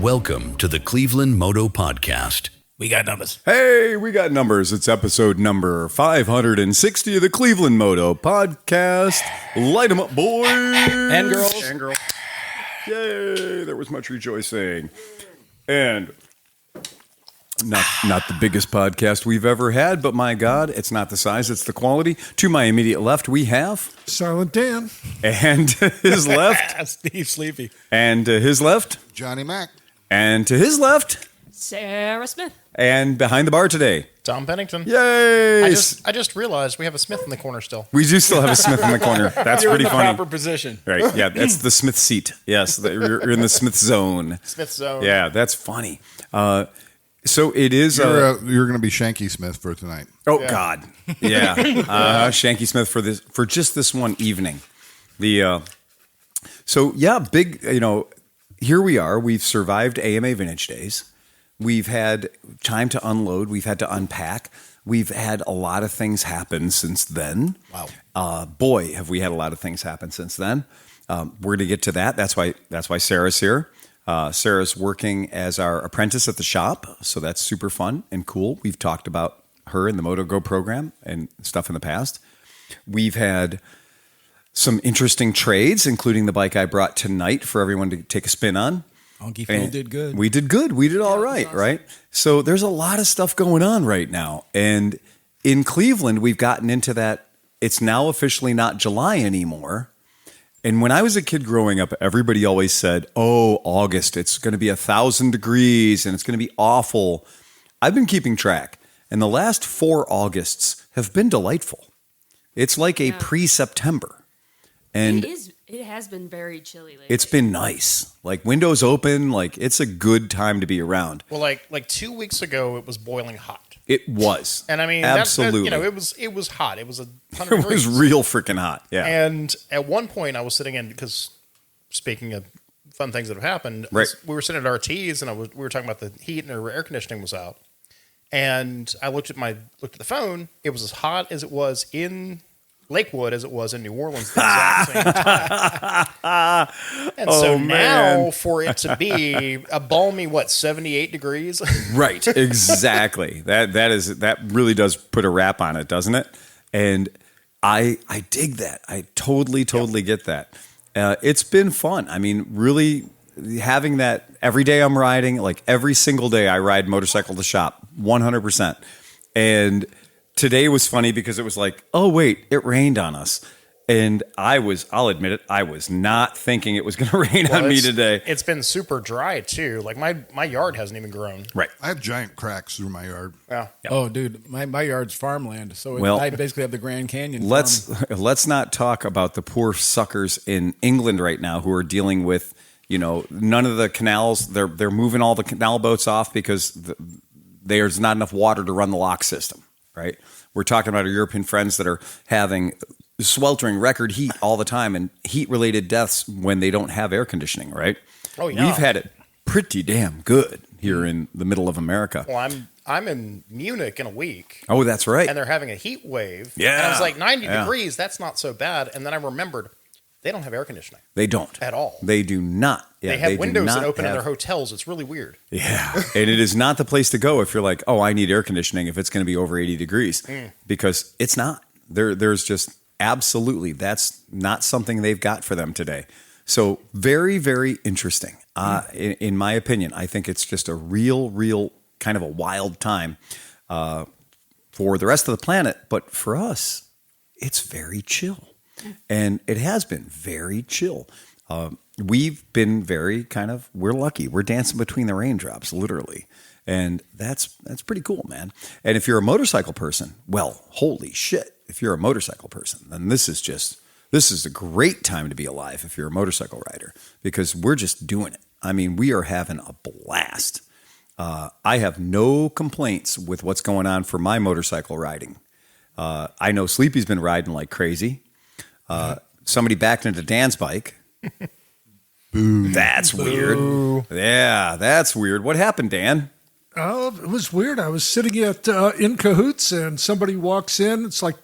Welcome to the ClevelandMoto Podcast. We got numbers. Hey, we got numbers. It's episode number 560 of the ClevelandMoto Podcast. Light them up, boys. And girls. And girls. Yay, there was much rejoicing. And not the biggest podcast we've ever had, but my God, it's not the size, it's the quality. To my immediate left, we have... Silent Dan. And to his left... Steve Sleepy. And to his left... Johnny Mac. And to his left... Sarah Smith. And behind the bar today... Tom Pennington. Yay! I just realized we have a Smith in the corner still. We do still have a Smith in the corner. That's You're pretty in the funny. proper position. Right, yeah, that's the Smith seat. Yes, you're in the Smith zone. Smith zone. Yeah, that's funny. So it is... You're going to be Shanky Smith for tonight. Oh, yeah. God. Yeah. Shanky Smith for just this one evening. So, yeah, big, here we are. We've survived AMA Vintage Days. We've had time to unload. We've had to unpack. We've had a lot of things happen since then. Wow. Boy, have we had a lot of things happen since then. We're going to get to that. That's why Sarah's here. Sarah's working as our apprentice at the shop, so that's super fun and cool. We've talked about her in the Moto Go program and stuff in the past. We've had some interesting trades, including the bike I brought tonight for everyone to take a spin on. Enfield did good. We did good. We did all right, awesome. Right? So there's a lot of stuff going on right now. And in Cleveland, we've gotten into that. It's now officially not July anymore. And when I was a kid growing up, everybody always said, oh, August, it's going to be 1,000 degrees and it's going to be awful. I've been keeping track. And the last 4 Augusts have been delightful. It's like a pre-September. And it has been very chilly lately. It's been nice. Like windows open, like it's a good time to be around. Well, like 2 weeks ago, it was boiling hot. It was. And I mean, absolutely. It was hot. It was 100 It degrees. was real freaking hot. Yeah. And at one point, I was sitting in, because speaking of fun things that have happened, right. We were sitting at RT's and we were talking about the heat and our air conditioning was out. And I looked at the phone. It was as hot as it was in Lakewood as it was in New Orleans at the exact same time. And so now for it to be a balmy, 78 degrees? Right, exactly. That really does put a wrap on it, doesn't it? And I dig that. I totally get that. It's been fun. I mean, really having that every day I'm riding, like every single day I ride motorcycle to shop, 100%. And today was funny because it was like, oh, wait, it rained on us. And I'll admit it, I was not thinking it was going to rain on me today. It's been super dry, too. Like, my yard hasn't even grown. Right. I have giant cracks through my yard. Yeah. Oh, dude, my yard's farmland, so I basically have the Grand Canyon. Let's not talk about the poor suckers in England right now who are dealing with, none of the canals. They're moving all the canal boats off because there's not enough water to run the lock system. Right? We're talking about our European friends that are having sweltering record heat all the time and heat-related deaths when they don't have air conditioning, right? Oh, yeah. We've had it pretty damn good here in the middle of America. Well, I'm in Munich in a week. Oh, that's right. And they're having a heat wave. Yeah. And I was like, 90 degrees, that's not so bad. And then I remembered, they don't have air conditioning. They don't. At all. They do not. Yeah, they have windows that open in their hotels. It's really weird. Yeah. And it is not the place to go if you're like, oh, I need air conditioning if it's going to be over 80 degrees. Because it's not. There's just absolutely, that's not something they've got for them today. So very, very interesting. In my opinion, I think it's just a real kind of a wild time for the rest of the planet. But for us, it's very chill. And it has been very chill. We've been we're lucky. We're dancing between the raindrops, literally. And that's pretty cool, man. And if you're a motorcycle person, well, holy shit. If you're a motorcycle person, then this is a great time to be alive if you're a motorcycle rider, because we're just doing it. I mean, we are having a blast. I have no complaints with what's going on for my motorcycle riding. I know Sleepy's been riding like crazy. Somebody backed into Dan's bike. Boo. That's weird. Yeah, that's weird. What happened, Dan? It was weird. I was sitting at In Cahoots, and somebody walks in. It's like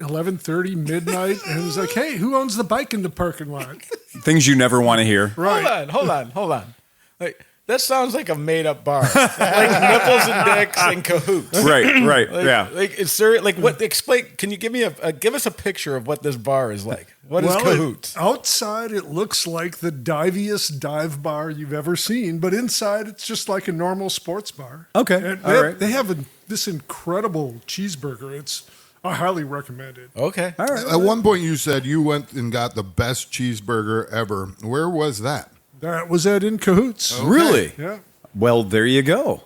11:30, midnight, and it was like, "Hey, who owns the bike in the parking lot?" Things you never want to hear. Right. Hold on. Like, That sounds like a made up bar, like nipples and dicks and cahoots. Right. Like, Yeah. Like it's serious. Like what? Explain. Can you give me give us a picture of what this bar is like? What is Well, cahoots? outside, it looks like the diviest dive bar you've ever seen, but inside, it's just like a normal sports bar. Okay, And all right. they have this incredible cheeseburger. I highly recommend it. Okay. All right. At one point, you said you went and got the best cheeseburger ever. Where was that? That was at In Cahoots. Really? Yeah. Well, there you go.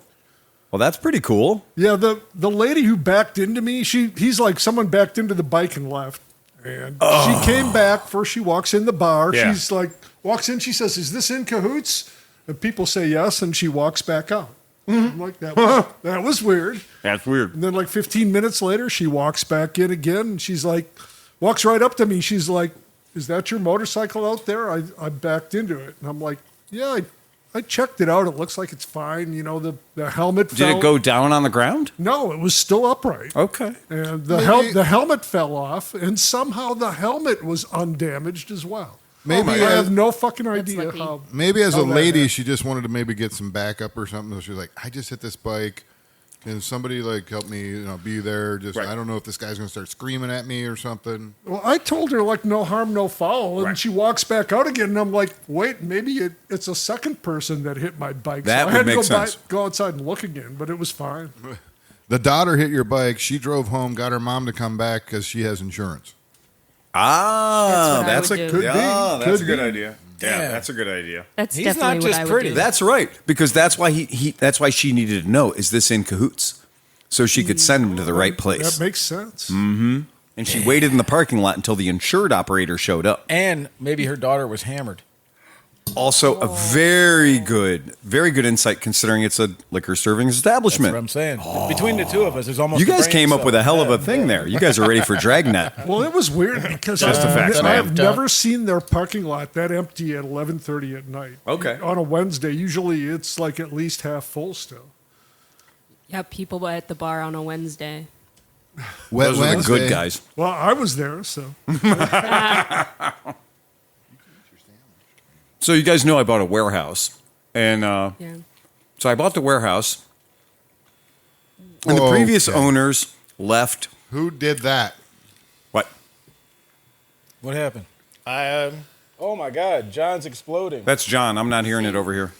Well, that's pretty cool. Yeah, the lady who backed into me, he's like someone backed into the bike and left. And she came back first. She walks in the bar. Yeah. She's like, walks in. She says, "Is this In Cahoots?" And people say yes, and she walks back out. I'm like, that was weird. That's weird. And then like 15 minutes later, she walks back in again, and she's like, walks right up to me. She's like, "Is that your motorcycle out there?" I backed into it, and I'm like, "Yeah, I checked it out. It looks like it's fine. You know, the helmet Did fell. it go down on the ground? No, it was still upright. Okay. And Maybe- the helmet fell off, and somehow the helmet was undamaged as well. Maybe I have no fucking idea lucky. how. Maybe as how a that lady, happened. she just wanted to maybe get some backup or something. So she's like, I just hit this bike. Can somebody like help me, be there? Just Right. I don't know if this guy's gonna start screaming at me or something. Well, I told her like no harm, no foul, and she walks back out again, and I'm like, wait, maybe it's a second person that hit my bike. That so I would had make to go sense. go outside and look again, but it was fine. The daughter hit your bike. She drove home, got her mom to come back because she has insurance. Ah, That's that's what I a would good. do. Yeah, that's a Could good be. idea. Yeah, Damn. that's a good idea. That's He's definitely not what just I would pretty. do. That's right, because that's why that's why she needed to know, is this in cahoots, so she could send him to the right place. That makes sense. And she waited in the parking lot until the insured operator showed up. And maybe her daughter was hammered. Also, a very good insight considering it's a liquor serving That's what I'm establishment. saying. Between the two of us, there's almost You a guys brain came up cell. with a hell of a Yeah. thing there. You guys are ready for Dragnet. Well, it was weird because Just the facts, I man. have never seen their parking lot that empty at 11:30 at night. Okay. On a Wednesday, usually it's like at least half full still. Yeah, people at the bar on a Wednesday. Wet Those are the Wednesday. good guys. Well, I was there, so So you guys know I bought a warehouse, and Yeah. so I bought the warehouse, and the Okay. previous owners left. Who did that? What? What happened? I, Oh my God, John's exploding. That's John. I'm not hearing it over here.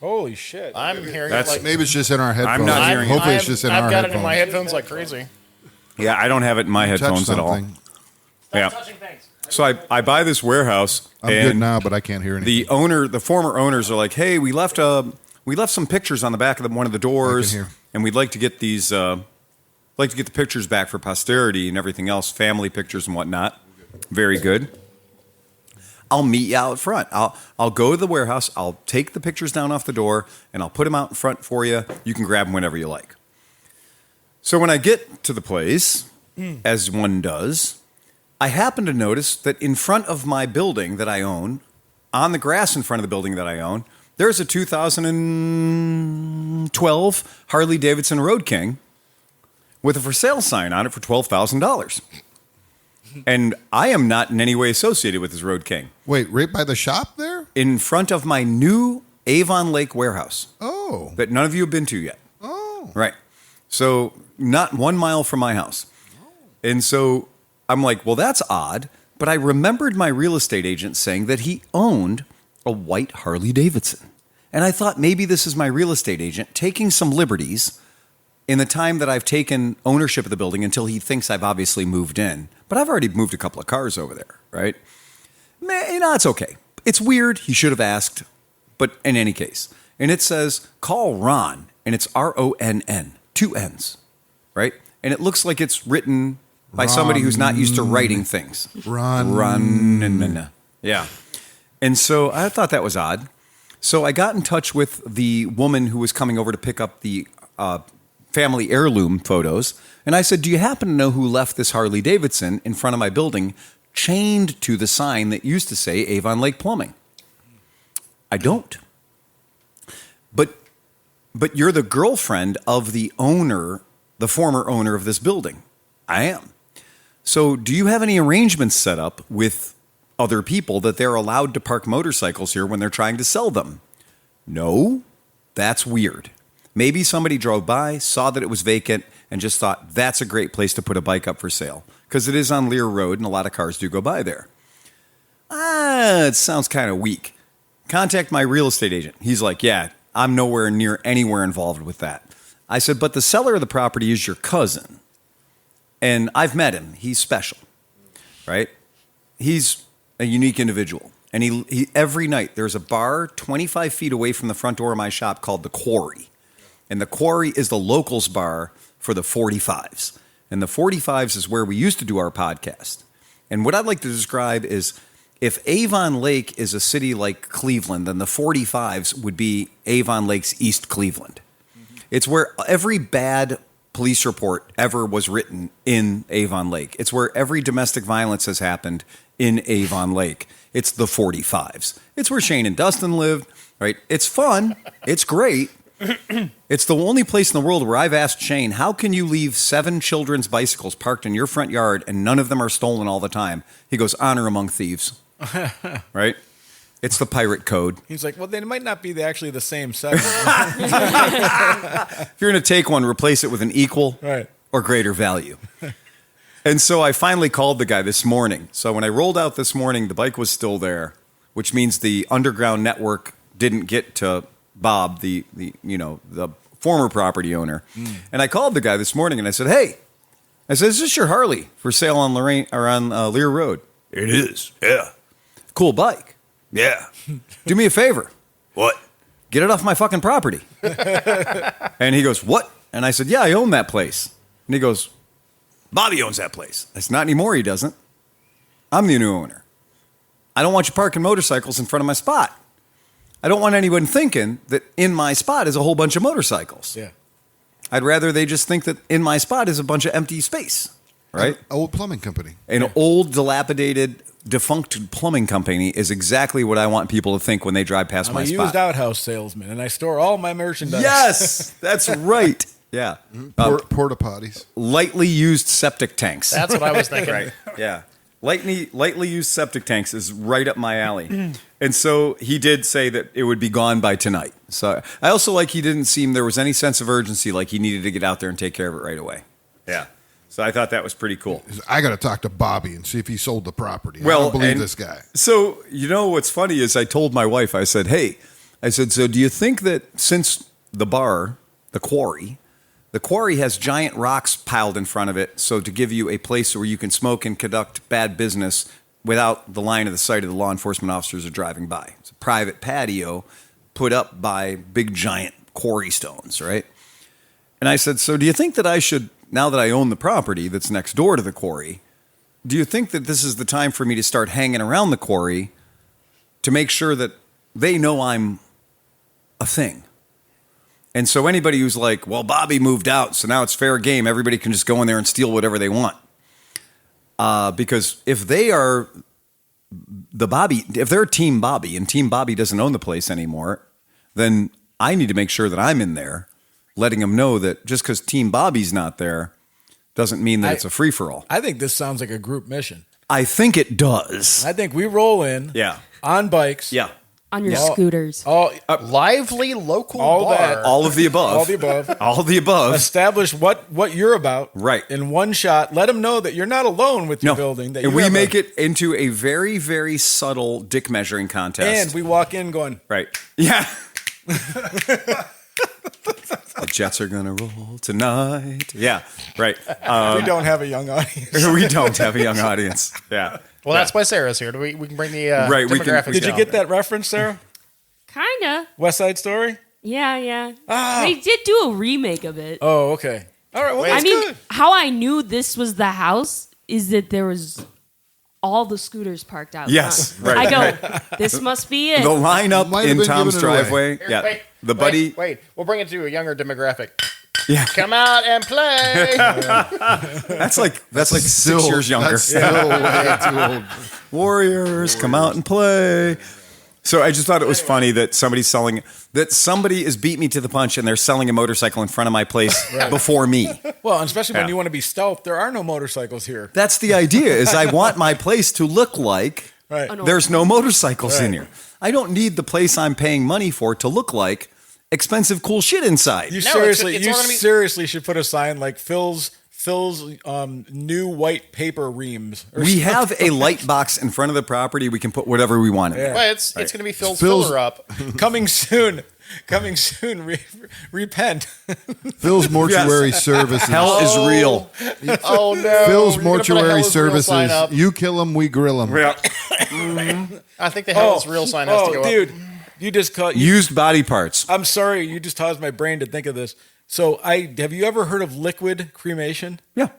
Holy shit. I'm hearing That's- it like Maybe it's just in our headphones. not hearing it. Hopefully, it's just in I've our got headphones. it in my headphones like crazy. Yeah, I don't have it in my Touch headphones at all. something. Yeah. Touching things. So I buy this warehouse, I'm good and now, but I can't hear anything. the former owners are like, "Hey, we left some pictures on the back of one of the doors, hear. and we'd like to get these, like to get the pictures back for posterity and everything else, family pictures and whatnot." Very good. I'll meet you out front. I'll go to the warehouse. I'll take the pictures down off the door, and I'll put them out in front for you. You can grab them whenever you like. So when I get to the place, as one does, I happen to notice that in front of my building that I own, on the grass in front of the building that I own, there's a 2012 Harley Davidson Road King with a for sale sign on it for $12,000. And I am not in any way associated with this Road King. Wait, right by the shop there? In front of my new Avon Lake warehouse Oh. that none of you have been to yet. Oh. Right. So not 1 mile from my house. And so I'm like, well, that's odd. But I remembered my real estate agent saying that he owned a white Harley Davidson. And I thought maybe this is my real estate agent taking some liberties in the time that I've taken ownership of the building until he thinks I've obviously moved in. But I've already moved a couple of cars over there, right? It's okay. It's weird. He should have asked. But in any case, and it says, call Ron, and it's RONN, 2 N's, right? And it looks like it's written by somebody who's not used to writing things. Ron. Yeah. And so I thought that was odd. So I got in touch with the woman who was coming over to pick up the family heirloom photos. And I said, do you happen to know who left this Harley Davidson in front of my building chained to the sign that used to say Avon Lake Plumbing? I don't. But you're the girlfriend of the owner, the former owner of this building. I am. So do you have any arrangements set up with other people that they're allowed to park motorcycles here when they're trying to sell them? No, that's weird. Maybe somebody drove by, saw that it was vacant, and just thought, that's a great place to put a bike up for sale. Because it is on Lear Road, and a lot of cars do go by there. It sounds kind of weak. Contact my real estate agent. He's like, yeah, I'm nowhere near anywhere involved with that. I said, but the seller of the property is your cousin. And I've met him. He's special, right? He's a unique individual. And he every night, there's a bar 25 feet away from the front door of my shop called The Quarry. And The Quarry is the locals bar for the 45s. And the 45s is where we used to do our podcast. And what I'd like to describe is if Avon Lake is a city like Cleveland, then the 45s would be Avon Lake's East Cleveland. It's where every bad police report ever was written in Avon Lake. It's where every domestic violence has happened in Avon Lake. It's the 45s. It's where Shane and Dustin lived, right? It's fun. It's great. It's the only place in the world where I've asked Shane, how can you leave 7 children's bicycles parked in your front yard and none of them are stolen all the time? He goes, honor among thieves, right? It's the pirate code. He's like, well, they might not be actually the same 7. If you're going to take one, replace it with an equal or greater value. And so I finally called the guy this morning. So when I rolled out this morning, the bike was still there, which means the underground network didn't get to Bob, the former property owner. And I called the guy this morning and I said, hey, is this your Harley for sale on Lear Road? It is. Yeah. Cool bike. Yeah. Do me a favor. What? Get it off my fucking property. And he goes, what? And I said, yeah, I own that place. And he goes, Bobby owns that place. I said, not anymore, he doesn't. I'm the new owner. I don't want you parking motorcycles in front of my spot. I don't want anyone thinking that in my spot is a whole bunch of motorcycles. Yeah. I'd rather they just think that in my spot is a bunch of empty space, right? An old plumbing company. An old, dilapidated, defunct plumbing company is exactly what I want people to think when they drive past I'm my a spot. used outhouse salesman, and I store all my merchandise. Yes, that's right. Yeah. Porta potties. Lightly used septic tanks. That's what I was thinking. Right. Yeah. Lightly used septic tanks is right up my alley. And so he did say that it would be gone by tonight. So I also like he didn't seem there was any sense of urgency, like he needed to get out there and take care of it right away. Yeah. So I thought that was pretty cool. I got to talk to Bobby and see if he sold the property. Well, I don't believe and this guy. So, what's funny is I told my wife, I said, so do you think that since the bar, the quarry has giant rocks piled in front of it, so to give you a place where you can smoke and conduct bad business without the line of the sight of the law enforcement officers are driving by. It's a private patio put up by big giant quarry stones, right? And I said, so do you think that I should, now that I own the property that's next door to the quarry, do you think that this is the time for me to start hanging around the quarry to make sure that they know I'm a thing? And so anybody who's like, well, Bobby moved out, so now it's fair game. Everybody can just go in there and steal whatever they want. Because if they are if they're Team Bobby and Team Bobby doesn't own the place anymore, then I need to make sure that I'm in there, letting them know that just because Team Bobby's not there doesn't mean that it's a free-for-all. I think this sounds like a group mission. I think it does. I think we roll in on bikes. Yeah. On your scooters. Lively local all bar. that. All of the above. All the above. All of the above. Establish what you're about. Right. In one shot. Let them know that you're not alone with your building. That and you we have make it into a very, very subtle dick measuring contest. And we walk in going, right. Yeah. The Jets are going to roll tonight. Yeah. Right. we don't have a young audience. We don't have a young audience. Yeah. Well, that's why Sarah's here. We can bring the Right, we can- demographics Did you down. get that reference, Sarah? Kinda. West Side Story? Yeah. They did do a remake of it. Oh, okay. All right. Well, that's I mean, good. how I knew this was the house is that there was all the scooters parked out Yes, front. right, I go, this must be it. The lineup Might have in been Tom's giving it away. driveway. Here, Yeah. wait, The buddy. Wait, we'll bring it to a younger demographic. Yeah. Come out and play. That's like 6 years younger. That's still way too old. Warriors, come out and play. So I just thought it was funny that somebody is beat me to the punch and they're selling a motorcycle in front of my place before me. Well, and especially when you want to be stealth, there are no motorcycles here. That's the idea, is I want my place to look like Right. There's no motorcycles in here. I don't need the place I'm paying money for to look like expensive, cool shit inside. You No, seriously, it's you all gonna be- seriously should put a sign like Phil's new white paper reams. Or We something. have a light box in front of the property. We can put whatever we want in there. Well, it's going to be Phil's Phil's- filler up. Coming soon. Coming soon. Repent. Phil's mortuary services. Hell is real. Oh no! Phil's You're gonna put a Hell mortuary is Real sign services. up. You kill them, we grill them. I think the Hell is Real sign has to go dude, up. you just caught. Used body parts. I'm sorry, you just caused my brain to think of this. So, have you ever heard of liquid cremation? Yeah.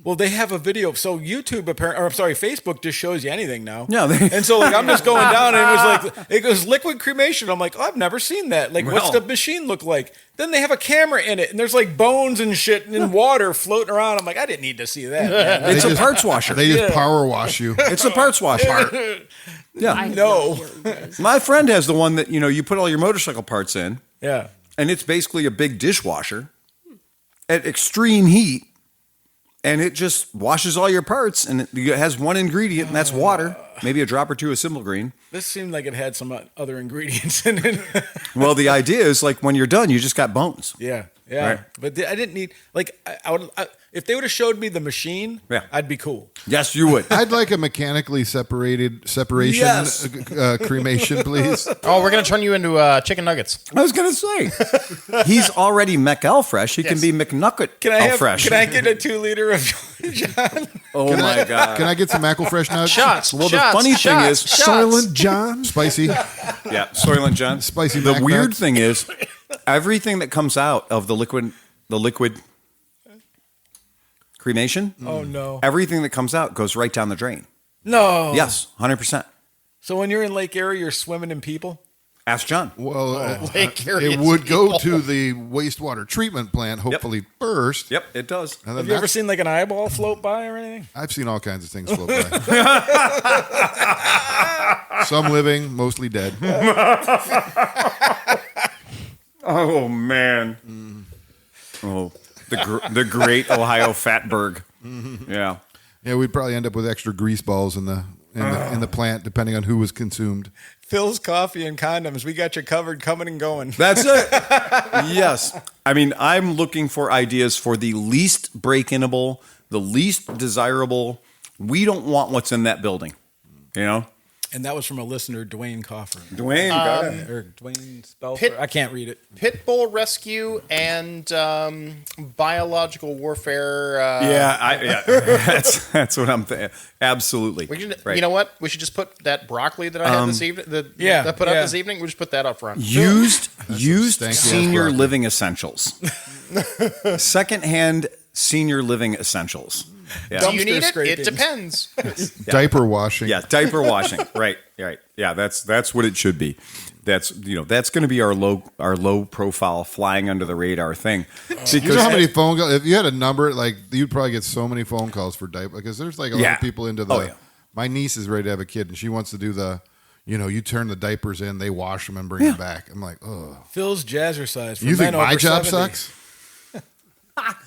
Well, they have a video. So YouTube, Facebook just shows you anything now. Yeah, and so like I'm just going down, and it goes liquid cremation. I'm like, oh, I've never seen that. Like, what's Well. the machine look like? Then they have a camera in it, and there's like bones and shit and water floating around. I'm like, I didn't need to see that. Man. It's a parts washer. They just power wash you. It's a parts washer. Yeah. I have No. idea what it is. My friend has the one that, you put all your motorcycle parts in, Yeah. and it's basically a big dishwasher at extreme heat, and it just washes all your parts, and it has one ingredient, and that's water, maybe a drop or two of Simple Green. This seemed like it had some other ingredients in it. Well, the idea is like when you're done, you just got bones. Yeah, yeah. Right. But I didn't need if they would have showed me the machine, Yeah. I'd be cool. Yes, you would. I'd like a mechanically separation Yes. cremation, please. Oh, we're going to turn you into chicken nuggets. I was going to say, he's already McElfresh. He can Yes. be McNugget Can I get a 2-liter of John? Oh, my God. Can I get some Mackle Fresh nuts? Shots. Well, the shots, funny thing shots, is- shots. Soylent John. Spicy. Yeah, Soylent John. Spicy The Mac weird nuts. thing is, everything that comes out of the liquid cremation, Oh no. everything that comes out goes right down the drain. No. Yes, 100%. So when you're in Lake Erie, you're swimming in people? Ask John. Well, Lake Erie it is would go evil. to the wastewater treatment plant, hopefully first. Yep, it does. And then Have you ever that's- seen like an eyeball float by or anything? I've seen all kinds of things float by. Some living, mostly dead. Oh, man. Oh, the great Ohio Fatberg. Yeah. Yeah, we'd probably end up with extra grease balls in the plant, depending on who was consumed. Phil's Coffee and Condoms. We got you covered, coming and going. That's it. Yes. I mean, I'm looking for ideas for the least break-inable, the least desirable. We don't want what's in that building. You know? And that was from a listener, Dwayne Coffer. Dwayne. Or Dwayne Spelfer. Pit- I can't read it. Pit bull rescue and biological warfare. That's what I'm thinking. Absolutely. We should, Right. You know what? We should just put that broccoli that I had this evening. That I put out this evening. We just put that up front. Used stanky-ass senior broccoli. living essentials. Secondhand senior living essentials. Yeah. Do you need it? scrapings. It depends. Diaper washing. Yeah, diaper washing. Right. Yeah, that's what it should be. That's going to be our low profile flying under the radar thing. You know how many phone calls? If you had a number, like you'd probably get so many phone calls for diaper because there's like a lot Yeah. of people into the. Oh, yeah. My niece is ready to have a kid and she wants to do the. You turn the diapers in, they wash them and bring them back. I'm like, oh. Phil's Jazzercise. For You think men my over job 70. sucks?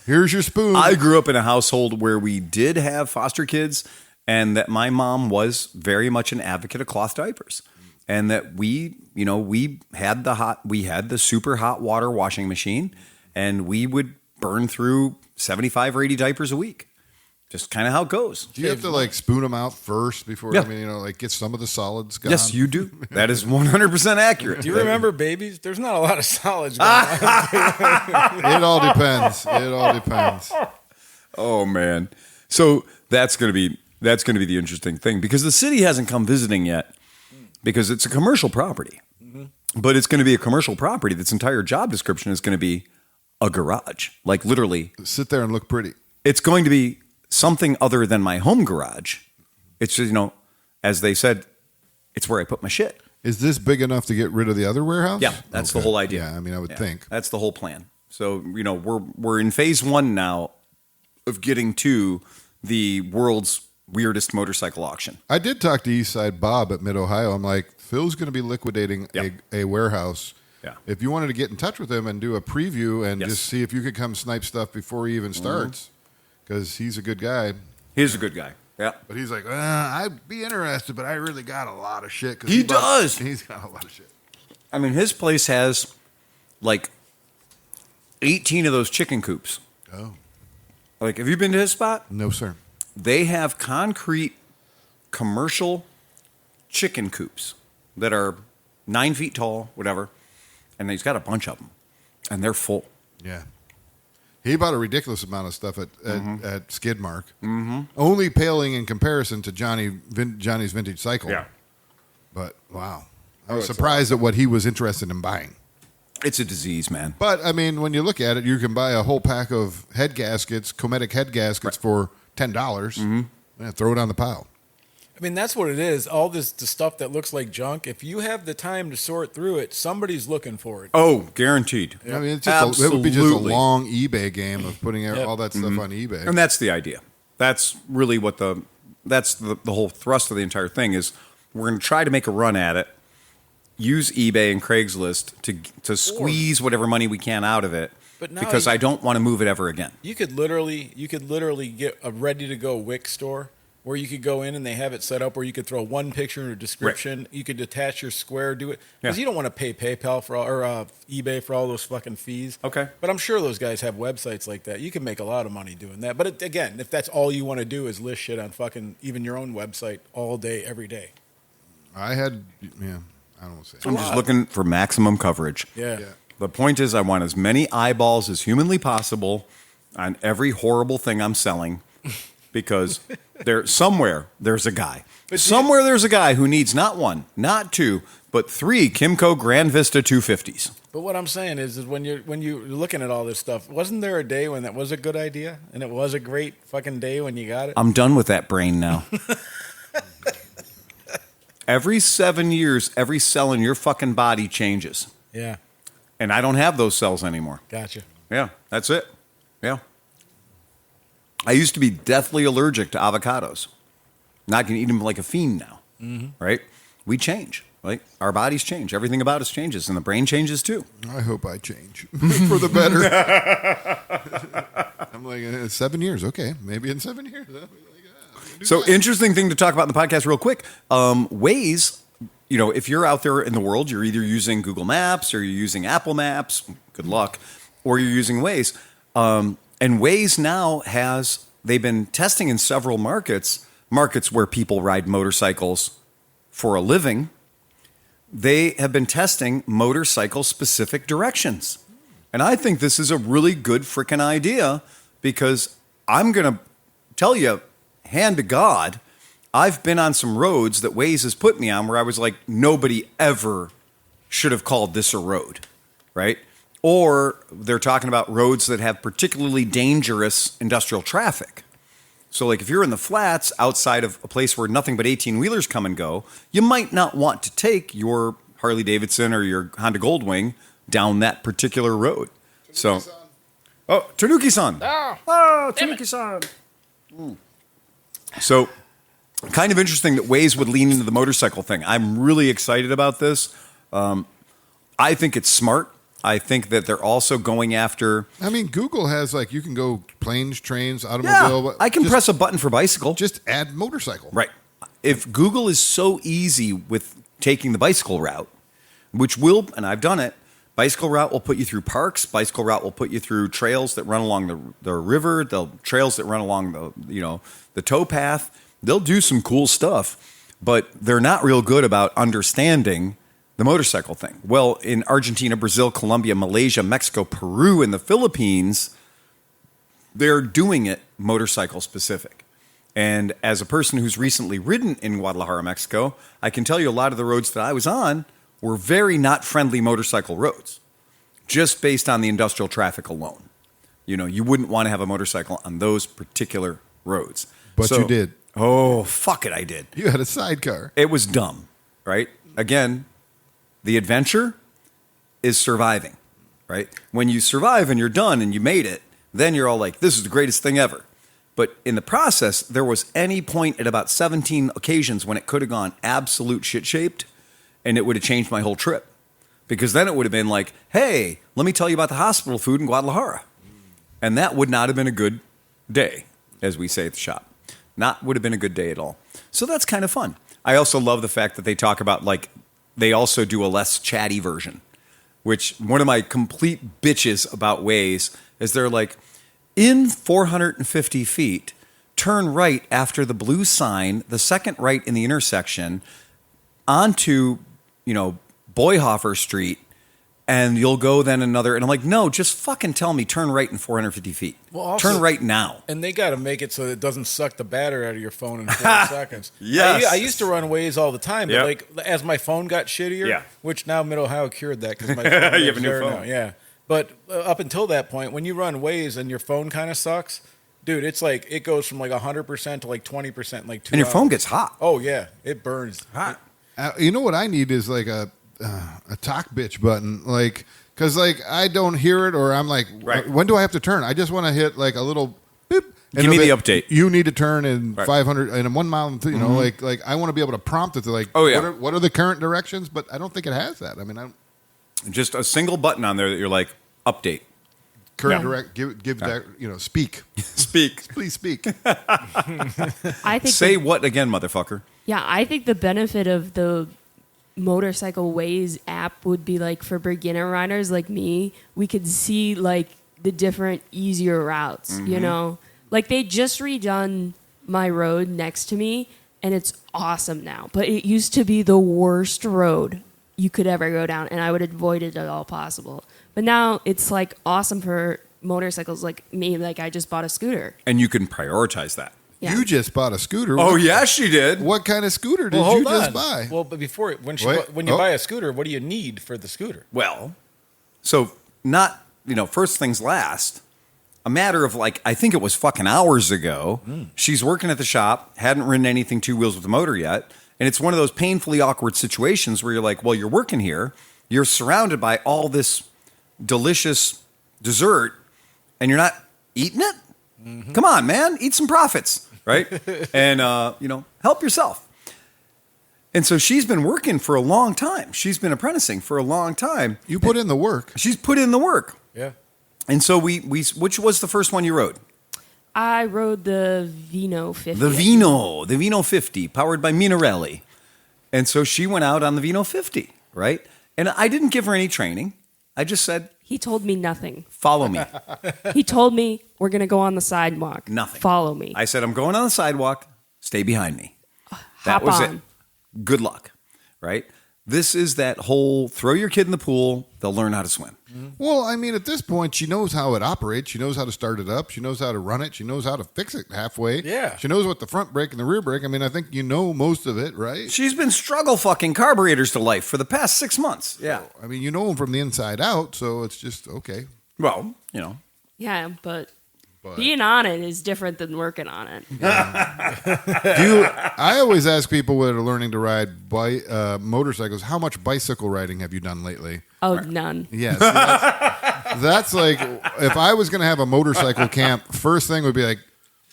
Here's your spoon. I grew up in a household where we did have foster kids, and that my mom was very much an advocate of cloth diapers, and that we had the super hot water washing machine, and we would burn through 75 or 80 diapers a week. Just kind of how it goes. Do you have to like spoon them out first before? Yeah. Like get some of the solids gone. Yes, you do. That is 100% accurate. Do you remember babies? There's not a lot of solids going on. It all depends. It all depends. Oh man. So that's going to be the interesting thing because the city hasn't come visiting yet because it's a commercial property. But it's going to be a commercial property that's entire job description is going to be a garage. Like literally, Sit there and look pretty. it's going to be something other than my home garage. It's just, as they said, it's where I put my shit. Is this big enough to get rid of the other warehouse? Yeah, that's the whole idea. Yeah, I mean, I would Yeah, think. that's the whole plan. So we're in phase 1 now of getting to the world's weirdest motorcycle auction. I did talk to Eastside Bob at Mid Ohio. I'm like, Phil's going to be liquidating Yep. a warehouse. Yeah. If you wanted to get in touch with him and do a preview and Yes. just see if you could come snipe stuff before he even starts, because he's a good guy. He's a good guy. Yeah. But he's like, I'd be interested, but I really got a lot of shit. 'Cause He does. He's got a lot of shit. I mean, his place has like 18 of those chicken coops. Oh. Like, have you been to his spot? No, sir. They have concrete commercial chicken coops that are 9 feet tall, whatever. And he's got a bunch of them. And they're full. Yeah. He bought a ridiculous amount of stuff at Skidmark. Mm-hmm. Only paling in comparison to Johnny's vintage cycle. Yeah. But, wow. I was surprised at what he was interested in buying. It's a disease, man. But, I mean, when you look at it, you can buy a whole pack of head gaskets, Cometic head gaskets for $10. Mm-hmm. Yeah, throw it on the pile. I mean, that's what it is. All the stuff that looks like junk, if you have the time to sort through it, somebody's looking for it. Oh, guaranteed. I mean, it would be just a long eBay game of putting all that stuff on eBay. And that's the idea. That's really what the whole thrust of the entire thing is. We're going to try to make a run at it, use eBay and Craigslist to squeeze whatever money we can out of it. But now because I don't want to move it ever again. You could literally get a ready-to-go Wix store where you could go in and they have it set up where you could throw one picture in a description. Right. You could attach your square, do it. Because you don't want to pay PayPal or eBay for all those fucking fees. Okay. But I'm sure those guys have websites like that. You can make a lot of money doing that. But again, if that's all you want to do is list shit on fucking even your own website all day, every day. I don't want to say I'm just looking for maximum coverage. Yeah. The point is I want as many eyeballs as humanly possible on every horrible thing I'm selling because there's a guy. There's a guy who needs not one, not two, but 3 Kimco Grand Vista 250s. But what I'm saying is when you're looking at all this stuff, wasn't there a day when that was a good idea and it was a great fucking day when you got it? I'm done with that brain now. Every 7 years, every cell in your fucking body changes. Yeah. And I don't have those cells anymore. Gotcha. Yeah, that's it. Yeah. I used to be deathly allergic to avocados. Not going to eat them like a fiend now. Mm-hmm. Right? We change. Right? Our bodies change. Everything about us changes, and the brain changes too. I hope I change for the better. I'm like, 7 years. Okay, maybe in 7 years. So interesting thing to talk about in the podcast real quick. Waze, if you're out there in the world, you're either using Google Maps or you're using Apple Maps, good luck, or you're using Waze. And Waze now they've been testing in several markets where people ride motorcycles for a living. They have been testing motorcycle-specific directions. And I think this is a really good freaking idea because I'm going to tell you, hand to God, I've been on some roads that Waze has put me on where I was like, nobody ever should have called this a road, right? Or they're talking about roads that have particularly dangerous industrial traffic. So like if you're in the flats outside of a place where nothing but 18-wheelers come and go, you might not want to take your Harley Davidson or your Honda Goldwing down that particular road. Tanuki-san. Oh, Tanuki-san. So kind of interesting that Waze would lean into the motorcycle thing. I'm really excited about this. I think it's smart. I think that they're also going after... I mean, Google has, you can go planes, trains, automobile... Yeah, I can press a button for bicycle. Just add motorcycle. Right. If Google is so easy with taking the bicycle route, which will, and I've done it, bicycle route will put you through parks. Bicycle route will put you through trails that run along the river, the trails that run along the towpath. They'll do some cool stuff, but they're not real good about understanding the motorcycle thing. Well, in Argentina, Brazil, Colombia, Malaysia, Mexico, Peru, and the Philippines, they're doing it motorcycle specific. And as a person who's recently ridden in Guadalajara, Mexico, I can tell you a lot of the roads that I was on were very not friendly motorcycle roads, just based on the industrial traffic alone. You wouldn't want to have a motorcycle on those particular roads. But you did. Oh, fuck it, I did. You had a sidecar. It was dumb, right? Again, the adventure is surviving, right? When you survive and you're done and you made it, then you're all like, this is the greatest thing ever. But in the process, there was any point at about 17 occasions when it could have gone absolute shit-shaped, and it would have changed my whole trip. Because then it would have been like, hey, let me tell you about the hospital food in Guadalajara. And that would not have been a good day, as we say at the shop. would have been a good day at all. So that's kind of fun. I also love the fact that they talk about, like, they also do a less chatty version, which one of my complete bitches about Waze is they're like, in 450 feet, turn right after the blue sign, the second right in the intersection, onto, Boyhofer Street, and you'll go then another. And I'm like, no, just fucking tell me, turn right in 450 feet. Well, also, turn right now. And they got to make it so it doesn't suck the battery out of your phone in 4 seconds. Yes. I used to run Waze all the time, but Yep. like as my phone got shittier, Yeah. which now Mid-Ohio cured that because my phone You have a new there phone. now. Yeah. But up until that point, when you run Waze and your phone kind of sucks, dude, it's like it goes from like 100% to like 20% in like 2 And your hours. phone gets hot. Oh, yeah. It burns. Hot. You know what I need is like a talk bitch button, like, because like I don't hear it, or I'm like, Right. when do I have to turn? I just want to hit like a little beep. and Give me it'll the be, update. You need to turn in Right. 500 and in 1 mile. Like I want to be able to prompt it to like, Oh, yeah. what are the current directions? But I don't think it has that. I mean, Just a single button on there that you're like, update. current Yeah. direct give that speak. Speak. Please speak. I think Say what again, motherfucker? Yeah, I think the benefit of the motorcycle Waze app would be like for beginner riders like me, we could see like the different easier routes, Like they just redone my road next to me and it's awesome now. But it used to be the worst road you could ever go down and I would avoid it at all possible. But now it's like awesome for motorcycles like me, like I just bought a scooter. And you can prioritize that. Yeah. You just bought a scooter. Oh, yeah, she did. What kind of scooter did Well, you hold just on. buy? Well, but before when Wait. you Oh. buy a scooter, what do you need for the scooter? Well, so not, first things last. A matter of like, I think it was fucking hours ago. She's working at the shop, hadn't ridden anything 2 wheels with the motor yet. And it's one of those painfully awkward situations where you're like, well, you're working here. You're surrounded by all this delicious dessert and you're not eating it? Come on, man, eat some profits. Right? And, help yourself. And so she's been working for a long time. She's been apprenticing for a long time. You put in the work. She's put in the work. Yeah. And so which was the first one you rode? I rode the Vino 50. The Vino 50, powered by Minarelli. And so she went out on the Vino 50, right? And I didn't give her any training. I just said, He told me nothing. follow me. He told me we're going to go on the sidewalk. Nothing. Follow me. I said, I'm going on the sidewalk. Stay behind me. That Hop was on. it. Good luck, right? This is that whole throw your kid in the pool, they'll learn how to swim. Well, I mean, at this point, she knows how it operates. She knows how to start it up. She knows how to run it. She knows how to fix it halfway. Yeah. She knows what the front brake and the rear brake. I mean, I think you know most of it, right? She's been struggle fucking carburetors to life for the past 6 months. Yeah. I mean, you know them from the inside out, so it's just okay. Well, Yeah, but But being on it is different than working on it. I always ask people that are learning to ride motorcycles, how much bicycle riding have you done lately? Oh, none. Yes. That's like, if I was going to have a motorcycle camp, first thing would be like,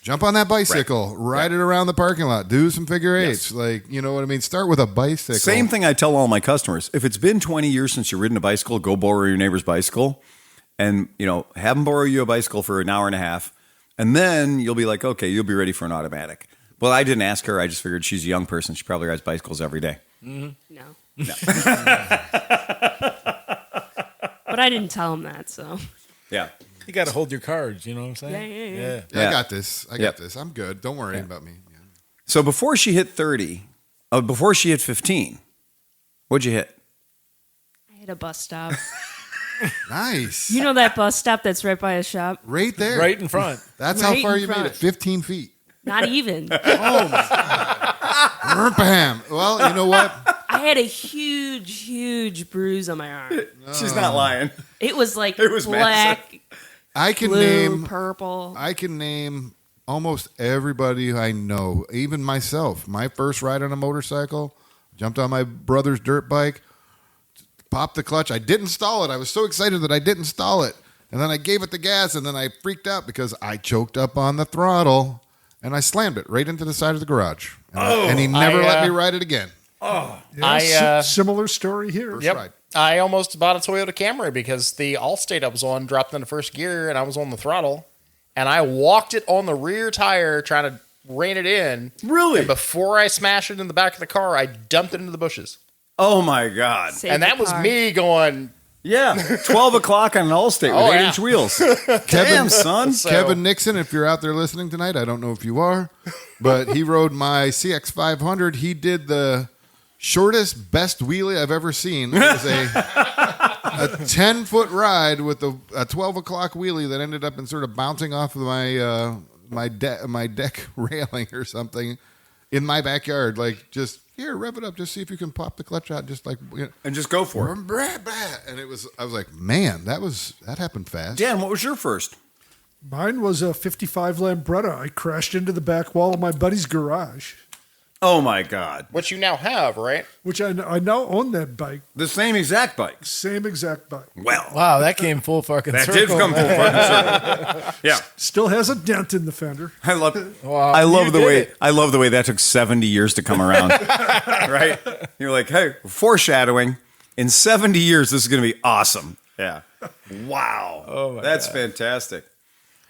jump on that bicycle, ride it around the parking lot, do some figure eights. Like, you know what I mean? Start with a bicycle. same thing I tell all my customers. If it's been 20 years since you've ridden a bicycle, go borrow your neighbor's bicycle and, have them borrow you a bicycle for an hour and a half. And then you'll be like, okay, you'll be ready for an automatic. Well, I didn't ask her. I just figured she's a young person. She probably rides bicycles every day. No. But I didn't tell him that, so. Yeah. You got to hold your cards. You know what I'm saying? Yeah. I Yeah. got this. I got Yep. this. I'm good. Don't worry about me. Yeah. So before she hit 30, before she hit 15, what'd you hit? I hit a bus stop. Nice. You know that bus stop that's right by a shop? Right there. Right in front. That's Right how far in you made front. it. 15 feet. Not even. Bam. Well, you know what? I had a huge bruise on my arm. She's not lying. It was like It was black, I can blue, name purple. I can name almost everybody I know, even myself. My first ride on a motorcycle, jumped on my brother's dirt bike, popped the clutch. I didn't stall it. I was so excited that I didn't stall it. And then I gave it the gas, and then I freaked out because I choked up on the throttle, and I slammed it right into the side of the garage. And he never let me ride it again. Yeah, similar story here. Yep. Right. I almost bought a Toyota Camry because the Allstate I was on dropped into first gear and I was on the throttle. And I walked it on the rear tire trying to rein it in. Really? And before I smashed it in the back of the car, I dumped it into the bushes. Oh my God. Save And the that was car. me going, Yeah. 12 o'clock on an Allstate Oh, with yeah. 8-inch wheels. Damn, son. So- Kevin Nixon, if you're out there listening tonight, I don't know if you are, but he rode my CX500. He did the shortest, best wheelie I've ever seen. It was a 10-foot ride with a 12 o'clock wheelie that ended up in sort of bouncing off of my deck railing or something in my backyard. Like, just here, rev it up, just see if you can pop the clutch out, just like, you know. And just go for it. And I was like, man, that happened fast. Dan, what was your first? Mine was a 55 Lambretta. I crashed into the back wall of my buddy's garage, Oh my God. which you now have, right? which I now own that bike. The same exact bike. Same exact bike. Well, Wow, that came full fucking that circle. did come full fucking circle. Yeah. Still has a dent in the fender. I love you the did way it. I love the way that took 70 years to come around. Right? You're like, hey, foreshadowing. In 70 years, this is going to be awesome. Yeah. Wow. Oh my That's God. fantastic.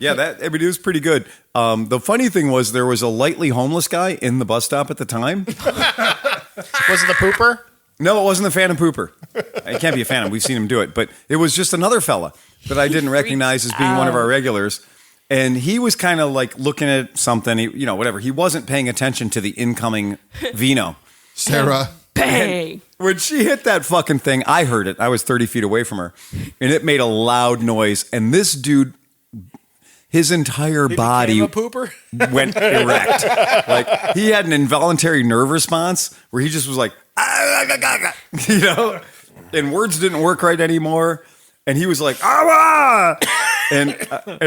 Yeah, it was pretty good. The funny thing was there was a lightly homeless guy in the bus stop at the time. Was it the pooper? No, it wasn't the Phantom Pooper. It can't be a Phantom. We've seen him do it. But it was just another fella that I didn't recognize as being one of our regulars. And he was kind of like looking at something, whatever. He wasn't paying attention to the incoming Vino. Sarah. Bang! When she hit that fucking thing, I heard it. I was 30 feet away from her. And it made a loud noise. And this dude, his entire body Became a pooper? went erect. Like he had an involuntary nerve response where he just was like, and words didn't work right anymore. And he was like, ah! And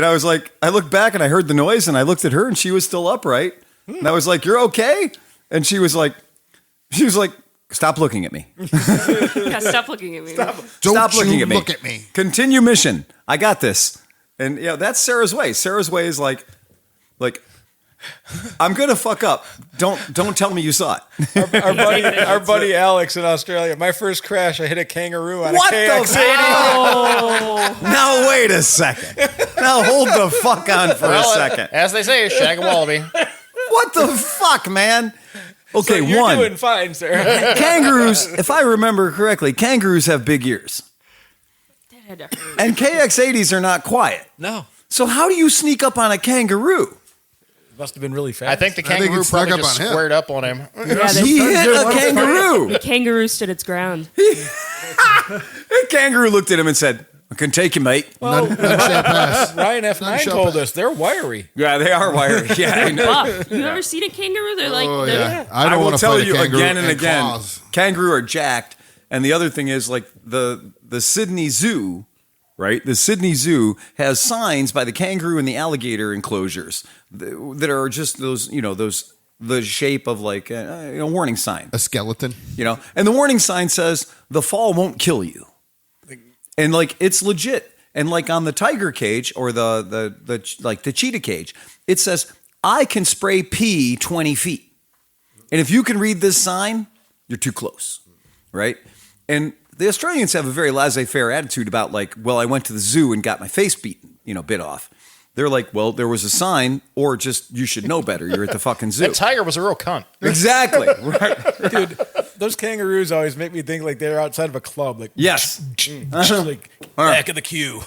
I was like, I looked back and I heard the noise and I looked at her and she was still upright. And I was like, you're okay? And she was like, stop looking at me. Yeah, stop looking at me. Stop looking you at me. look at me. Continue mission. I got this. And that's Sarah's way. Sarah's way is like, I'm gonna fuck up. Don't tell me you saw it. Our buddy Alex in Australia. My first crash, I hit a kangaroo on What a the KX80. Oh, Now wait a second. Now hold the fuck on for a second. As they say, shag a wallaby. What the fuck, man? Okay, You're one. doing fine, Sarah. Kangaroos, if I remember correctly, kangaroos have big ears. that had to hurt. And KX80s are not quiet. No. So how do you sneak up on a kangaroo? Must have been really fast. I think the I think kangaroo it snuck probably up just on him. squared up on him. Yeah, He hit a kangaroo. the kangaroo stood its ground. The kangaroo looked at him and said, I can take you, mate. Well, None shall pass. Ryan F9 shall told pass. us they're wiry. Yeah, they are wiry. Yeah, I know. Buff. You ever seen a kangaroo? They're like, Oh, they're- yeah. I don't will want to tell fight a you kangaroo again and again. claws. Kangaroo are jacked, and the other thing is like the Sydney Zoo, right? The Sydney Zoo has signs by the kangaroo and the alligator enclosures that are just those, the shape of like a warning sign, A skeleton. and the warning sign says the fall won't kill you, and like it's legit. And like on the tiger cage or the cheetah cage, it says I can spray pee 20 feet. And if you can read this sign, you're too close, right? And the Australians have a very laissez-faire attitude about like, well, I went to the zoo and got my face bit off. They're like, well, there was a sign, or just you should know better. You're at the fucking zoo. That tiger was a real cunt. Exactly. Right. Dude, those kangaroos always make me think like they're outside of a club. Like, Yes. like back of the queue.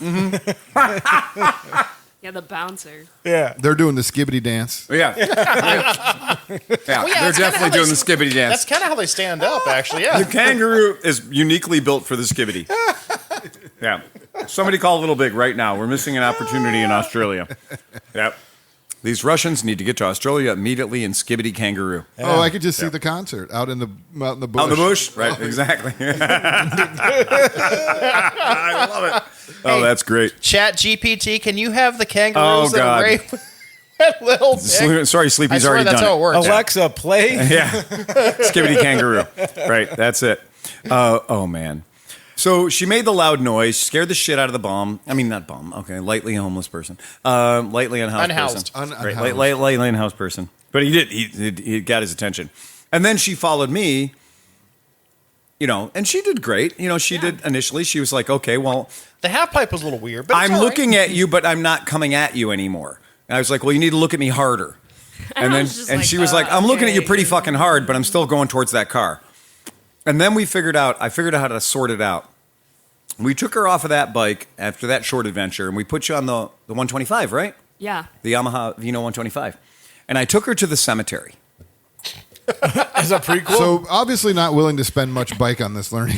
yeah, the bouncer. Yeah. They're doing the skibbity dance. Yeah. Yeah. They're definitely doing the skibbity dance. That's kind of how they stand up, actually. Yeah. The kangaroo is uniquely built for the skibbity. Yeah. Somebody call Little Big right now. We're missing an opportunity in Australia. Yep. These Russians need to get to Australia immediately in skibbity kangaroo. Oh, I could just see the concert out in the bush. Out in the bush? Right, exactly. I love it. Oh, that's great. Chat GPT, can you have the kangaroos Oh, God. that rape that little pig? Sorry, I Sleepy's swear already that's done how it. it works. Alexa, play. Yeah. Skibbity kangaroo. Right, that's it. Oh, man. So she made the loud noise, scared the shit out of the bum. I mean, not bum. Okay, lightly homeless person. Lightly unhoused Unhoused. person. Unhoused. Right, lightly unhoused person. But he did. He got his attention. And then she followed me, and she did great. She did initially. She was like, okay, well, The half pipe was a little weird, but I'm looking at you, but I'm not coming at you anymore. And I was like, well, you need to look at me harder. And I then was just she was like, I'm looking at you okay. pretty fucking hard, but I'm still going towards that car. And then I figured out how to sort it out. We took her off of that bike after that short adventure, and we put you on the 125, right? Yeah. The Yamaha Vino 125. And I took her to the cemetery. As a prequel. So obviously not willing to spend much bike on this learning.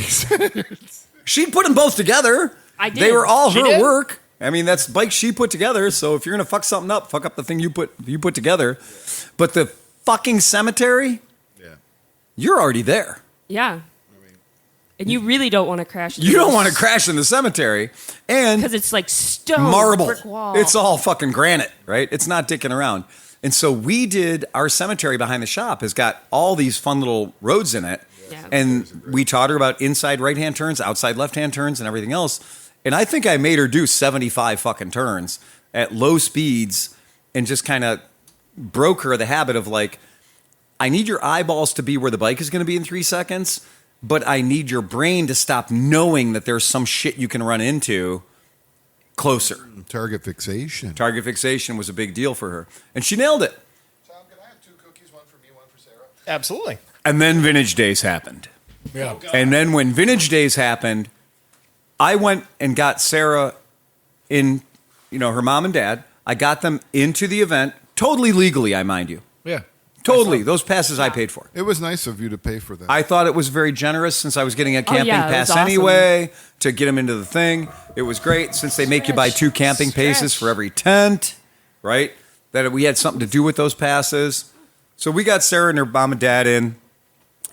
She put them both together. I did. They were all She her did? work. I mean, that's bikes she put together. So if you're gonna fuck something up, fuck up the thing you put together. But the fucking cemetery, you're already there. Yeah. And you really don't want to crash. You don't want to crash in the cemetery, and because it's like stone marble. brick wall. It's all fucking granite, right? It's not dicking around. And so we did our cemetery behind the shop has got all these fun little roads in it. Yeah. And we taught her about inside right-hand turns, outside left-hand turns, and everything else. And I think I made her do 75 fucking turns at low speeds and just kind of broke her the habit of like, I need your eyeballs to be where the bike is going to be in 3 seconds, but I need your brain to stop knowing that there's some shit you can run into closer. Target fixation. Target fixation was a big deal for her. And she nailed it. Tom, can I have 2 cookies, one for me, one for Sarah? Absolutely. And then Vintage Days happened. Yeah. And then when Vintage Days happened, I went and got Sarah in, her mom and dad. I got them into the event, totally legally, I mind you. Yeah. Totally. Those passes I paid for. It was nice of you to pay for that. I thought it was very generous since I was getting a camping yeah, it was pass awesome. anyway to get them into the thing. It was great since they make you buy 2 camping passes for every tent, right? That we had something to do with those passes. So we got Sarah and her mom and dad in,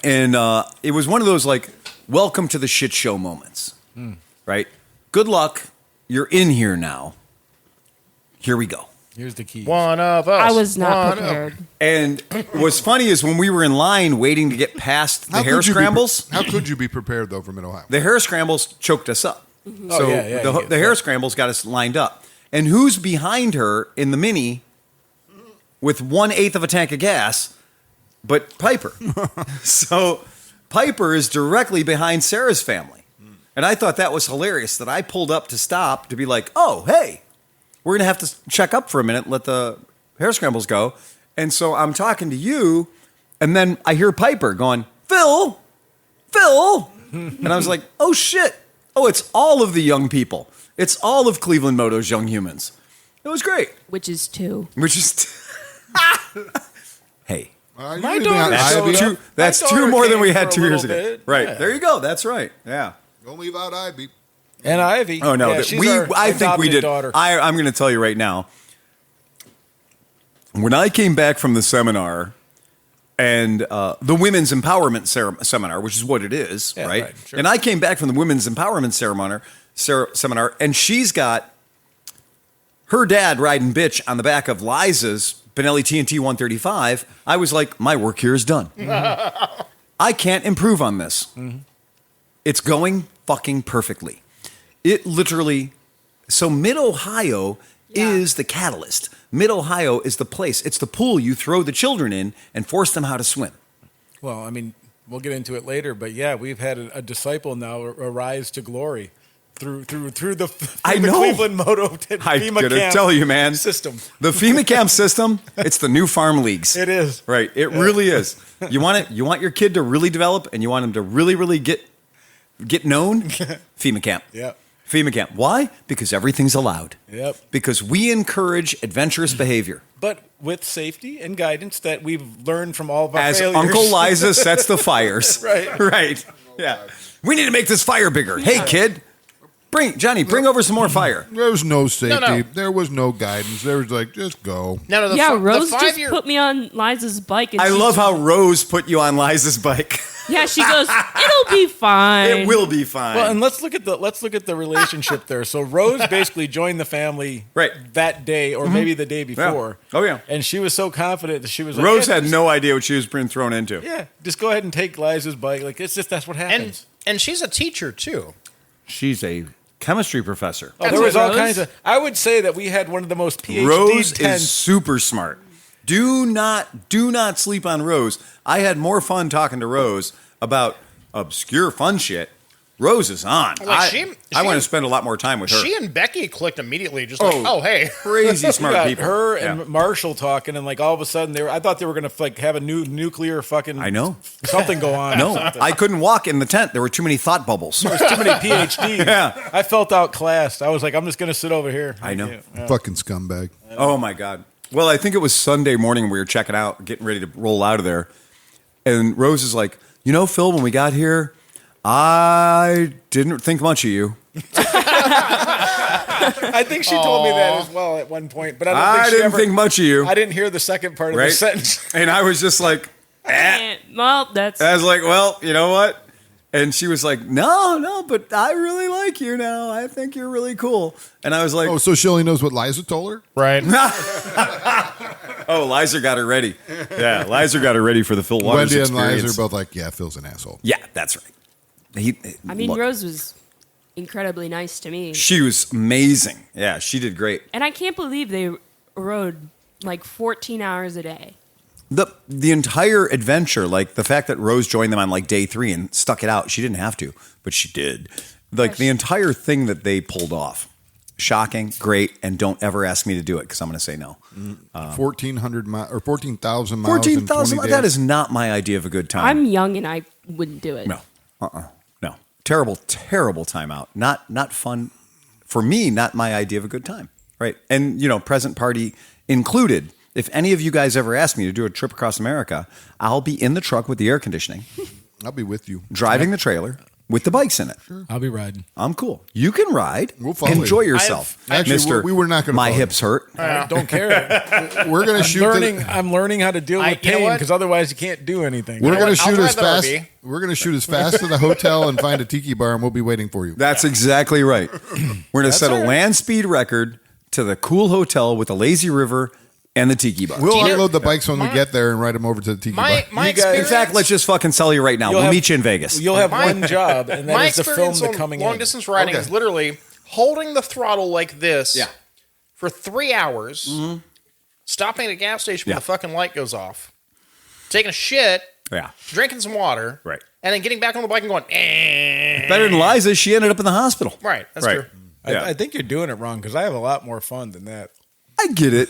and it was one of those like, welcome to the shit show moments, right? Good luck. You're in here now. Here we go. Here's the key. One of us. I was not One of- prepared. And what's funny is when we were in line waiting to get past the hair scrambles, How could you be prepared, though, for Mid-Ohio? the hair scrambles choked us up. Mm-hmm. So yeah, you the get hair that. scrambles got us lined up. And who's behind her in the Mini with 1/8 of a tank of gas? But Piper. So Piper is directly behind Sarah's family. And I thought that was hilarious that I pulled up to stop to be like, oh, hey, we're going to have to check up for a minute, let the hair scrambles go. And so I'm talking to you, and then I hear Piper going, Phil. And I was like, oh, shit. Oh, it's all of the young people. It's all of Cleveland Moto's young humans. It was great. Which is 2. Which is, hey, My daughter that's showed two. up. That's My 2 daughter more than came we for had a 2 years little ago. bit. Right. Yeah. There you go. That's right. Yeah. Don't leave out Ivy. And Ivy. Oh no, Yeah, that she's we. our I think we adopted did. Daughter. I'm going to tell you right now. When I came back from the seminar, and the women's empowerment seminar, which is what it is, Yeah, right? right, sure. And I came back from the women's empowerment seminar, and she's got her dad riding bitch on the back of Liza's Benelli TNT 135. I was like, my work here is done. I can't improve on this. It's going fucking perfectly. It literally, so Mid-Ohio is the catalyst. Mid-Ohio is the place. It's the pool you throw the children in and force them how to swim. Well, I mean, we'll get into it later, but yeah, we've had a disciple now rise to glory through the I know. Cleveland Moto I FEMA gotta camp tell you, man. system. The FEMA camp system, it's the new farm leagues. It is. Right. It really is. You want it. You want your kid to really develop, and you want him to really, really get known. FEMA camp. Yep. FEMA camp. Why? Because everything's allowed. Yep. Because we encourage adventurous behavior. But with safety and guidance that we've learned from all of our As failures. Uncle Liza sets the fires. Right. Right. Yeah. We need to make this fire bigger. Hey, kid. Bring over some more fire. There was no safety. No. There was no guidance. There was like, just go. No, Yeah, the Rose just 5-year. put me on Liza's bike. And I she- love how Rose put you on Liza's bike. Yeah, she goes, it'll be fine. It will be fine. Well, and let's look at the relationship there. So Rose basically joined the family Right. that day, or maybe the day before. Oh, yeah. And she was so confident that she was like, Rose yeah, had just- no idea what she was being thrown into. Yeah, just go ahead and take Liza's bike. Like it's just that's what happens. and she's a teacher too. She's a chemistry professor. Oh, there was it, all Rose? kinds of. I would say that we had one of the most PhD Rose tens. is super smart. Do not sleep on Rose. I had more fun talking to Rose about obscure fun shit Rose is on. Like, I want to spend a lot more time with her. She and Becky clicked immediately, just like, oh, hey. Crazy You smart got people. her and Marshall talking, and like all of a sudden I thought they were gonna like have a new nuclear fucking I know. something go on. No, I couldn't walk in the tent. There were too many thought bubbles. There's too many PhDs. Yeah. I felt outclassed. I was like, I'm just gonna sit over here. I know. Yeah. Fucking scumbag. Oh my God. Well, I think it was Sunday morning. We were checking out, getting ready to roll out of there. And Rose is like, you know, Phil, when we got here, I didn't think much of you. I think she told me that as well at one point, but I didn't think much of you. I didn't hear the second part of Right? the sentence. And I was just like, Well, that's I was like, well, you know what? And she was like, no, but I really like you now. I think you're really cool. And I was like, Oh, so she only knows what Liza told her? Right. oh, Liza got her ready. Yeah, Liza got her ready for the Phil Waters Wendy and experience. Liza are both like, yeah, Phil's an asshole. Yeah, that's right. I mean, look, Rose was incredibly nice to me. she was amazing. Yeah, she did great. And I can't believe they rode like 14 hours a day. The entire adventure, like the fact that Rose joined them on like day 3 and stuck it out, she didn't have to, but she did. Like the entire thing that they pulled off, shocking, great, and don't ever ask me to do it because I'm going to say no. 1,400 miles or 14,000 miles. 14,000, 20 that days. is not my idea of a good time. I'm young and I wouldn't do it. No, no. Terrible time out. Not fun for me. Not my idea of a good time. Right, and present party included. If any of you guys ever ask me to do a trip across America, I'll be in the truck with the air conditioning, I'll be with you. driving the trailer with the bikes in it. I'll be riding. I'm cool. You can ride. We'll follow Enjoy you. yourself. Actually, Mister, we were not gonna My follow hips hurt. I don't care. We're going to shoot. I'm learning how to deal with you know pain what? because otherwise you can't do anything. We're know going what? to I'll shoot as drive the fast. RV. We're going to shoot as fast to the hotel and find a tiki bar, and we'll be waiting for you. That's exactly right. We're going to set a all right. land speed record to the cool hotel with the lazy river and the tiki bar. We'll you know- unload the bikes when we my- get there and ride them over to the tiki bar. My You guys- experience, In fact, let's just fucking sell you right now. You'll We'll have- meet you in Vegas. You'll have My- one job, and that my is to film experience the on coming long in. distance riding Okay. is literally holding the throttle like this Yeah. for 3 hours, stopping at a gas station when Yeah. the fucking light goes off, taking a shit, Yeah. drinking some water, Right. and then getting back on the bike and going, Better than Liza, she ended up in the hospital. Right, that's Right. true. Yeah. I think you're doing it wrong because I have a lot more fun than that. I get it.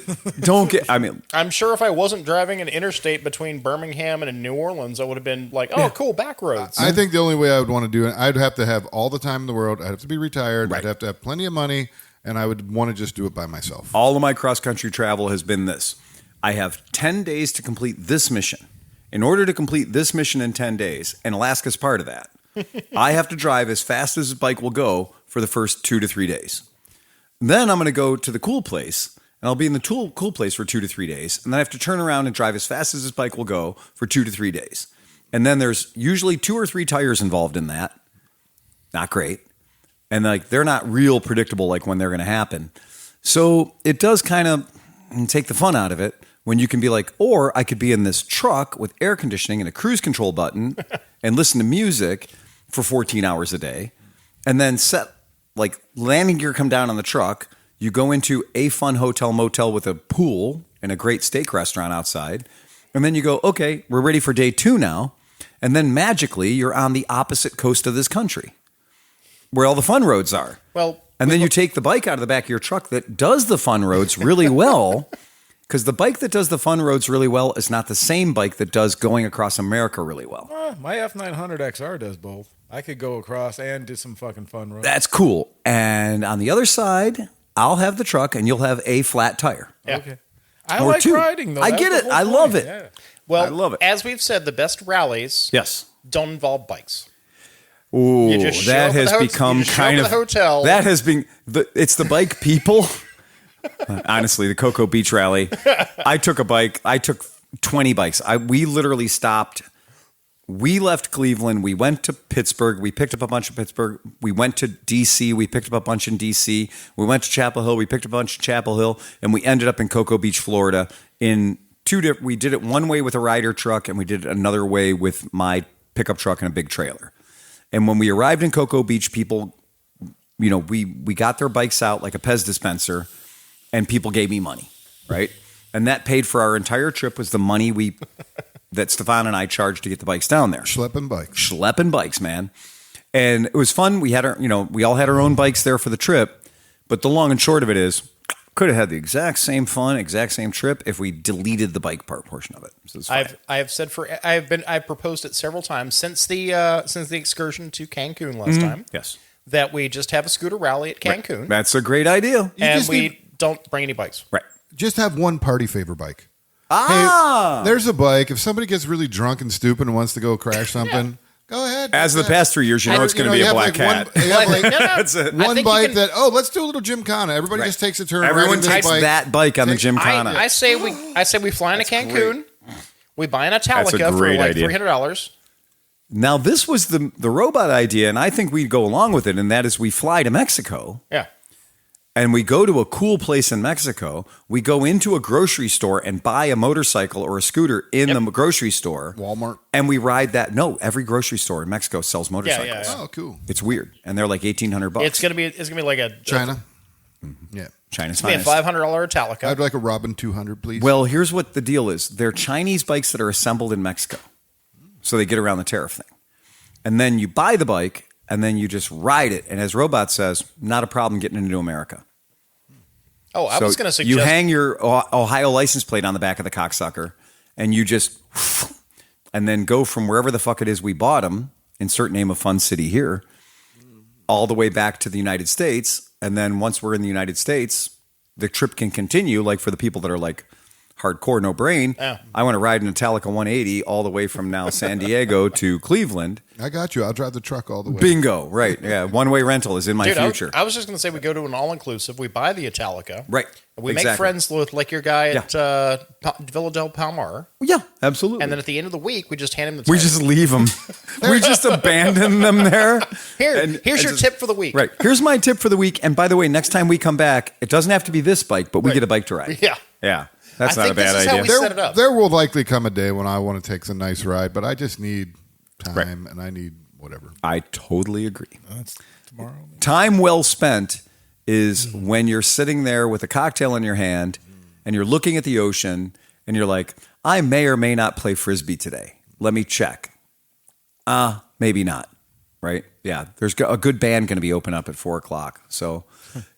I'm sure if I wasn't driving an interstate between Birmingham and New Orleans, I would have been like, oh, cool, back roads. I think the only way I would want to do it, I'd have to have all the time in the world. I'd have to be retired. Right. I'd have to have plenty of money, and I would want to just do it by myself. all of my cross-country travel has been this. I have 10 days to complete this mission. In order to complete this mission in 10 days, and Alaska's part of that, I have to drive as fast as the bike will go for the first 2 to 3 days. Then I'm going to go to the cool place, and I'll be in the cool place for 2 to 3 days. And then I have to turn around and drive as fast as this bike will go for 2 to 3 days. And then there's usually 2 or 3 tires involved in that. Not great. And they're not real predictable like when they're going to happen. So it does kind of take the fun out of it when you can be like, or I could be in this truck with air conditioning and a cruise control button and listen to music for 14 hours a day and then landing gear come down on the truck. You go into a fun hotel motel with a pool and a great steak restaurant outside. And then you go, okay, we're ready for day 2 now. And then magically you're on the opposite coast of this country where all the fun roads are. Well, And then you take the bike out of the back of your truck that does the fun roads really well, because the bike that does the fun roads really well is not the same bike that does going across America really well. My F900 XR does both. I could go across and do some fucking fun roads. That's cool. And on the other side, I'll have the truck and you'll have a flat tire. yeah. Okay. I Or like 2. riding, though. I That's get the it. whole I point. love it. Yeah. Well, I love it. as we've said, the best rallies Yes. don't involve bikes. Ooh, You just show that up at has the become you just show kind up of at the hotel. That has been it's the bike people. Honestly, the Cocoa Beach Rally. I took 20 bikes. We literally stopped. We left Cleveland. We went to Pittsburgh. We picked up a bunch of Pittsburgh. We went to D.C. We picked up a bunch in D.C. We went to Chapel Hill. We picked up a bunch in Chapel Hill, and we ended up in Cocoa Beach, Florida. We did it one way with a rider truck, and we did it another way with my pickup truck and a big trailer. And when we arrived in Cocoa Beach, people, we got their bikes out like a Pez dispenser, and people gave me money, right? And that paid for our entire trip. Was the money that Stefan and I charged to get the bikes down there. Schlepping bikes. Schlepping bikes, man. And it was fun. We had we all had our own bikes there for the trip. But the long and short of it is, could have had the exact same fun, exact same trip if we deleted the bike part portion of it. So I've proposed it several times since the excursion to Cancun last time. Yes. That we just have a scooter rally at Cancun. Right. That's a great idea. And we don't bring any bikes. Right. Just have one party favor bike. Ah. Hey, there's a bike. If somebody gets really drunk and stupid and wants to go crash something, go ahead. As the past 3 years, it's going to be a black cat. One bike that, let's do a little gymkhana. Everybody just takes a turn. Everyone takes that bike on the gymkhana. I say we fly into Cancun. We buy an Italika for like $300. Now, this was the robot idea, and I think we'd go along with it, and that is we fly to Mexico. Yeah. And we go to a cool place in Mexico. We go into a grocery store and buy a motorcycle or a scooter in the grocery store. Walmart. And we ride that. No, every grocery store in Mexico sells motorcycles. Yeah. Oh, cool. It's weird. And they're like $1,800. It's gonna be like a China. Yeah. China's finest. It's gonna be a $500 Italika. I'd like a Robin 200, please. Well, here's what the deal is. They're Chinese bikes that are assembled in Mexico. So they get around the tariff thing. And then you buy the bike, and then you just ride it. And as Robot says, not a problem getting into America. Oh, I was going to suggest... You hang your Ohio license plate on the back of the cocksucker, and you just... And then go from wherever the fuck it is we bought them, insert name of fun city here, all the way back to the United States. And then once we're in the United States, the trip can continue, like for the people that are like... hardcore, no brain. Yeah. I want to ride an Italika 180 all the way from now San Diego to Cleveland. I got you. I'll drive the truck all the way. Bingo. Right. Yeah. One-way rental is in my future. I was just going to say we go to an all-inclusive. We buy the Italika. Right. We make friends with like your guy at Villa del Palmar. Yeah, absolutely. And then at the end of the week, we just hand him the tip. We just leave them. We just abandon them there. Here's your tip for the week. Right. Here's my tip for the week. And by the way, next time we come back, it doesn't have to be this bike, but we get a bike to ride. Yeah. Yeah. That's not a bad idea. How we set it up. There will likely come a day when I want to take a nice ride, but I just need time and I need whatever. I totally agree. That's tomorrow. Time well spent is when you're sitting there with a cocktail in your hand and you're looking at the ocean and you're like, I may or may not play Frisbee today. Let me check. Maybe not. Right? Yeah. There's a good band going to be open up at 4:00. So,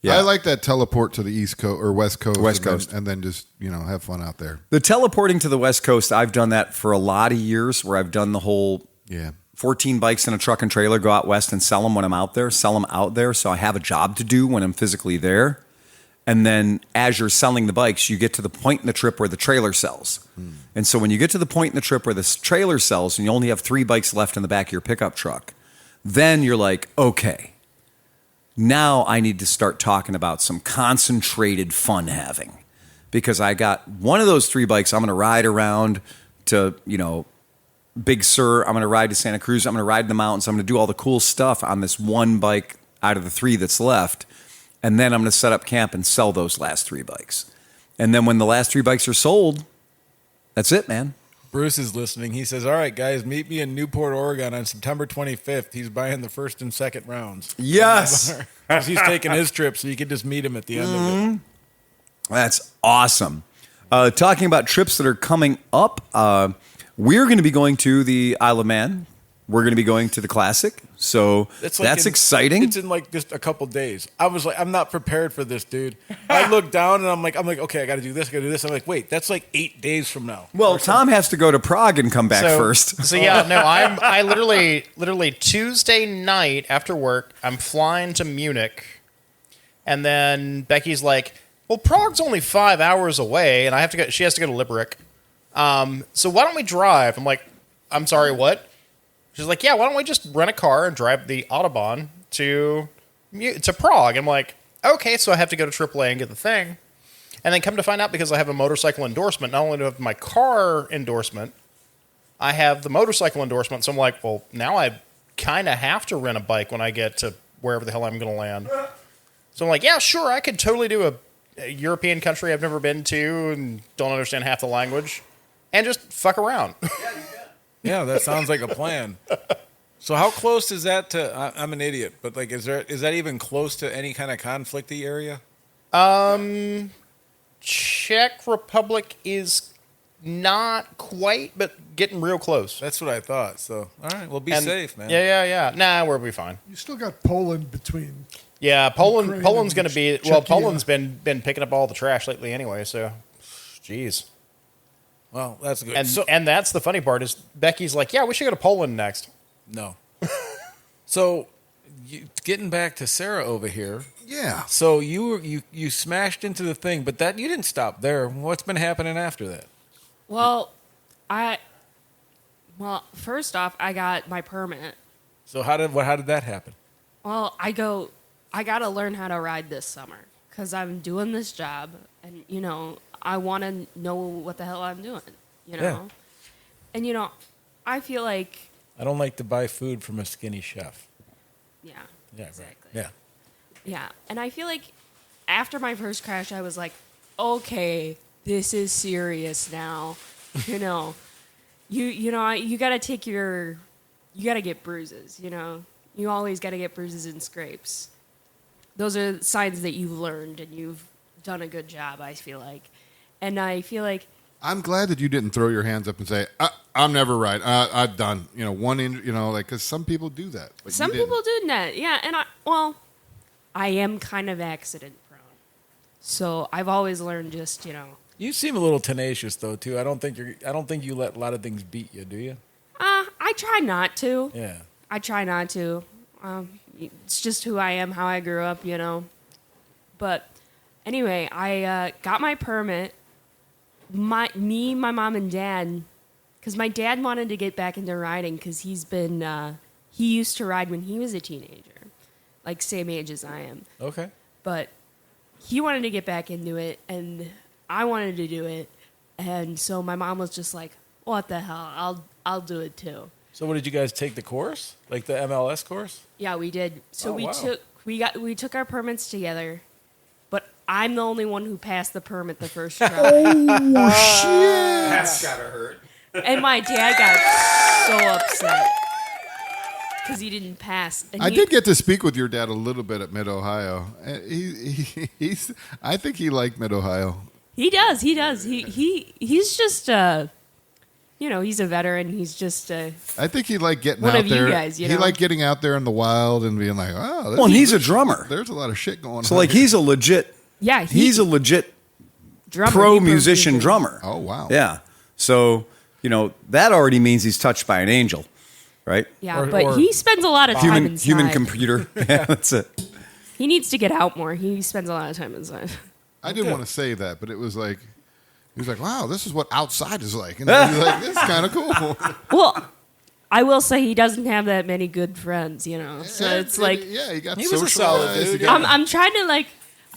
yeah. I like that teleport to the East Coast or West Coast. And then just, have fun out there. The teleporting to the West Coast, I've done that for a lot of years where I've done the whole 14 bikes in a truck and trailer, go out west and sell them when I'm out there, so I have a job to do when I'm physically there. And then as you're selling the bikes, you get to the point in the trip where the trailer sells. And so when you get to the point in the trip where the trailer sells and you only have 3 bikes left in the back of your pickup truck, then you're like, okay, now I need to start talking about some concentrated fun having. Because I got one of those 3 bikes I'm going to ride around to, Big Sur. I'm going to ride to Santa Cruz. I'm going to ride in the mountains. I'm going to do all the cool stuff on this one bike out of the 3 that's left. And then I'm going to set up camp and sell those last 3 bikes. And then when the last 3 bikes are sold, that's it, man. Bruce is listening. He says, all right, guys, meet me in Newport, Oregon on September 25th. He's buying the first and second rounds. Yes. He's taking his trip, so you can just meet him at the end of it. That's awesome. Talking about trips that are coming up, we're going to be going to the Isle of Man. We're going to be going to the Classic. So that's exciting. It's in like just a couple days. I was like, I'm not prepared for this, dude. I look down and I'm like, okay, I got to do this. I'm like, wait, that's like 8 days from now. Well, Tom has to go to Prague and come back first. So yeah, no, I literally Tuesday night after work, I'm flying to Munich, and then Becky's like, well, Prague's only 5 hours away, and I have to go. She has to go to Liberec. So why don't we drive? I'm like, I'm sorry, what? She's like, yeah, why don't we just rent a car and drive the Autobahn to Prague? I'm like, okay, so I have to go to AAA and get the thing. And then come to find out, because I have a motorcycle endorsement, not only do I have my car endorsement, I have the motorcycle endorsement. So I'm like, well, now I kind of have to rent a bike when I get to wherever the hell I'm going to land. So I'm like, yeah, sure, I could totally do a European country I've never been to and don't understand half the language and just fuck around. Yeah, that sounds like a plan. So how close is that to? I'm an idiot, but like, is that even close to any kind of conflicty area? Czech Republic is Not quite, but getting real close. That's what I thought. So, all right, well, be And- safe, man. Yeah. Nah, we'll be fine. You still got Poland between. Yeah, Ukraine Poland's and going to be Czechia. Poland's been picking up all the trash lately anyway. So, jeez. Well, that's good. And that's the funny part is Becky's like, yeah, we should go to Poland next. No. So, getting back to Sarah over here. Yeah. So you smashed into the thing, but that you didn't stop there. What's been happening after that? Well, first off, I got my permit. So how did that happen? Well, I got to learn how to ride this summer because I'm doing this job, and I want to know what the hell I'm doing. Yeah. And I feel like I don't like to buy food from a skinny chef. yeah, Yeah, exactly. right. Yeah. Yeah, and I feel like after my first crash, I was like, okay, this is serious now. You gotta you gotta get bruises. You always gotta get bruises and scrapes. Those are signs that you've learned and you've done a good job. I feel like, and I feel like I'm glad that you didn't throw your hands up and say, I'm never right. I'm done. Because some people do that. But some you didn't. people do that. Yeah, and I am kind of accident prone, so I've always learned just You seem a little tenacious though too. I don't think you let a lot of things beat you, do you? I try not to. Yeah. I try not to. It's just who I am, how I grew up, But anyway, I got my permit. My mom, and dad, because my dad wanted to get back into riding because he used to ride when he was a teenager, like same age as I am. Okay. But he wanted to get back into it, and I wanted to do it, and so my mom was just like, "What the hell? I'll do it too." So what did you guys take the course? Like the MLS course? Yeah, we did. So Oh, wow. we took our permits together, but I'm the only one who passed the permit the first try. That's gotta hurt. And my dad got so upset because he didn't pass. And I did get to speak with your dad a little bit at Mid Ohio. I think he liked Mid Ohio. He does. He's just he's a veteran. He's just I think he liked getting One out of you there. guys, He liked getting out there in the wild and being like, "Oh, Well, and he's a drummer, there's a lot of shit going on." so like he's a legit he's a legit drummer. pro He musician drummer. Oh, wow. Yeah. So that already means he's touched by an angel, right? Yeah, Or- but or he spends a lot of time inside. Human computer. Yeah, that's it. He needs to get out more. He spends a lot of time inside. I didn't want to say that, but it was like, he was like, "Wow, this is what outside is like." And I was like, "This is kind of cool." Well, I will say he doesn't have that many good friends, So it's like yeah, he got He was a socialized. solid dude, He yeah. got-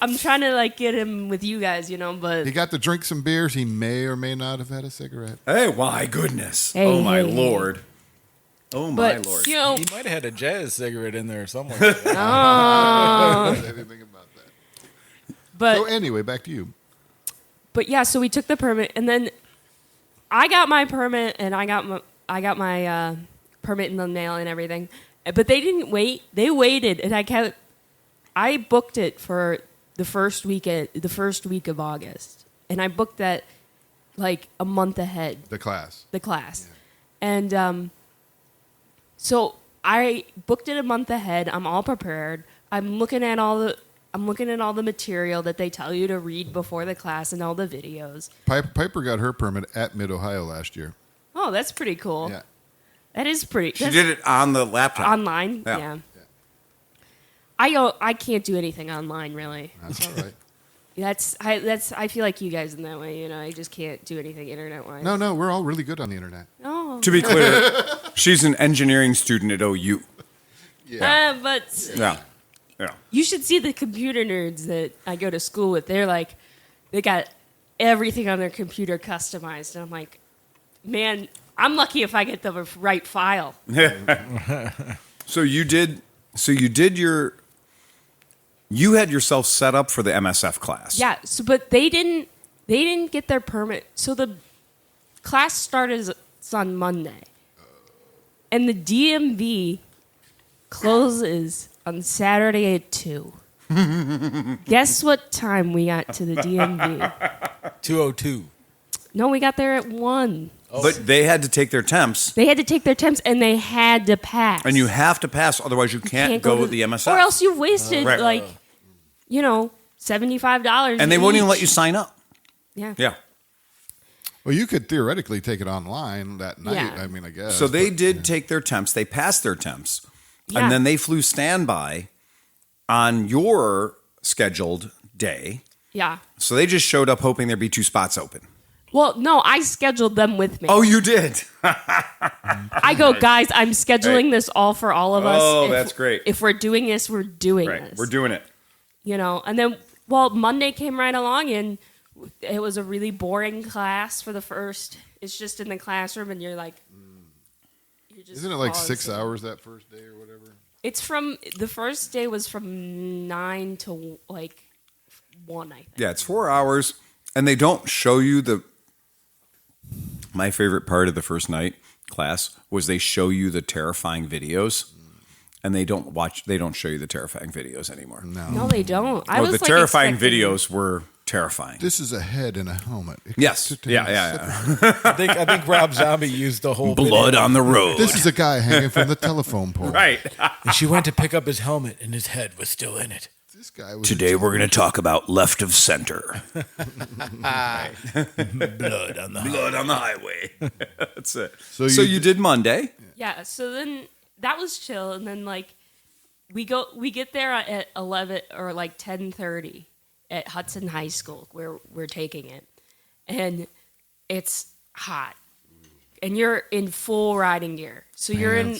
I'm trying to get him with you guys, but He got to drink some beers. He may or may not have had a cigarette. Hey, my goodness. Hey, oh my hey, lord. Oh my but lord. He might have had a jazz cigarette in there somewhere. Anything about that. but So anyway, back to you. But yeah, so we took the permit, and then I got my permit, and I got my permit in the mail and everything. But they didn't wait; they waited, and I booked it for the first week of August, and I booked that like a month ahead. The class. And so I booked it a month ahead. I'm all prepared. I'm looking at all the material that they tell you to read before the class and all the videos. Piper got her permit at Mid Ohio last year. Oh, that's pretty cool. Yeah. That is pretty. She did it on the laptop. Online. Yeah. Yeah. I can't do anything online really. That's all right. I feel like you guys in that way. I just can't do anything internet wise. No, we're all really good on the internet. Oh. To be clear, she's an engineering student at OU. But Yeah. Yeah. you should see the computer nerds that I go to school with. They're like, they got everything on their computer customized, and I'm like, man, I'm lucky if I get the right file. So you had yourself set up for the MSF class. Yeah. So, but they didn't get their permit. So the class started on Monday, and the DMV closes on Saturday at 2. Guess what time we got to the DMV? 2:02. No, we got there at 1. But they had to take their temps, They had to take their temps, and they had to pass. and you have to pass, otherwise you can't go to the MSF. Or else you've wasted, Right. like, $75. And they won't even each. let you sign up. Yeah. Yeah. Well, you could theoretically take it online that night. Yeah. I mean, I guess. So they did take their temps. They passed their temps. Yeah. And then they flew standby on your scheduled day. Yeah. So they just showed up hoping there'd be 2 spots open. Well, no, I scheduled them with me. Oh, you did? I go, guys, I'm scheduling this all for all of us. Oh, that's great. If we're doing this, we're doing Right. this. We're doing it. And then, well, Monday came right along, and it was a really boring class for the first. It's just in the classroom, and you're like, you're just Isn't it like 6 pausing. hours that first day or whatever? It's the first day was from 9 to like 1, I think. Yeah, it's 4 hours. And they don't show you my favorite part of the first night class was they show you the terrifying videos. And they don't show you the terrifying videos anymore. No, they don't. I Well, was the like terrifying expecting- videos were terrifying. This is a head in a helmet. Yes. Yeah. I think Rob Zombie used the whole Blood video. on the road. This is a guy hanging from the telephone pole. Right. And she went to pick up his helmet, and his head was still in it. This guy was Today we're going to talk about left of center. Blood on the Blood on the highway. That's it. So So you you did Monday. Yeah, so then that was chill, and then like we get there at 11 or like 10:30 at Hudson High School where we're taking it, and it's hot, and you're in full riding gear, so you're in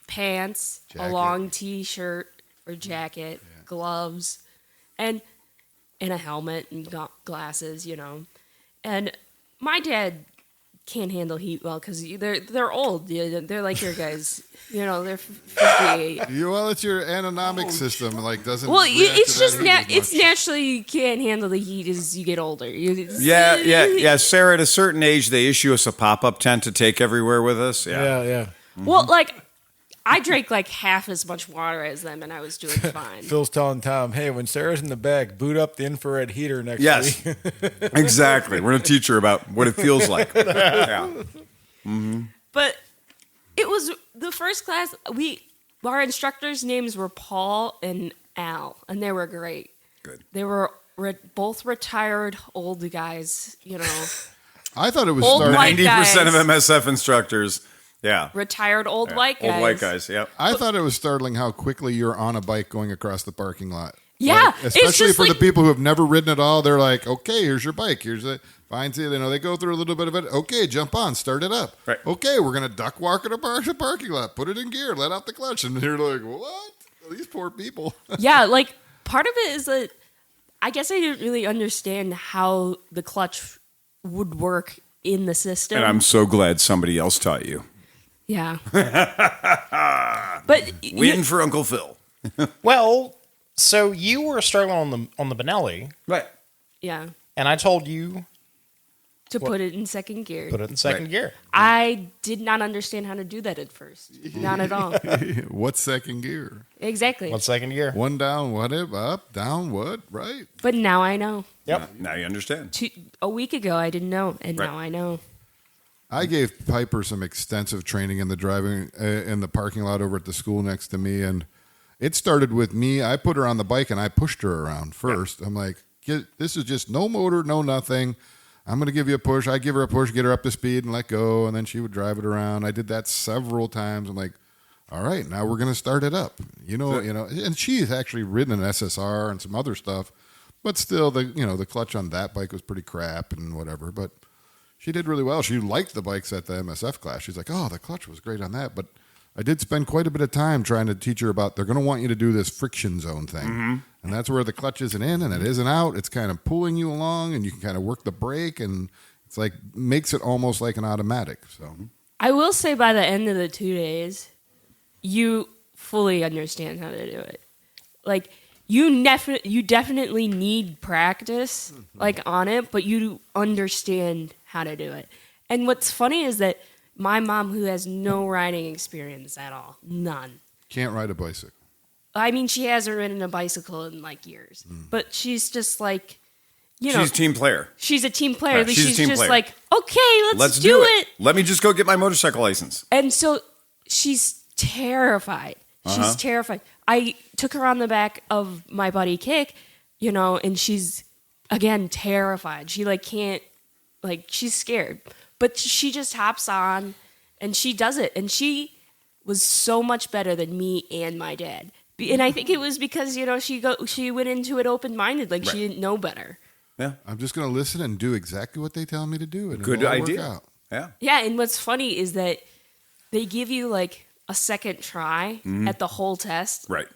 pants, a Jacket. long t-shirt or jacket, gloves, and a helmet and glasses, and my dad can't handle heat well because they're old. They're like your guys. They're 58. Well, it's your autonomic system. Like doesn't. Well, react it's to just that heat as it's much. naturally you can't handle the heat as you get older. Yeah. Sarah, at a certain age, they issue us a pop-up tent to take everywhere with us. Yeah. Well, like I drank like half as much water as them, and I was doing fine. Phil's telling Tom, hey, when Sarah's in the back, boot up the infrared heater next Yes. week. Exactly. We're going to teach her about what it feels like. Yeah. But it was the first class. Our instructors' names were Paul and Al, and they were great. Good. They were both retired old guys. I thought it was Old starting. white 90% of guys. MSF instructors. Yeah. Retired old white guys. Old white guys. Yep. I thought it was startling how quickly you're on a bike going across the parking lot. Yeah, Like, it's especially just for the like- people who have never ridden at all. They're like, okay, here's your bike. Here's it. Finds it. They go through a little bit of it. Okay, jump on, start it up. Right. Okay, we're gonna duck walk in the parking lot, put it in gear, let out the clutch, and you're like, what? These poor people. Yeah, like part of it is that I guess I didn't really understand how the clutch would work in the system. And I'm so glad somebody else taught you. Yeah. But Waiting for Uncle Phil. Well, so you were struggling on the Benelli, Right. yeah, and I told you to put it in second gear. put it in second Right. gear. I did not understand how to do that at first. Not at all. What's second gear? Exactly. What's second gear? One down, what if up, down, what? Right. But now I know. Yep. Now you understand. A week ago I didn't know, and Right. now I know. I gave Piper some extensive training in the driving in the parking lot over at the school next to me, and it started with me. I put her on the bike and I pushed her around first. I'm like, this is just no motor, no nothing. I'm going to give you a push. I give her a push, get her up to speed, and let go, and then she would drive it around. I did that several times. I'm like, all right, now we're going to start it up. And she's actually ridden an SSR and some other stuff, but still, the clutch on that bike was pretty crap and whatever. But she did really well. She liked the bikes at the MSF class. She's like, oh, the clutch was great on that. But I did spend quite a bit of time trying to teach her about they're going to want you to do this friction zone thing. And that's where the clutch isn't in and it isn't out. It's kind of pulling you along and you can kind of work the brake and it's like makes it almost like an automatic. So I will say by the end of the 2 days, you fully understand how to do it. Like you definitely need practice like on it, but you understand how to do it. And what's funny is that my mom, who has no riding experience at all, none. can't ride a bicycle. I mean, she hasn't ridden a bicycle in like years, but she's just like, you know, She's a team player. she's a team player. Right, she's a She's team just player. like, okay, let's do it. Let me just go get my motorcycle license. And so she's terrified. She's terrified. I took her on the back of my buddy Kick, you know, and she's again terrified. She like can't, like, she's scared, but she just hops on and she does it. And she was so much better than me and my dad. And I think it was because, you know, she went into it open minded, like she didn't know better. Yeah. I'm just going to listen and do exactly what they tell me to do. And Good it'll all work idea. out. Yeah. Yeah, and what's funny is that they give you like a second try at the whole test. Right.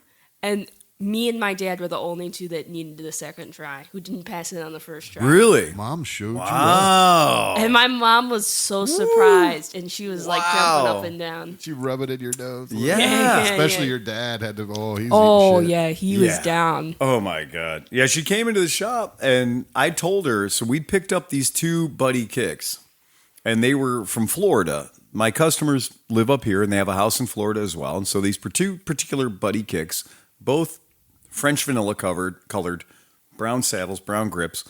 And me and my dad were the only two that needed the second try, who didn't pass it on the first try. Really? Mom showed you up. Wow. And my mom was so surprised, and she was like jumping Wow. up and down. She rub it in your nose. Yeah. Especially yeah. your dad had to, he's Oh, eating shit. yeah, he was Yeah. down. Oh my God. Yeah, she came into the shop and I told her, so we'd picked up these two buddy kicks and they were from Florida. My customers live up here and they have a house in Florida as well. And so these two particular buddy kicks, both French vanilla colored, brown saddles, brown grips,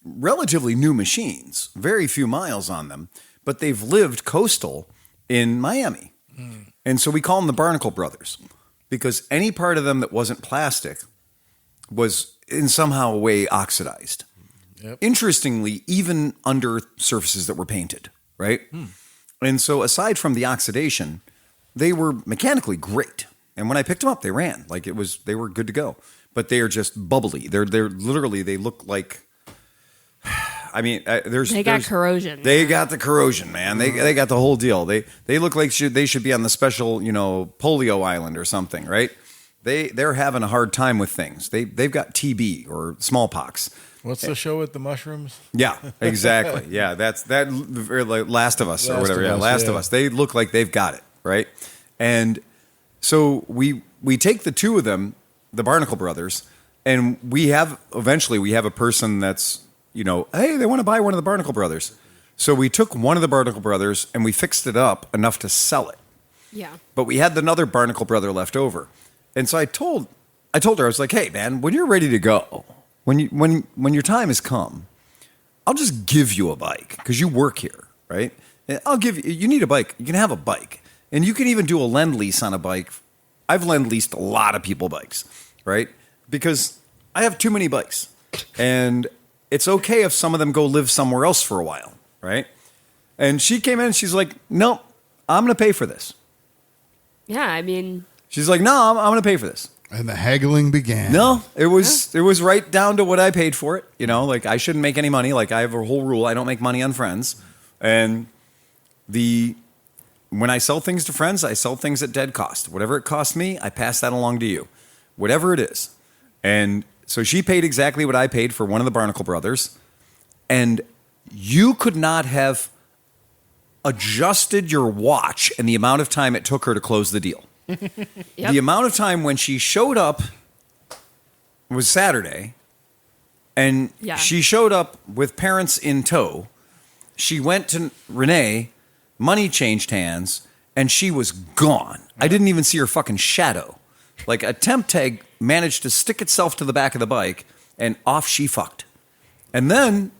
relatively new machines, very few miles on them, but they've lived coastal in Miami. And so we call them the Barnacle Brothers because any part of them that wasn't plastic was in somehow way oxidized. Yep. Interestingly, even under surfaces that were painted, right? And so aside from the oxidation, they were mechanically great. And when I picked them up, they ran like they were good to go. But they are just bubbly. They're literally, they look like, I mean, They got corrosion. They got the corrosion, man. They got the whole deal. They look like they should be on the special, you know, polio island or something, right? They're having a hard time with things. They've got TB or smallpox. What's the show with the mushrooms? Yeah, exactly. Yeah, that's like Last of Us or whatever. Yeah, Last of Us. They look like they've got it, right? And so we take the two of them, the Barnacle Brothers, and eventually we have a person that's, you know, hey, they want to buy one of the Barnacle Brothers. So we took one of the Barnacle Brothers and we fixed it up enough to sell it. Yeah. But we had another Barnacle Brother left over. And so I told her, I was like, hey man, when you're ready to go, when your time has come, I'll just give you a bike because you work here, right? And you need a bike. You can have a bike. And you can even do a lend lease on a bike. I've lend leased a lot of people bikes, right? Because I have too many bikes. And it's okay if some of them go live somewhere else for a while, right? And she came in and she's like, nope, I'm going to pay for this. Yeah, I mean, She's like, no, I'm going to pay for this. And the haggling began. No, it was right down to what I paid for it. You know, like I shouldn't make any money. Like I have a whole rule. I don't make money on friends. And when I sell things to friends, I sell things at dead cost. Whatever it costs me, I pass that along to you. Whatever it is. And so she paid exactly what I paid for one of the Barnacle Brothers. And you could not have adjusted your watch and the amount of time it took her to close the deal. yep. The amount of time when she showed up was Saturday, and she showed up with parents in tow. She went to Renee, money changed hands, and she was gone. I didn't even see her fucking shadow. Like a temp tag managed to stick itself to the back of the bike, and off she fucked. And then,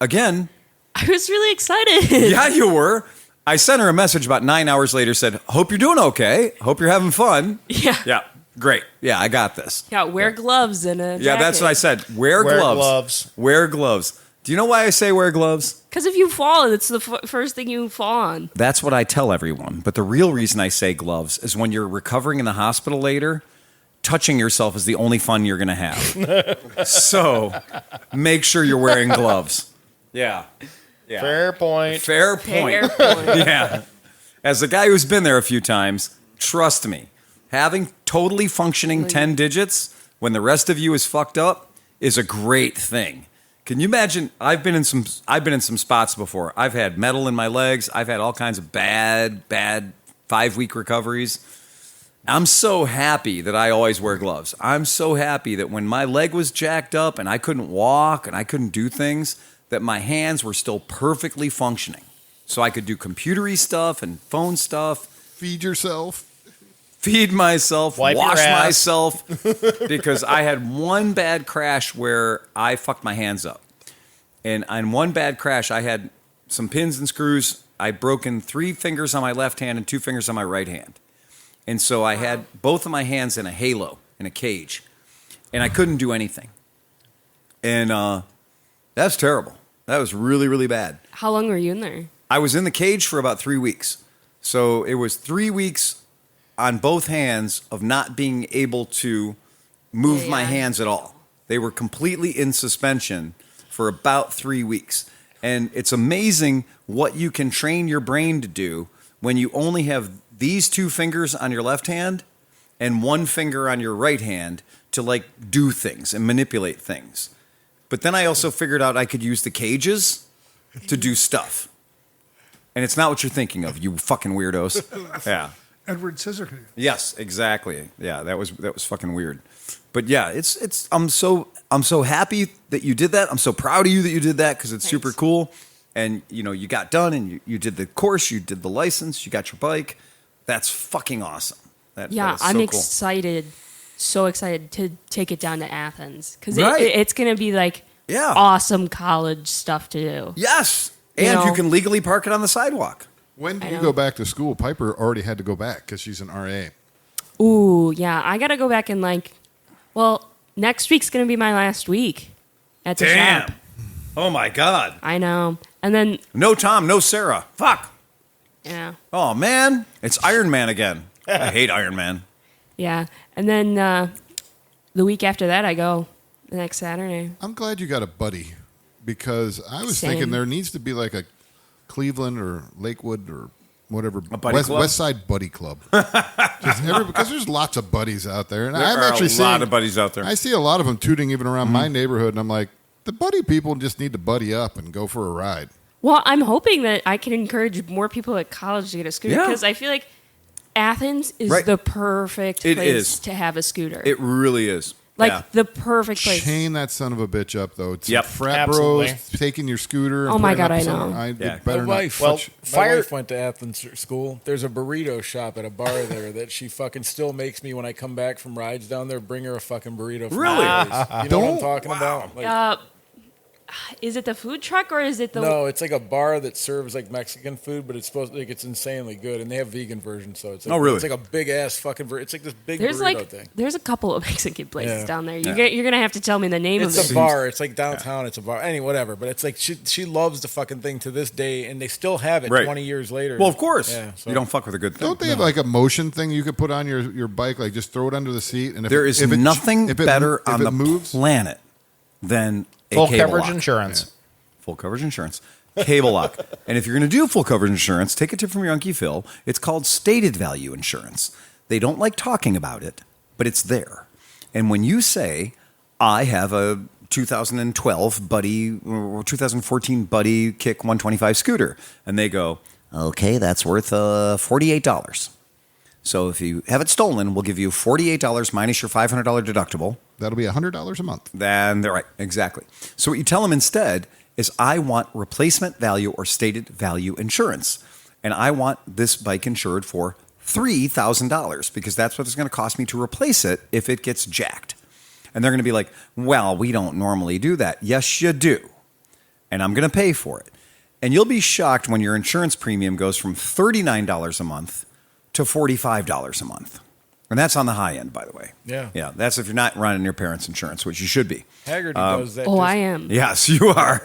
again, I was really excited. yeah, you were. I sent her a message about 9 hours later, said, hope you're doing okay. Hope you're having fun. Yeah. Yeah, great. Yeah, I got this. Yeah, wear gloves and a Yeah, that's what I said. Wear gloves. Wear gloves. Do you know why I say wear gloves? Because if you fall, it's the first thing you fall on. That's what I tell everyone. But the real reason I say gloves is when you're recovering in the hospital later, touching yourself is the only fun you're going to have. So make sure you're wearing gloves. Yeah. Yeah. Fair point. Fair point. Fair point. Yeah. As a guy who's been there a few times, trust me, having totally functioning 10 digits when the rest of you is fucked up is a great thing. Can you imagine? I've been in some spots before. I've had metal in my legs. I've had all kinds of bad 5-week recoveries. I'm so happy that I always wear gloves. I'm so happy that when my leg was jacked up and I couldn't walk and I couldn't do things, that my hands were still perfectly functioning. So I could do computery stuff and phone stuff. Feed yourself. feed myself, Wipe your wash ass. myself, because I had one bad crash where I fucked my hands up. And on one bad crash, I had some pins and screws. I broken 3 fingers on my left hand and 2 fingers on my right hand. And so I had both of my hands in a halo, in a cage. And I couldn't do anything. And that's terrible. That was really, really bad. How long were you in there? I was in the cage for about 3 weeks. So it was 3 weeks on both hands of not being able to move my hands at all. They were completely in suspension for about 3 weeks. And it's amazing what you can train your brain to do when you only have these 2 fingers on your left hand and 1 finger on your right hand to like do things and manipulate things. But then I also figured out I could use the cages to do stuff. And it's not what you're thinking of, you fucking weirdos. Yeah. Edward Scissorhands. Yes, exactly. Yeah, that was fucking weird. But yeah, it's I'm so happy that you did that. I'm so proud of you that you did that because it's super cool. And you got done and you did the course, you did the license, you got your bike. That's fucking awesome. That is so I'm cool. excited, so excited to take it down to Athens because Right. it's going to be like awesome college stuff to do. Yes, and you can legally park it on the sidewalk. When do you go back to school? Piper already had to go back because she's an RA. Ooh, yeah. I got to go back in next week's going to be my last week at the shop. Oh my God. I know. And then, No Tom, no Sarah. Fuck. yeah. Oh man, it's Iron Man again. I hate Iron Man. Yeah. And then the week after that, I go the next Saturday. I'm glad you got a buddy because I was Same. thinking there needs to be like a Cleveland or Lakewood or whatever buddy club? West Side Buddy Club. Because there's lots of buddies out there, and There I'm are actually a lot seeing of buddies out there. I see a lot of them tooting even around my neighborhood, and I'm like, the buddy people just need to buddy up and go for a ride. Well, I'm hoping that I can encourage more people at college to get a scooter Yeah. because I feel like Athens is Right. the perfect It place is. to have a scooter. It really is. like Yeah. the perfect place. Chain that son of a bitch up, though. It's Yep. frat Absolutely. bros taking your scooter. And Oh my putting God, up I some- know. it Yeah. better My not wife, touch- Fire- my wife went to Athens school. There's a burrito shop at a bar there that she fucking still makes me when I come back from rides down there. Bring her a fucking burrito. From Really? Waze. You know what I'm talking about? Like, Is it the food truck or is it the? no, it's like a bar that serves like Mexican food, but it's supposed to, like it's insanely good, and they have vegan versions. So it's like, Oh, really? It's like a big ass fucking. It's like this big There's burrito thing. there's a couple of Mexican places Yeah. down there. Yeah. You're gonna have to tell me the name It's of it. a bar. It's like downtown. It's a bar. Anyway, whatever. But it's like she loves the fucking thing to this day, and they still have it Right. 20 years later. Well, of course. Yeah, so- You don't fuck with a good thing. Don't they have like a motion thing you could put on your bike? Like just throw it under the seat, and if There it, is if it, nothing if it, better if on it the moves, planet than a Full cable coverage lock. insurance. Full coverage insurance. Cable lock. And if you're going to do full coverage insurance, take a tip from your Uncle Phil. It's called stated value insurance. They don't like talking about it, but it's there. And when you say, I have a 2012 Buddy or 2014 Buddy Kick 125 scooter, and they go, okay, that's worth $48. So if you have it stolen, we'll give you $48 minus your $500 deductible. that'll be $100 a month. Then they're right. Exactly. So what you tell them instead is I want replacement value or stated value insurance. And I want this bike insured for $3,000 because that's what it's going to cost me to replace it if it gets jacked. And they're going to be like, well, we don't normally do that. Yes, you do. And I'm going to pay for it. And you'll be shocked when your insurance premium goes from $39 a month to $45 a month. And that's on the high end, by the way. Yeah. Yeah. That's if you're not running your parents' insurance, which you should be. Haggerty does that. Oh, I am. Yes, you are.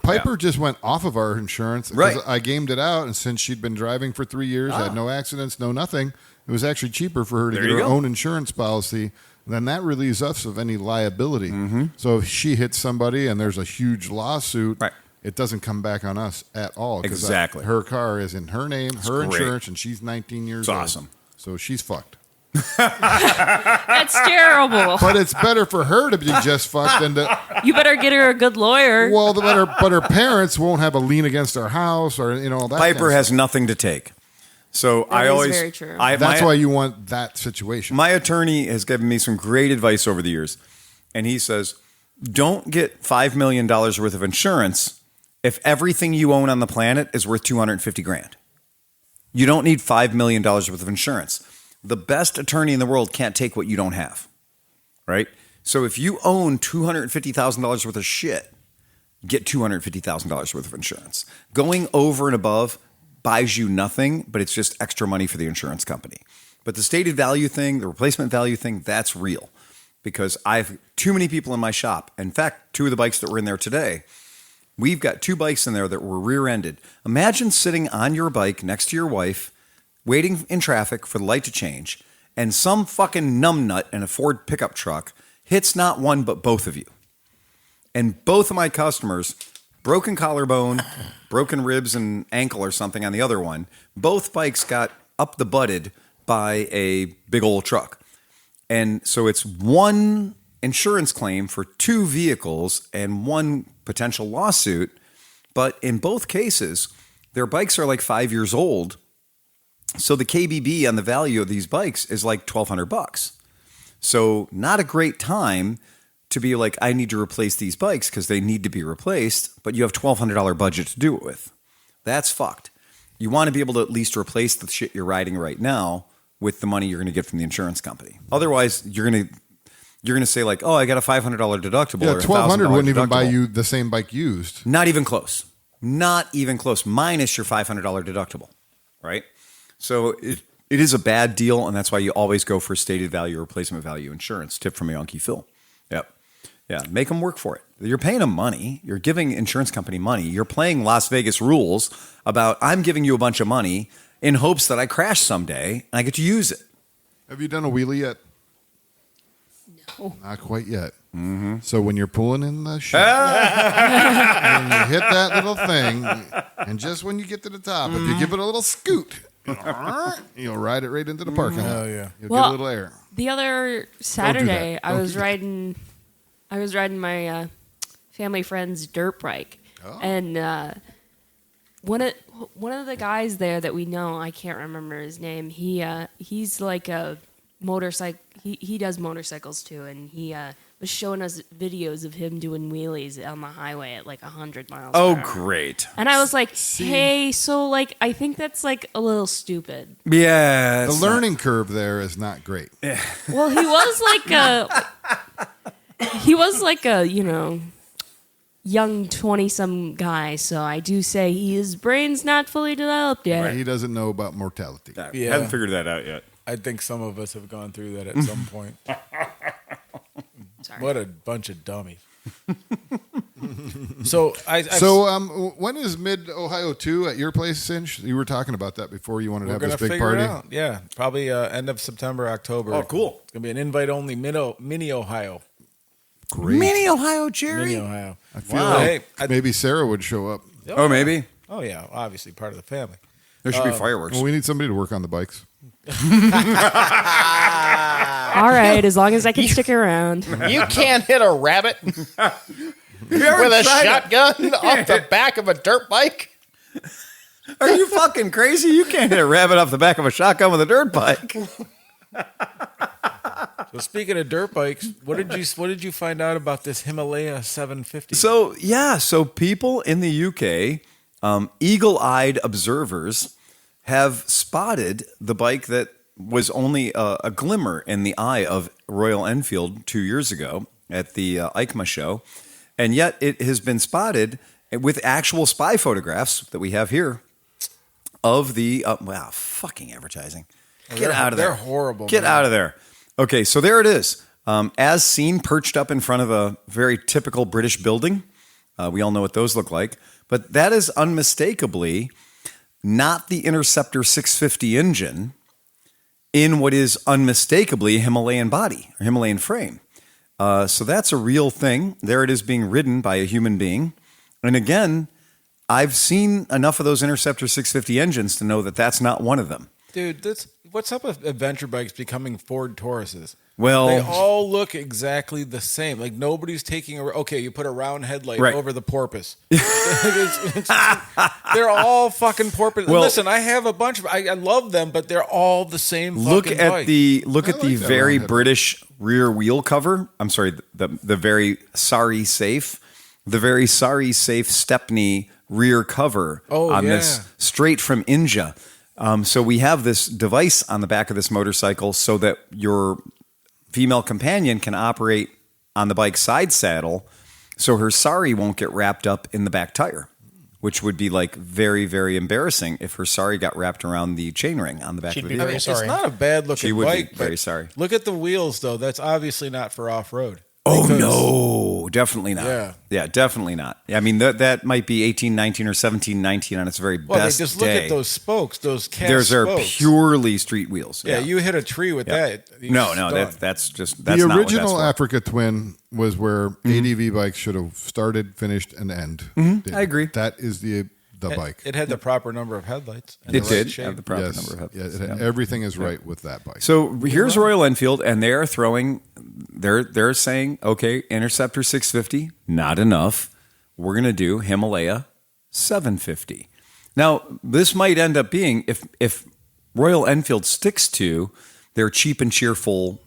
Piper just went off of our insurance. 'cause Right. I gamed it out, and since she'd been driving for 3 years, had no accidents, no nothing, it was actually cheaper for her to There get you her go. own insurance policy. Then that relieves us of any liability. So if she hits somebody and there's a huge lawsuit, Right. it doesn't come back on us at all. 'cause Exactly. her car is in her name, her great. insurance, and she's 19 years It's old. awesome. So she's fucked. That's terrible. But it's better for her to be just fucked than to. You better get her a good lawyer. Well, but her parents won't have a lien against our house, or that. Piper kind of has stuff. nothing to take. So I is always. very true. That's why you want that situation. My attorney has given me some great advice over the years. And he says, don't get $5 million worth of insurance if everything you own on the planet is worth $250,000. You don't need $5 million worth of insurance. the best attorney in the world can't take what you don't have, right? So if you own $250,000 worth of shit, get $250,000 worth of insurance. Going over and above buys you nothing, but it's just extra money for the insurance company. But the stated value thing, the replacement value thing, that's real. Because I've too many people in my shop. In fact, 2 of the bikes that were in there today, we've got 2 bikes in there that were rear-ended. Imagine sitting on your bike next to your wife, waiting in traffic for the light to change, and some fucking numbnut in a Ford pickup truck hits not one but both of you. And both of my customers, broken collarbone, broken ribs and ankle or something on the other one, both bikes got up the butted by a big old truck. And so it's 1 insurance claim for 2 vehicles and 1 potential lawsuit. But in both cases, their bikes are like 5 years old. So the KBB on the value of these bikes is like $1,200. So not a great time to be like, I need to replace these bikes because they need to be replaced, but you have $1,200 budget to do it with. That's fucked. You want to be able to at least replace the shit you're riding right now with the money you're going to get from the insurance company. Otherwise, you're going to say like, oh, I got a $500 deductible. Yeah, or $1,200 wouldn't even buy deductible. you the same bike used. Not even close. Not even close. Minus your $500 deductible, right? So it is a bad deal, and that's why you always go for stated value or replacement value insurance. Tip from my Uncle Phil. Yep. Yeah, make them work for it. You're paying them money. You're giving insurance company money. You're playing Las Vegas rules about I'm giving you a bunch of money in hopes that I crash someday and I get to use it. Have you done a wheelie yet? No. Not quite yet. Mm-hmm. So when you're pulling in the shop, and you hit that little thing, and just when you get to the top, if you give it a little scoot, you'll ride it right into the parking lot. Oh, yeah. You'll Well, get a little air. The other Saturday, that. I Don't was do that. riding my family friend's dirt bike, and one of the guys there that we know, I can't remember his name. He's like a motorcycle. He does motorcycles too, and he was showing us videos of him doing wheelies on the highway at like 100 miles. Oh, per hour. great. And I was like, hey, so like I think that's like a little stupid. Yeah. The learning curve there is not great. Well, he was like a young 20-some guy, so I do say his brain's not fully developed yet. Right? He doesn't know about mortality. Yeah. Haven't figured that out yet. I think some of us have gone through that at some point. Sorry. What a bunch of dummies. So when is Mid Ohio 2 at your place, Cinch? You were talking about that before. You wanted to we're have gonna this big figure party. it out. Yeah, probably end of September, October. Oh, cool. It's gonna be an invite only mini Ohio. Great. Mini Ohio, Jerry. Mini Ohio. I feel Wow. like Hey, maybe Sarah would show up. Oh, maybe. Oh yeah, obviously part of the family. There should be fireworks. Well, we need somebody to work on the bikes. All right, as long as I can stick around. You can't hit a rabbit with a shotgun off the back of a dirt bike. Are you fucking crazy? You can't hit a rabbit off the back of a shotgun with a dirt bike. So speaking of dirt bikes, what did you find out about this Himalaya 750? So people in the UK, eagle-eyed observers, have spotted the bike that was only a glimmer in the eye of Royal Enfield 2 years ago at the EICMA show, and yet it has been spotted with actual spy photographs that we have here of the fucking advertising. Get out of there. They're horrible. Get out of there. Okay, so there it is. As seen, perched up in front of a very typical British building. We all know what those look like. But that is unmistakably not the Interceptor 650 engine in what is unmistakably a Himalayan body or Himalayan frame. So that's a real thing. There it is being ridden by a human being. And again, I've seen enough of those Interceptor 650 engines to know that that's not one of them. Dude, what's up with adventure bikes becoming Ford Tauruses? Well, They all look exactly the same. Like nobody's taking you put a round headlight Right. over the porpoise. They're all fucking porpoise. Well- Listen, I have a bunch of. I love them, but they're all the same. look fucking at bike. the I very like that round headlight. British rear wheel cover. I'm sorry, the very sorry safe Stepney rear cover Oh, on yeah. this straight from India. So we have this device on the back of this motorcycle so that your female companion can operate on the bike side saddle so her sari won't get wrapped up in the back tire, which would be like very, very embarrassing if her sari got wrapped around the chainring on the back She'd of be the very vehicle. sorry. It's not a bad looking She would bike. be very but sorry. Look at the wheels, though. That's obviously not for off road. Oh, no, definitely not. Yeah. Definitely not. I mean, that might be 18, 19, or 17, 19 on its very Well, best just day. look at those spokes, those cast Those are spokes. purely street wheels. Yeah, you hit a tree with that. You're No, done. that's just The that's not what original that's for. Africa Twin was where ADV bikes should have started, finished, and end. I agree. That is the bike. It had the proper number of headlights. and It the right did shape. have the proper Yes. number of headlights. Yeah, Yeah. everything is right with that bike. So here's Royal Enfield, and they are throwing. They're saying, okay, Interceptor 650, not enough. We're going to do Himalaya 750. Now this might end up being if Royal Enfield sticks to their cheap and cheerful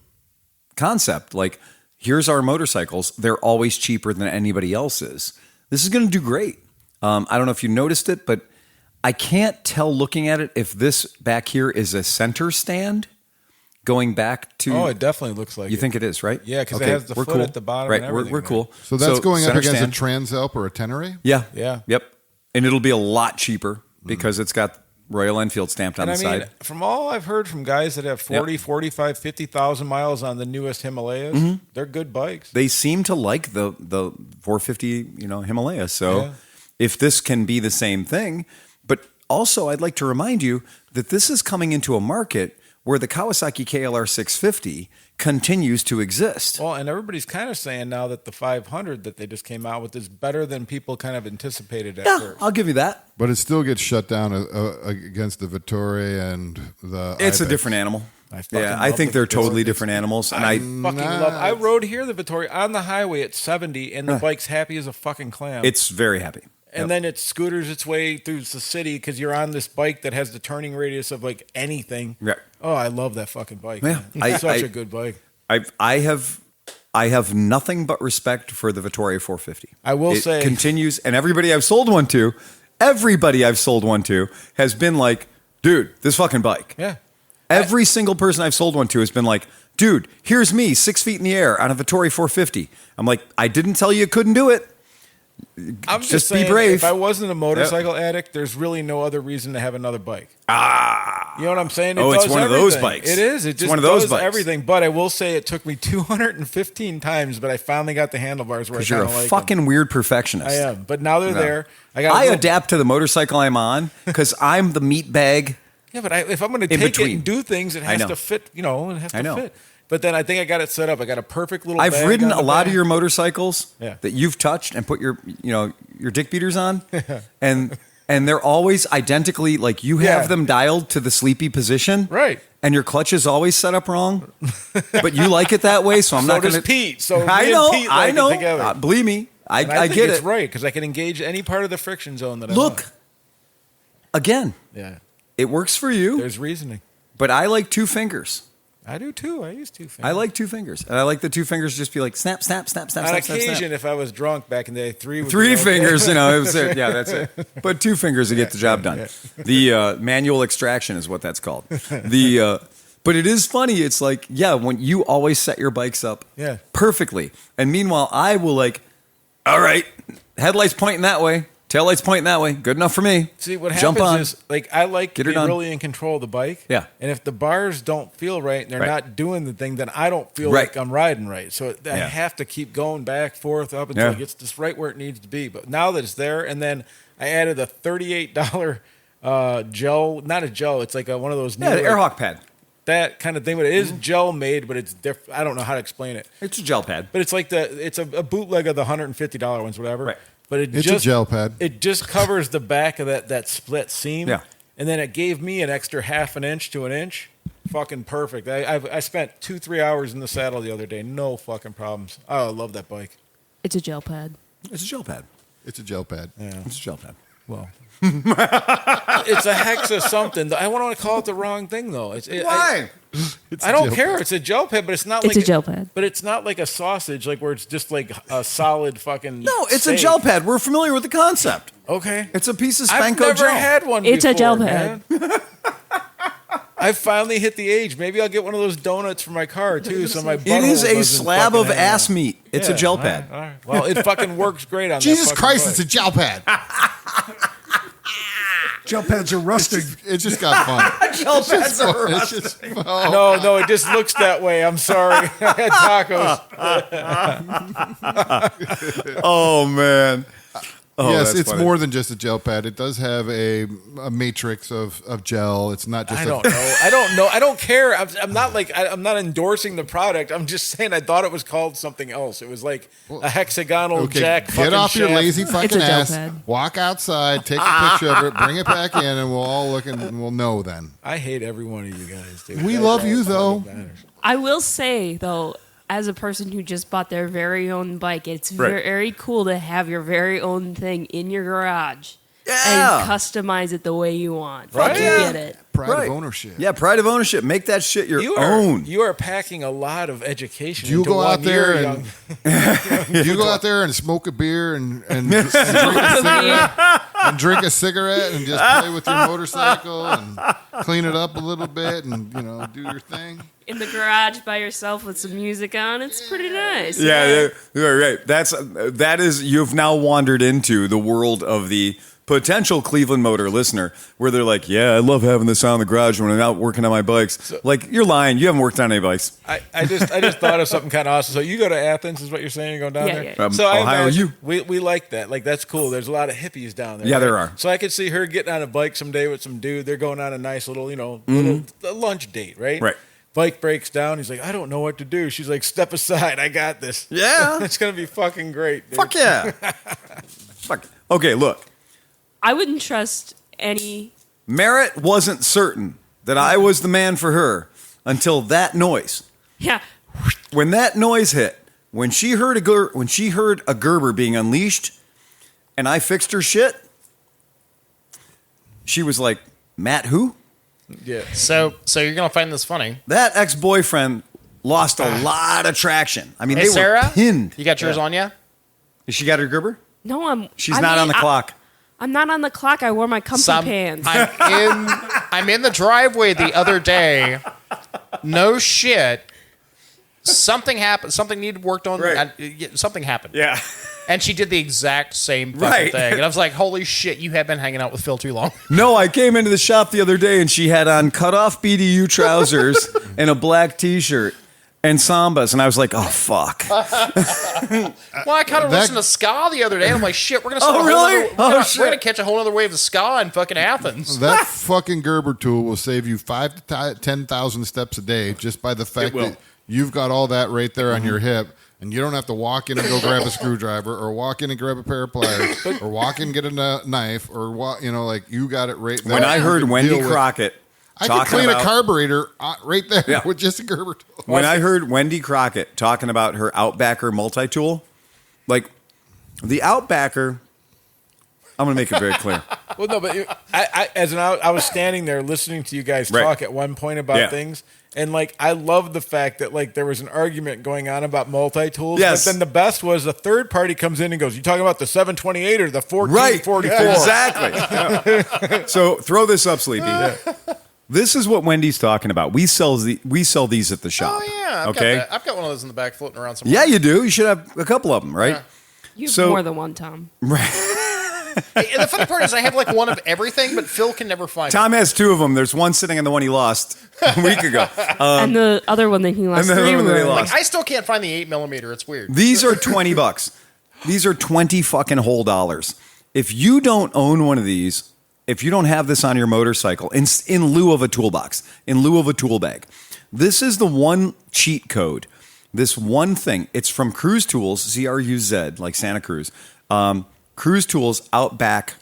concept, like here's our motorcycles, they're always cheaper than anybody else's. This is going to do great. I don't know if you noticed it, but I can't tell looking at it if this back here is a center stand going back to. Oh, it definitely looks like You think it is, right? Yeah, 'cause it has the we're foot cool. at the bottom Right, and everything, we're right? cool. So that's going up center against stand. a Transalp or a Tenere? Yeah. Yeah. Yep. And it'll be a lot cheaper because it's got Royal Enfield stamped on And the I mean, side. from all I've heard from guys that have 40, 45, 50,000 miles on the newest Himalayas, they're good bikes. They seem to like the 450, Himalaya. So Yeah. if this can be the same thing, but also I'd like to remind you that this is coming into a market where the Kawasaki KLR 650 continues to exist. Well, and everybody's kind of saying now that the 500 that they just came out with is better than people kind of anticipated at Yeah, first. I'll give you that. But it still gets shut down against the Vittori and the It's a Ibex. different animal. I fucking Yeah, I love think the they're Vittori. totally different animals. And I fucking love. I rode here the Vittori on the highway at 70, and the bike's happy as a fucking clam. it's very happy. And then it scooters its way through the city because you're on this bike that has the turning radius of like anything. Right. Oh, I love that fucking bike. Yeah. Man. It's such a good bike. I have nothing but respect for the Vittoria 450. I will It say- continues, and everybody I've sold one to has been like, dude, this fucking bike. Yeah. Every single person I've sold one to has been like, dude, here's me 6 feet in the air on a Vittoria 450. I'm like, I didn't tell you you couldn't do it. I'm Just be saying, brave. If I wasn't a motorcycle addict, there's really no other reason to have another bike. You know what I'm saying? Oh, it's does one of those everything. bikes. It is. It It's just one of those does bikes. everything. But I will say it took me 215 times, but I finally got the handlebars where I Because you're a kind of like fucking weird perfectionist. them. I am. But now they're No. there. I adapt to the motorcycle I'm on because I'm the meat bag. Yeah, but if I'm going to In take between. it and do things, it I has know. to fit. It has I to know. fit. But then I think I got it set up. I got a perfect little. I've bag ridden on a the lot back. of your motorcycles Yeah. that you've touched and put your dick beaters on, and they're always identically like you have Yeah. them dialed to the sleepy position, Right. And your clutch is always set up wrong, but you like it that way, so I'm So not going does to. Pete. So me I and know, Pete I like it know. together. Believe me, I And I think get it's it. right because I can engage any part of the friction zone that I Look, want. again, Yeah. it works for you, There's reasoning. but I like two fingers. I do too. I use 2 fingers. I like two fingers, and I like the two fingers just be like snap, snap, snap, snap, On snap, snap, occasion, snap. if I was drunk back in the day, 3 would be Three okay. fingers, it was it. Yeah, that's it. But two fingers to get the job done. The manual extraction is what that's called. But it is funny. It's like, when you always set your bikes up Yeah. perfectly. And meanwhile, I will all right, headlights pointing that way, taillights pointing that way. Good enough for me. See, what Jump happens on. is, I like to Get her be done. really in control of the bike. Yeah. And if the bars don't feel right and they're Right. not doing the thing, then I don't feel Right. like I'm riding right. So I Yeah. have to keep going back, forth, up until Yeah. it gets just right where it needs to be. But now that it's there, and then I added a $38 gel, not a gel, it's like one of those Yeah, the new, Airhawk pad. that kind of thing. But it is gel made, but it's different. I don't know how to explain it. It's a gel pad. But it's like it's a bootleg of the $150 ones, whatever. Right. But it It's just, a gel pad. It just covers the back of that split seam. Yeah. And then it gave me an extra half an inch to an inch. Fucking perfect. I spent 2-3 hours in the saddle the other day. No fucking problems. Oh, I love that bike. It's a gel pad. It's a gel pad. It's a gel pad. It's a gel pad. Well, it's a hexa something. I want to call it the wrong thing though. Why? I don't care. It's a gel pad, but it's not It's like a gel pad. But it's not like a sausage, like where it's just like a solid fucking. No, it's steak. a gel pad. We're familiar with the concept. Okay. It's a piece of I've Spanko never gel. had one. It's a before, gel man. pad. I finally hit the age. Maybe I'll get one of those donuts for my car too. So my It is butthole a doesn't slab fucking of hang ass out. meat. It's a Yeah, gel all pad. right, all right. Well, it fucking works great on Jesus that Christ, fucking it's a bike. gel pad. Jump pads are rusting. It just got fun. Gel pads are It's just, No, it just looks that way. I'm sorry. I had tacos. Oh man. Oh, yes, that's it's funny. more than just a gel pad. It does have a matrix of gel. It's not just I don't know. I don't care. I'm not endorsing the product. I'm just saying I thought it was called something else. It was like a hexagonal Okay, jack. get off your shaft. lazy fucking a gel ass. pad. Walk outside, take a picture of it, bring it back in, and we'll all look and we'll know then. I hate every one of you guys, dude. We That's love all you, that though. fucking matters. I will say though, as a person who just bought their very own bike, it's Right. very cool to have your very own thing in your garage Yeah. and customize it the way you want. Right. You Yeah. get it. Pride Right. of ownership. Yeah, pride of ownership. Make that shit your own. You are packing a lot of education. Do you into go out 1 there year, and young. you go out there and smoke a beer and drink a cigarette and drink a cigarette and just play with your motorcycle and clean it up a little bit and do your thing. In the garage by yourself with some music on, it's pretty nice. Yeah, right. That is. You've now wandered into the world of the potential Cleveland Motor listener, where they're like, "Yeah, I love having this on in the garage when I'm out working on my bikes." Like, you're lying. You haven't worked on any bikes. I just thought of something kind of awesome. So you go to Athens, is what you're saying? You're going down Yeah, there. yeah. So I Ohio, imagine you. we like that. Like, that's cool. There's a lot of hippies down there. Yeah, right? there are. So I could see her getting on a bike someday with some dude. They're going on a nice little, little a lunch date, right? Right. Bike breaks down. He's like, I don't know what to do. She's like, step aside. I got this. Yeah. It's gonna be fucking great. Dude. Fuck yeah. Fuck. Okay, look. I wouldn't trust any. Merritt wasn't certain that I was the man for her until that noise. Yeah. When that noise hit, when she heard a Gerber being unleashed, and I fixed her shit, she was like, "Matt, who?" Yeah. So you're gonna find this funny. That ex-boyfriend lost a lot of traction. I mean, Hey, they Sarah, were pinned. you got yours on ya? Has she got her Gerber? No, She's not on the clock. I'm not on the clock. I wore my comfy pants. I'm in the driveway the other day. No shit. Something happened. Something needed worked on. Right. Something happened. Yeah. And she did the exact same fucking Right. thing. And I was like, holy shit, you have been hanging out with Phil too long. No, I came into the shop the other day and she had on cut-off BDU trousers and a black T-shirt and Sambas, and I was like, "Oh fuck!" Well, I kind of listened to ska the other day. And I'm like, shit, we're gonna Oh, start a whole really? other- Oh, we're shit. gonna catch a whole other wave of ska in fucking Athens. That fucking Gerber tool will save you 5,000 to 10,000 steps a day just by the fact will. that you've got all that right there on your hip. And you don't have to walk in and go grab a screwdriver, or walk in and grab a pair of pliers, or walk in and get a knife, or like you got it right there. When I You heard can Wendy deal with- Crockett I could talking clean about a carburetor right there Yeah. with just a Gerber tool. when I heard Wendy Crockett talking about her Outbacker multi-tool, like the Outbacker, I'm going to make it very clear. Well, no, but I was standing there listening to you guys Right. talk at one point about Yeah. things, and like I love the fact that like there was an argument going on about multi-tools. Yes. But then the best was a third party comes in and goes, "You talking about the 728 or the 1444?" Exactly. So throw this up, Sleepy. This is what Wendy's talking about. We sell these at the shop. Oh yeah. Okay. I've got one of those in the back floating around somewhere. Yeah, you do. You should have a couple of them, right? Yeah. You have So- more than one, Tom. Hey, and the funny part is I have like one of everything, but Phil can never find it. Tom has two of them. There's one sitting in the one he lost a week ago. And the other one that he lost and the 3 other one that he were- lost. I still can't find the 8mm. It's weird. These are $20. These are 20 fucking whole dollars. If you don't own one of these, if you don't have this on your motorcycle, in lieu of a toolbox, in lieu of a tool bag, this is the one cheat code. This one thing. It's from Cruise Tools, C-R-U-Z, like Santa Cruz. Cruise Tools Outback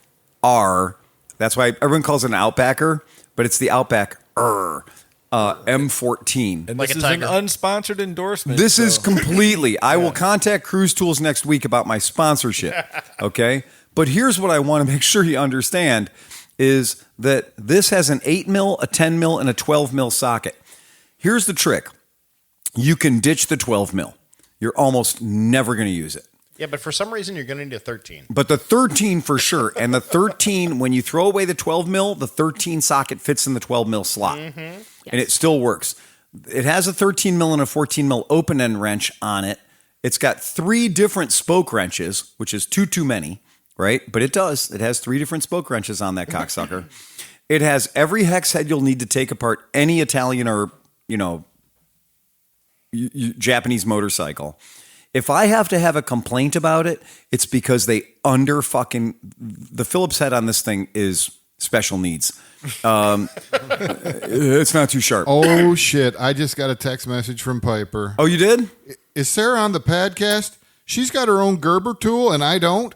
R. That's why everyone calls it an Outbacker, but it's the Outback R. M14. And Like this a is an tiger. unsponsored endorsement. This is so- completely. I will contact Cruise Tools next week about my sponsorship. Okay? But here's what I want to make sure you understand is that this has an 8mm, a 10mm, and a 12mm socket. Here's the trick. You can ditch the 12mm. You're almost never going to use it. Yeah, but for some reason you're going to need a 13. But the 13 for sure. And the 13, when you throw away the 12mm, the 13 socket fits in the 12mm slot. and it still works. It has a 13 mil and a 14 mil open end wrench on it. It's got 3 different spoke wrenches, which is too many, right? But it does. It has 3 different spoke wrenches on that cocksucker. It has every hex head you'll need to take apart any Italian or, Japanese motorcycle. If I have to have a complaint about it, it's because the Phillips head on this thing is special needs. It's not too sharp. Oh, shit. I just got a text message from Piper. Oh, you did? Is Sarah on the podcast? She's got her own Gerber tool, and I don't.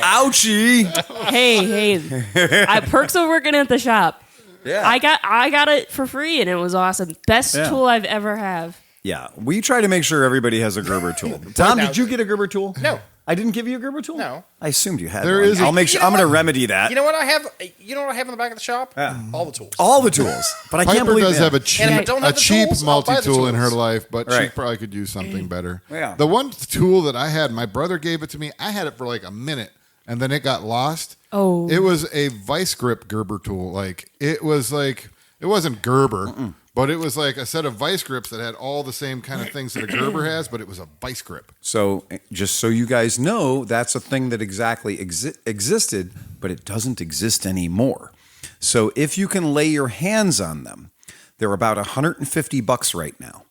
Ouchie. Hey, perks of working at the shop. Yeah. I got it for free, and it was awesome. Best tool I've ever have. Yeah, we try to make sure everybody has a Gerber tool. Tom, did you get a Gerber tool? No. I didn't give you a Gerber tool? No. I assumed you had There one. is I'll make sure. I'm going to remedy that. You know what I have? You know what I have in the back of the shop? All the tools. All the tools. But I can't Piper believe does have a And if I don't have the cheap tools, I'll buy the multi-tool in her tools. life, but she Right. probably could use something better. Yeah. The one tool that I had, my brother gave it to me. I had it for like a minute, and then it got lost. Oh. It was a vice grip Gerber tool. It wasn't Gerber, but it was like a set of vice grips that had all the same kind of things that a Gerber has, but it was a vice grip. So, just so you guys know, that's a thing that exactly existed, but it doesn't exist anymore. So, if you can lay your hands on them, they're about $150 right now.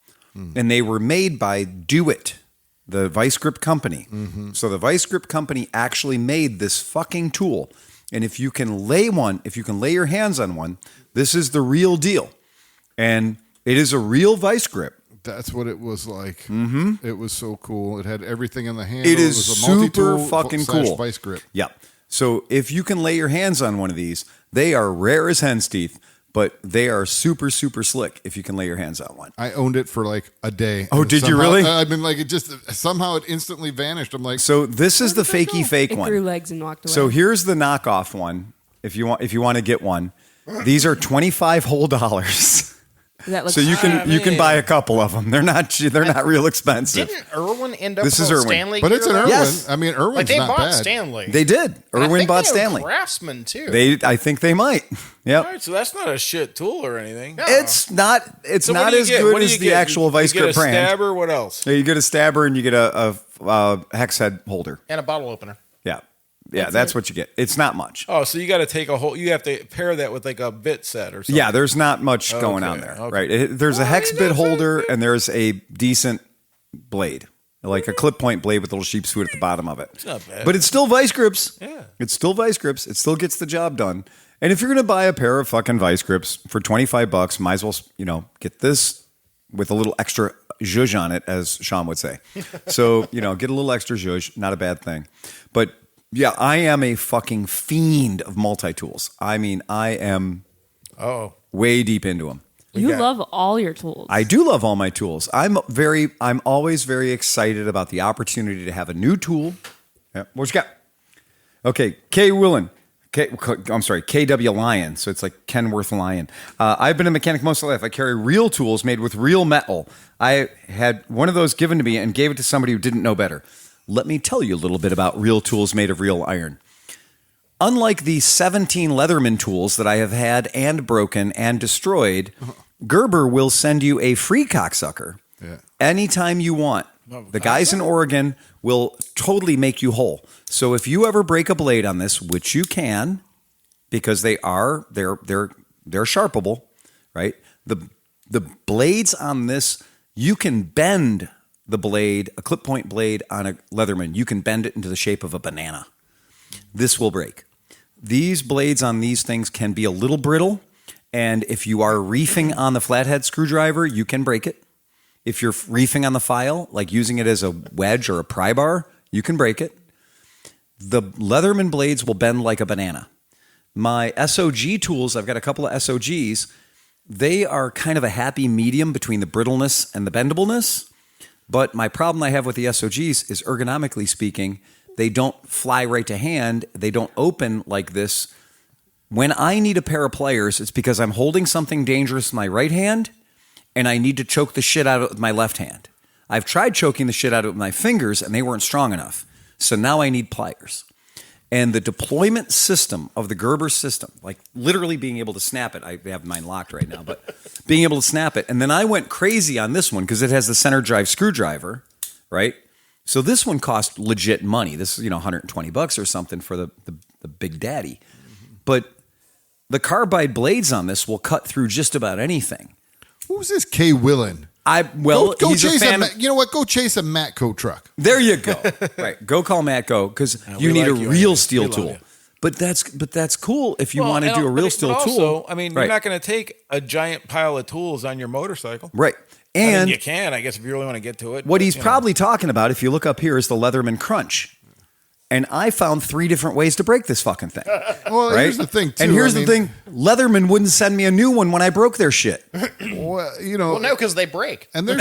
And they were made by Do It, the vice grip company. So, the vice grip company actually made this fucking tool. And if you can lay your hands on one, this is the real deal. And it is a real vice grip. That's what it was like. Mm-hmm. It was so cool. It had everything in the handle. It is was a super multi-tool fucking slash cool. Vice grip. Yeah. So if you can lay your hands on one of these, they are rare as hen's teeth, but they are super, super slick if you can lay your hands on one. I owned it for like a day. Oh, And did you somehow- really? I mean, like somehow it instantly vanished. I'm like, So this is the fakey fake It one. grew legs and walked away. So here's the knockoff one. If you want to get one, these are $25 whole. That looks So you can buy a couple of them. They're not real expensive. Didn't Irwin end up This with is a Irwin. Stanley but it's an gear, Irwin. though? Yes. I mean, Irwin's Like they not bought bad. Stanley. They did. And I Irwin think bought they own Stanley. Craftsman too. I think they might. Yep. All right, so that's not a shit tool or anything. No. It's not. It's So what not do you as get? good What do as you the get? actual vice you grip get a brand. stabber. What else? Yeah, you get a stabber and you get a hex head holder. And a bottle opener. Yeah, that's what you get. It's not much. Oh, so you got to take a whole. You have to pair that with like a bit set or something. Yeah, there's not much going Okay, on there, okay. right? There's a hex bit holder and there's a decent blade, like a clip point blade with a little sheep's foot at the bottom of it. It's not bad. But it's still vice grips. Yeah. It's still vice grips. It still gets the job done. And if you're going to buy a pair of fucking vice grips for $25, might as well, get this with a little extra zhuzh on it, as Sean would say. So, get a little extra zhuzh, not a bad thing. But yeah, I am a fucking fiend of multi-tools. I mean, I am way deep into them. you love all your tools. I do love all my tools. I'm always very excited about the opportunity to have a new tool. Yeah. What you got? Okay, KW Lion. So it's like Kenworth Lion. I've been a mechanic most of my life. I carry real tools made with real metal. I had one of those given to me and gave it to somebody who didn't know better. Let me tell you a little bit about real tools made of real iron. Unlike the 17 Leatherman tools that I have had and broken and destroyed, Gerber will send you a free cocksucker anytime you want. The guys in Oregon will totally make you whole. So if you ever break a blade on this, which you can, because they're sharpable, right? The blades on this, you can bend the blade, a clip point blade on a Leatherman, you can bend it into the shape of a banana. This will break. These blades on these things can be a little brittle, and if you are reefing on the flathead screwdriver, you can break it. If you're reefing on the file, like using it as a wedge or a pry bar, you can break it. The Leatherman blades will bend like a banana. My SOG tools, I've got a couple of SOGs, they are kind of a happy medium between the brittleness and the bendableness. But my problem I have with the SOGs is, ergonomically speaking, they don't fly right to hand. They don't open like this. When I need a pair of pliers, it's because I'm holding something dangerous in my right hand and I need to choke the shit out of it with my left hand. I've tried choking the shit out of it with my fingers and they weren't strong enough. So now I need pliers. And the deployment system of the Gerber system, like literally being able to snap it. I have mine locked right now, but being able to snap it. And then I went crazy on this one because it has the center drive screwdriver, right? So this one cost legit money. This is, $120 or something for the Big Daddy. But the carbide blades on this will cut through just about anything. Who's this K. Willen? Go Go he's chase a fan. you know what? Go chase a Matco truck. There you go. Right. Go call Matco because you need a real steel tool. You. But that's cool if you want to do a real steel tool. Also, I mean, you're not going to take a giant pile of tools on your motorcycle. Right. I mean, And you can, I guess, if you really want to get to it. what but, he's you know. probably talking about, if you look up here, is the Leatherman Crunch. And I found 3 different ways to break this fucking thing. Well, Right? here's the thing, too. And here's the thing. Leatherman wouldn't send me a new one when I broke their shit. Well, Well, no, because they break. And there's,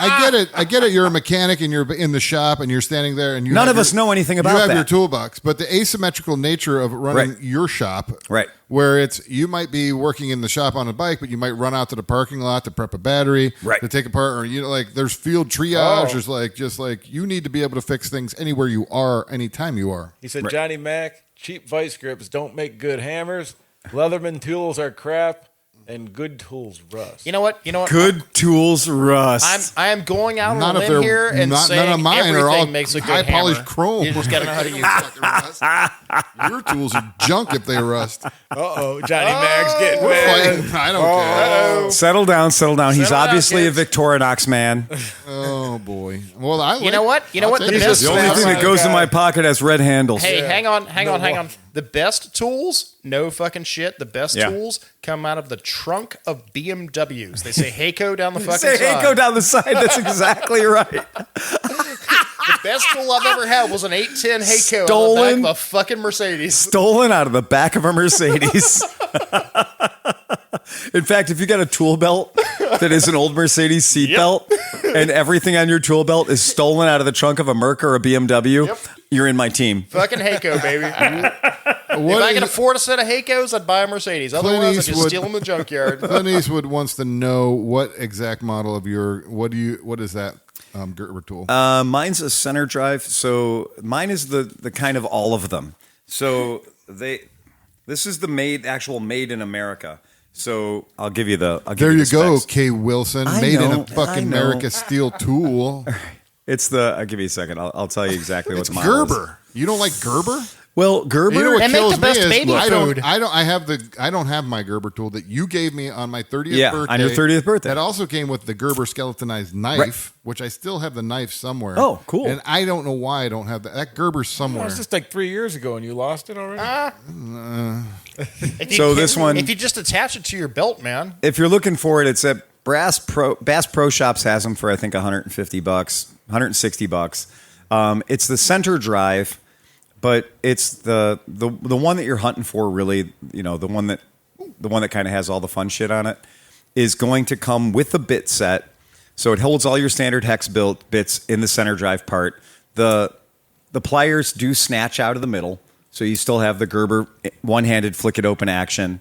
I get it. I get it. You're a mechanic and you're in the shop and you're standing there and None of us know anything about you have that. your toolbox, but the asymmetrical nature of running Right. your shop, Right. where you might be working in the shop on a bike, but you might run out to the parking lot to prep a battery, Right. to take apart, or there's field triage. There's just you need to be able to fix things anywhere you are, anytime you are. He said, Johnny Mac, cheap vice grips don't make good hammers. Leatherman tools are crap, and good tools rust. You know what? Good tools rust. I am going out Not on a if lim they're here and saying none of mine everything are all makes a good high polished hammer. chrome. You just got to know how to use it. Your tools are junk if they rust. Uh-oh, Johnny Mac's getting We're mad. fighting. I don't care. Settle down. He's Settle down, obviously a kids. Victorinox man. Oh boy. Well, You know what? The best The only tools- thing that goes in my pocket has red handles. Hey, hang on. The best tools, no fucking shit. The best Yeah. tools come out of the trunk of BMWs. They say Hayco down the fucking Say, side. hey, go down the side. That's exactly right. The best tool I've ever had was an 810 Hayco Stolen. on the back of a fucking Mercedes. Stolen out of the back of a Mercedes. In fact, if you got a tool belt that is an old Mercedes seat belt and everything on your tool belt is stolen out of the trunk of a Merc or a BMW, you're in my team. Fucking Hayco, baby. If I could afford a set of Haycos, I'd buy a Mercedes. Otherwise, I'd just steal them in the junkyard. Clint Eastwood wants to know what exact model of your what is that Gerber tool? Mine's a center drive, so mine is the kind of all of them. So this is the actual made in America. So I'll give you the. There you go, specs. K. Wilson, I made in know, a fucking I know. America steel tool. It's I'll give you a second. I'll tell you exactly what It's the model is. Gerber. You don't like Gerber? Well, Gerber. You know what They make kills the best me is baby food. I don't have my Gerber tool that you gave me on my 30th birthday. on your 30th birthday. That also came with the Gerber skeletonized knife, which I still have the knife somewhere. Oh, cool. And I don't know why I don't have that. That Gerber's That somewhere. was just like 3 years ago, and you lost it already? So this one- if you just attach it to your belt, man. If you're looking for it, it's at Bass Pro Shops has them for I think $150, $160. It's the center drive, but it's the one that you're hunting for. Really, the one that kind of has all the fun shit on it is going to come with the bit set, so it holds all your standard hex built bits in the center drive part. The pliers do snatch out of the middle, so you still have the Gerber one-handed flick it open action.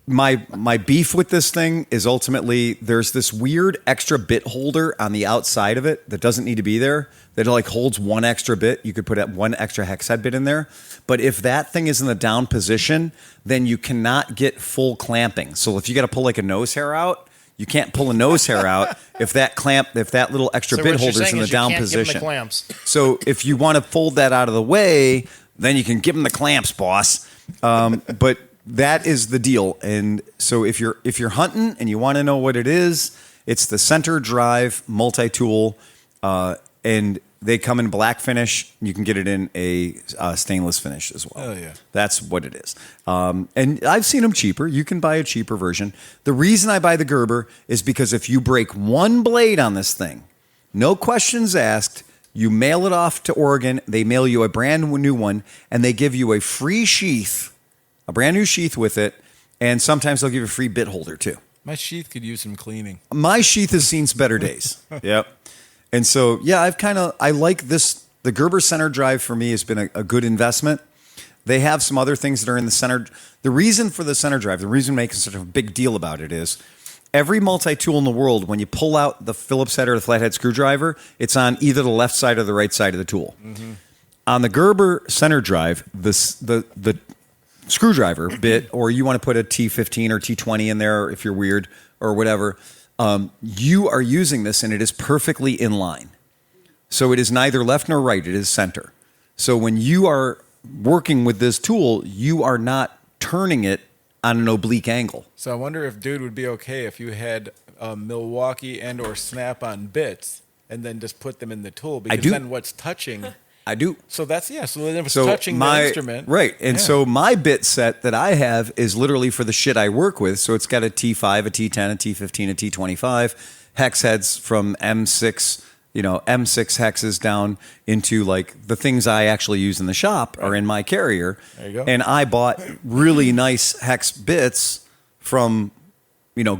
My beef with this thing is ultimately there's this weird extra bit holder on the outside of it that doesn't need to be there, that like holds one extra bit. You could put one extra hex head bit in there. But if that thing is in the down position, then you cannot get full clamping. So if you got to pull like a nose hair out, you can't pull a nose hair out if that little extra So bit what you're holder is saying in the is you down can't give 'em the position. clamps. So if you want to fold that out of the way, then you can give them the clamps, boss. But that is the deal. And so if you're hunting and you want to know what it is, it's the center drive multi-tool, and they come in black finish. You can get it in a stainless finish as well. Oh, yeah. That's what it is. And I've seen them cheaper. You can buy a cheaper version. The reason I buy the Gerber is because if you break one blade on this thing, no questions asked, you mail it off to Oregon, they mail you a brand new one, and they give you a free sheath, a brand new sheath with it, and sometimes they'll give you a free bit holder too. My sheath could use some cleaning. My sheath has seen better days. Yep. And so, yeah, I like this. The Gerber center drive for me has been a good investment. They have some other things that are in the center. The reason for the center drive, the reason making such a big deal about it is every multi-tool in the world, when you pull out the Phillips head or the flathead screwdriver, it's on either the left side or the right side of the tool. Mm-hmm. On the Gerber center drive, the screwdriver bit, or you want to put a T15 or T20 in there if you're weird or whatever, you are using this and it is perfectly in line. So it is neither left nor right, it is center. So when you are working with this tool, you are not turning it on an oblique angle. So I wonder if dude would be okay if you had Milwaukee and or Snap-on bits and then just put them in the tool, because do. then what's touching... I do. So that's, so then if it's touching the instrument. Right. And so my bit set that I have is literally for the shit I work with. So it's got a T5, a T10, a T15, a T25, hex heads from M6, M6 hexes down into like the things I actually use in the shop are in my carrier. There you go. And I bought really nice hex bits from,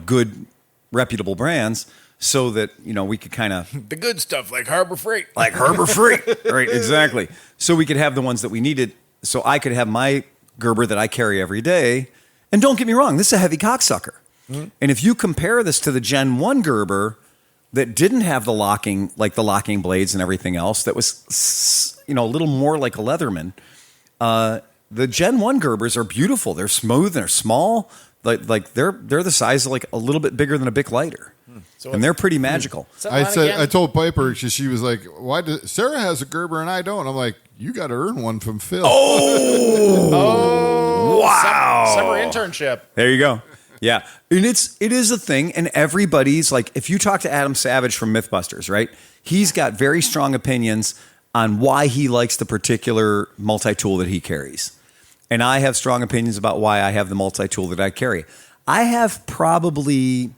good reputable brands, so that, we could kind of... The good stuff, like Harbor Freight. Like Harbor Freight. Right, exactly. So we could have the ones that we needed, so I could have my Gerber that I carry every day. And don't get me wrong, this is a heavy cocksucker. Mm-hmm. And if you compare this to the Gen 1 Gerber that didn't have the locking blades and everything else, that was, a little more like a Leatherman, the Gen 1 Gerbers are beautiful. They're smooth, they're small. Like they're the size of like a little bit bigger than a Bic lighter. And they're pretty magical. I told Piper, she was like, "Why does Sarah has a Gerber and I don't?" I'm like, "You got to earn one from Phil." Oh, wow! Summer internship. There you go. Yeah, and it is a thing, and everybody's like, if you talk to Adam Savage from MythBusters, right? He's got very strong opinions on why he likes the particular multi-tool that he carries, and I have strong opinions about why I have the multi-tool that I carry. I have probably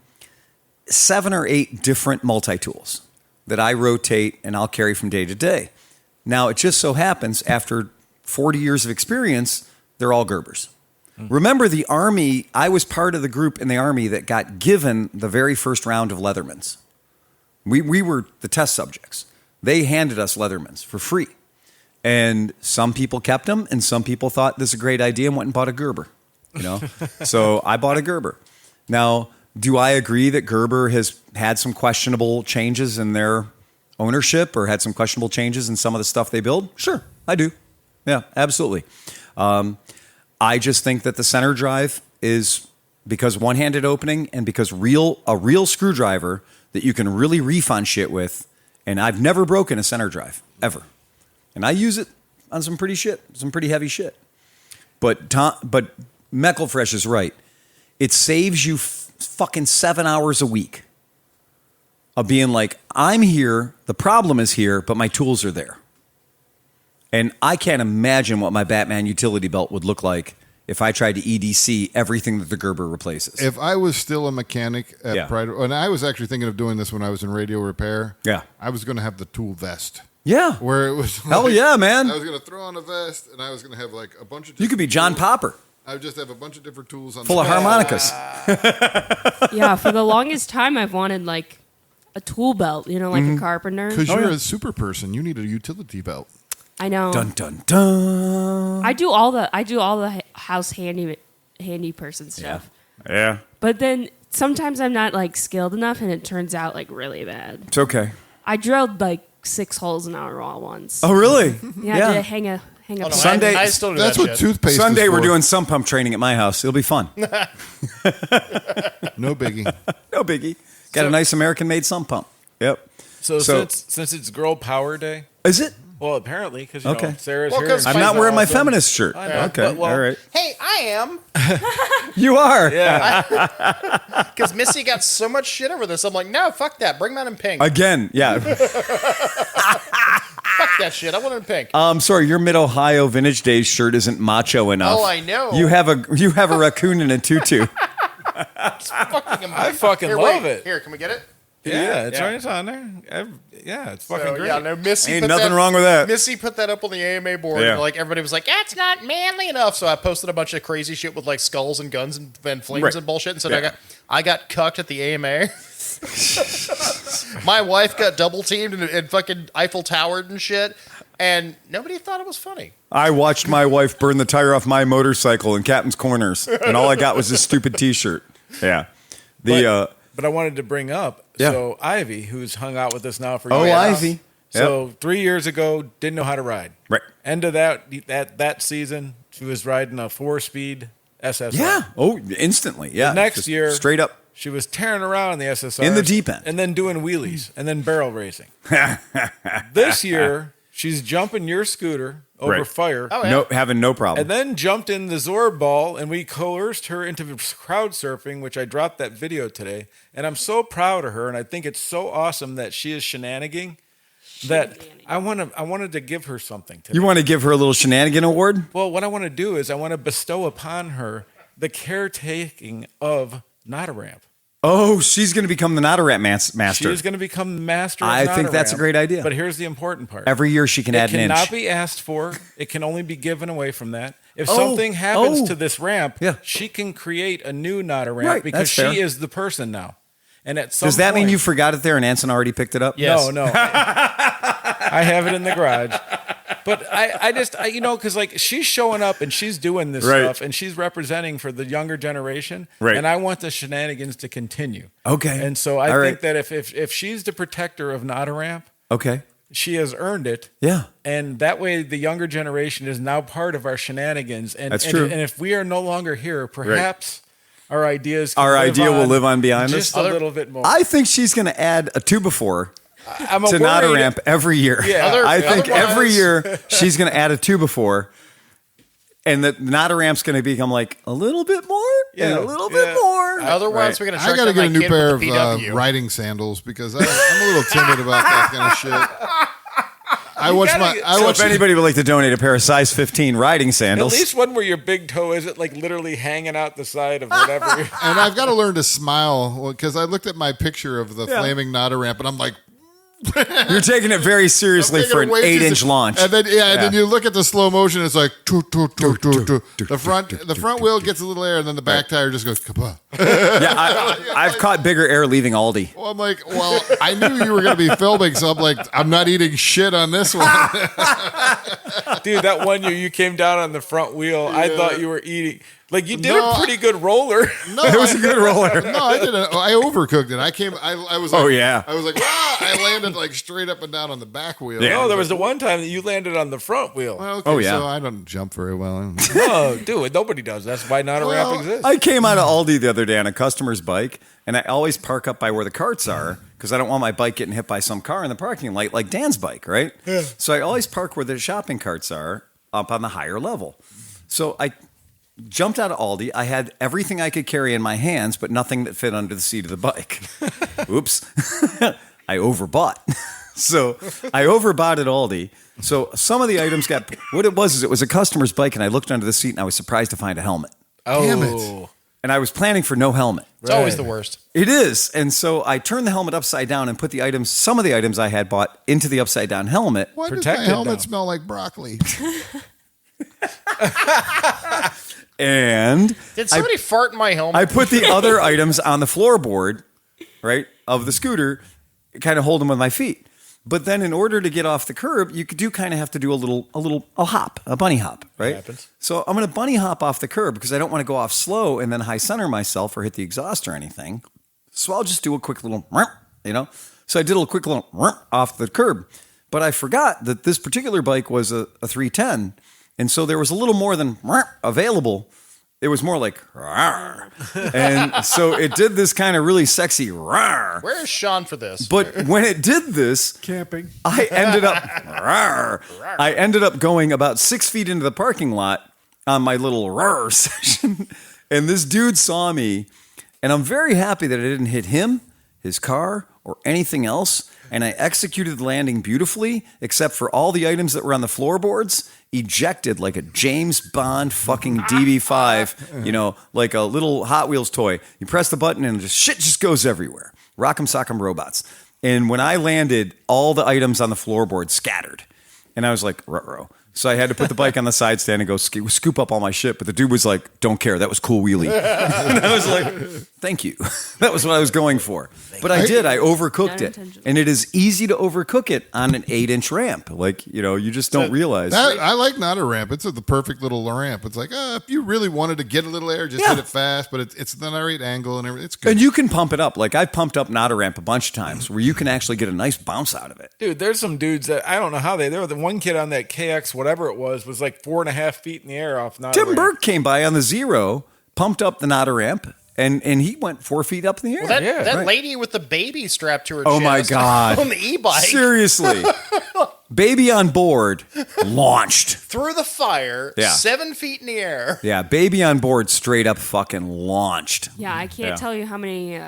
7 or 8 different multi-tools that I rotate and I'll carry from day to day. Now, it just so happens after 40 years of experience, they're all Gerbers. Remember the Army, I was part of the group in the Army that got given the very first round of Leathermans. We were the test subjects. They handed us Leathermans for free. And some people kept them and some people thought this is a great idea and went and bought a Gerber. So I bought a Gerber. Now, do I agree that Gerber has had some questionable changes in their ownership or had some questionable changes in some of the stuff they build? Sure, I do. Yeah, absolutely. I just think that the center drive is, because one-handed opening and because a real screwdriver that you can really reef on shit with, and I've never broken a center drive, ever. And I use it on some pretty heavy shit. But Meckelfresh is right. It saves you fucking 7 hours a week of being like, I'm here, the problem is here, but my tools are there. And I can't imagine what my Batman utility belt would look like if I tried to EDC everything that the Gerber replaces. If I was still a mechanic at Pride, and I was actually thinking of doing this when I was in radio repair, I was going to have the tool vest. Yeah. Where it was like, hell yeah, man. I was going to throw on a vest, and I was going to have like a bunch of... You could be John Popper. I would just have a bunch of different tools on full of harmonicas. Yeah, for the longest time, I've wanted like a tool belt, like a carpenter. Because you're a super person, you need a utility belt. I know. Dun dun dun. I do all the house handy person stuff. Yeah. But then sometimes I'm not like skilled enough, and it turns out like really bad. It's okay. I drilled like 6 holes in our raw once. Oh really? Yeah. To hang a no, Sunday. I still do That's that what shit. toothpaste Sunday is we're for. doing sump pump training at my house. It'll be fun. No biggie. No biggie. Got a nice American-made sump pump. Yep. So since it's Girl Power Day, is it? well, apparently, because Okay. Sarah's Well, here. 'cause I'm not wearing my awesome. feminist shirt. I know, Okay. but, well, all right. Hey, I am. You are. Yeah. Because Missy got so much shit over this. I'm like, no, fuck that. Bring that in pink. Again. Yeah. Fuck that shit. I want it in pink. Sorry, your Mid-Ohio Vintage Days shirt isn't macho enough. Oh, I know. You have a raccoon in a tutu. I fucking Here, love wait. it. Here, can we get it? Yeah, it's on there. Yeah, it's fucking So, great. yeah, no, Missy Ain't put nothing that, wrong with that. Missy put that up on the AMA board. Yeah. And like everybody was like, that's not manly enough. So I posted a bunch of crazy shit with like skulls and guns and flames Right. and bullshit. And so Yeah. I got cucked at the AMA. My wife got double teamed and fucking Eiffel Towered and shit. And nobody thought it was funny. I watched my wife burn the tire off my motorcycle in Captain's Corners, and all I got was this stupid T-shirt. Yeah. But I wanted to bring up, Yeah. so Ivy, who's hung out with us now for Oh, years, Ivy. So 3 years ago, didn't know how to ride. Right. End of that season, she was riding a 4-speed SSR. Yeah. Oh, instantly. Yeah. Next Just year, straight up. she was tearing around in the SSR. In the deep end. And then doing wheelies and then barrel racing. This year, she's jumping your scooter over Right. fire. Oh, yeah. No, having no problem. And then jumped in the Zorb ball, and we coerced her into crowd surfing, which I dropped that video today. And I'm so proud of her, and I think it's so awesome that she is shenanigans that I wanted to give her something today. You want to give her a little shenanigan award? Well, what I want to do is I want to bestow upon her the caretaking of Not a Ramp. Oh, she's going to become the not a ramp master. She is going to become the master of I Not think a that's a Ramp. great idea. But here's the important part. Every year she can It add an cannot inch. be asked for. It can only be given away from that. If Oh, something happens oh. to this ramp, Yeah. she can create a new Not a Ramp Right, because that's fair. she is the person now. And at some Does that mean point- you forgot it there and Anson already picked it up? Yes. No. I have it in the garage. But I because like she's showing up and she's doing this Right. stuff and she's representing for the younger generation. Right. And I want the shenanigans to continue. Okay. And so I All think right. that if she's the protector of Not a Ramp, Okay. she has earned it. Yeah. And that way the younger generation is now part of our shenanigans. And, That's true. And if we are no longer here, perhaps our ideas can Our live idea will on live on beyond just us. a little bit more. I think she's going to add a 2x4 I'm to not a worried- ramp every year. Yeah. I think Otherwise- every year she's going to add a 2x4, and the not a ramp's going to become like a little bit more and Yeah. a little bit more. Otherwise, Right. we're going to I track got to down get a my new kid pair of with the PW. riding sandals because I'm a little timid about that kind of shit. I watch So if anybody would like to donate a pair of size 15 riding At sandals, least one where your big toe isn't like literally hanging out the side of whatever. and I've got to learn to smile because I looked at my picture of the Yeah. flaming Nada ramp and I'm like, you're taking it very seriously taking for it an way too 8-inch se- launch. And then then you look at the slow motion. It's like toot, toot, toot, toot, toot. The front wheel gets a little air, and then the back tire just goes kapah. Yeah, I've caught bigger air leaving Aldi. Well, I'm like, well, I knew you were going to be filming, so I'm like, I'm not eating shit on this one. Dude, that one year you came down on the front wheel, I thought you were eating. Like you did No, a pretty good roller. No, It was a good roller. No, I didn't. I overcooked it. I was like, Oh, yeah. I was like, ah! I landed like straight up and down on the back wheel. Yeah. No, there was the one time that you landed on the front wheel. Well, okay, Oh, yeah. So I don't jump very well. No, dude, nobody does. That's why Not a Well, Ramp exists. I came out of Aldi the other day on a customer's bike, and I always park up by where the carts are because I don't want my bike getting hit by some car in the parking lot, like Dan's bike, right? Yeah. So I always park where the shopping carts are, up on the higher level. So I jumped out of Aldi. I had everything I could carry in my hands, but nothing that fit under the seat of the bike. Oops. I overbought. So I overbought at Aldi. So some of the items got, what it was is it was a customer's bike, and I looked under the seat, and I was surprised to find a helmet. Damn it. And I was planning for no helmet. It's always the worst. It is. And so I turned the helmet upside down and put the items, some of the items I had bought into the upside down helmet. Why does Protected my helmet now. smell like broccoli? And Did somebody fart in my helmet? I put the other items on the floorboard, right, of the scooter, kind of hold them with my feet. But then in order to get off the curb, you do kind of have to do a hop, a bunny hop, right? happens. So I'm going to bunny hop off the curb because I don't want to go off slow and then high center myself or hit the exhaust or anything. So I'll just do a quick little, So I did a quick little off the curb. But I forgot that this particular bike was a 310. And so there was a little more than available. It was more like, rawr. And so it did this kind of really sexy, rawr. Where is Sean for this? But when it did this, Camping. I ended up, rawr. I ended up going about 6 feet into the parking lot on my little rawr session. And this dude saw me, and I'm very happy that I didn't hit him, his car, or anything else. And I executed the landing beautifully, except for all the items that were on the floorboards, ejected like a James Bond fucking DB5, like a little Hot Wheels toy. You press the button and shit just goes everywhere. Rock'em sock'em robots. And when I landed, all the items on the floorboard scattered. And I was like, ruh-roh. So I had to put the bike on the side stand and go scoop up all my shit. But the dude was like, don't care. That was cool wheelie. And I was like, Thank you. That was what I was going for. But I did. I overcooked Not it. intentional. And it is easy to overcook it on an 8-inch ramp. Like, you just don't realize. I like not a ramp. It's the perfect little ramp. It's like, if you really wanted to get a little air, just hit it fast. But it's the right angle and everything. It's good. And you can pump it up. Like, I've pumped up not a ramp a bunch of times where you can actually get a nice bounce out of it. Dude, there's some dudes that I don't know how there were the one kid on that KX, whatever it was like 4.5 feet in the air off. Not Tim Burke came by on the Zero, pumped up the not a ramp, and he went 4 feet up in the air. Well, Yeah. that lady with the baby strapped to her Oh chest my God. on the e-bike Seriously. Baby on board, launched. through the fire, Yeah. 7 feet in the air. Yeah, baby on board, straight up fucking launched. Yeah, I can't Yeah. tell you how many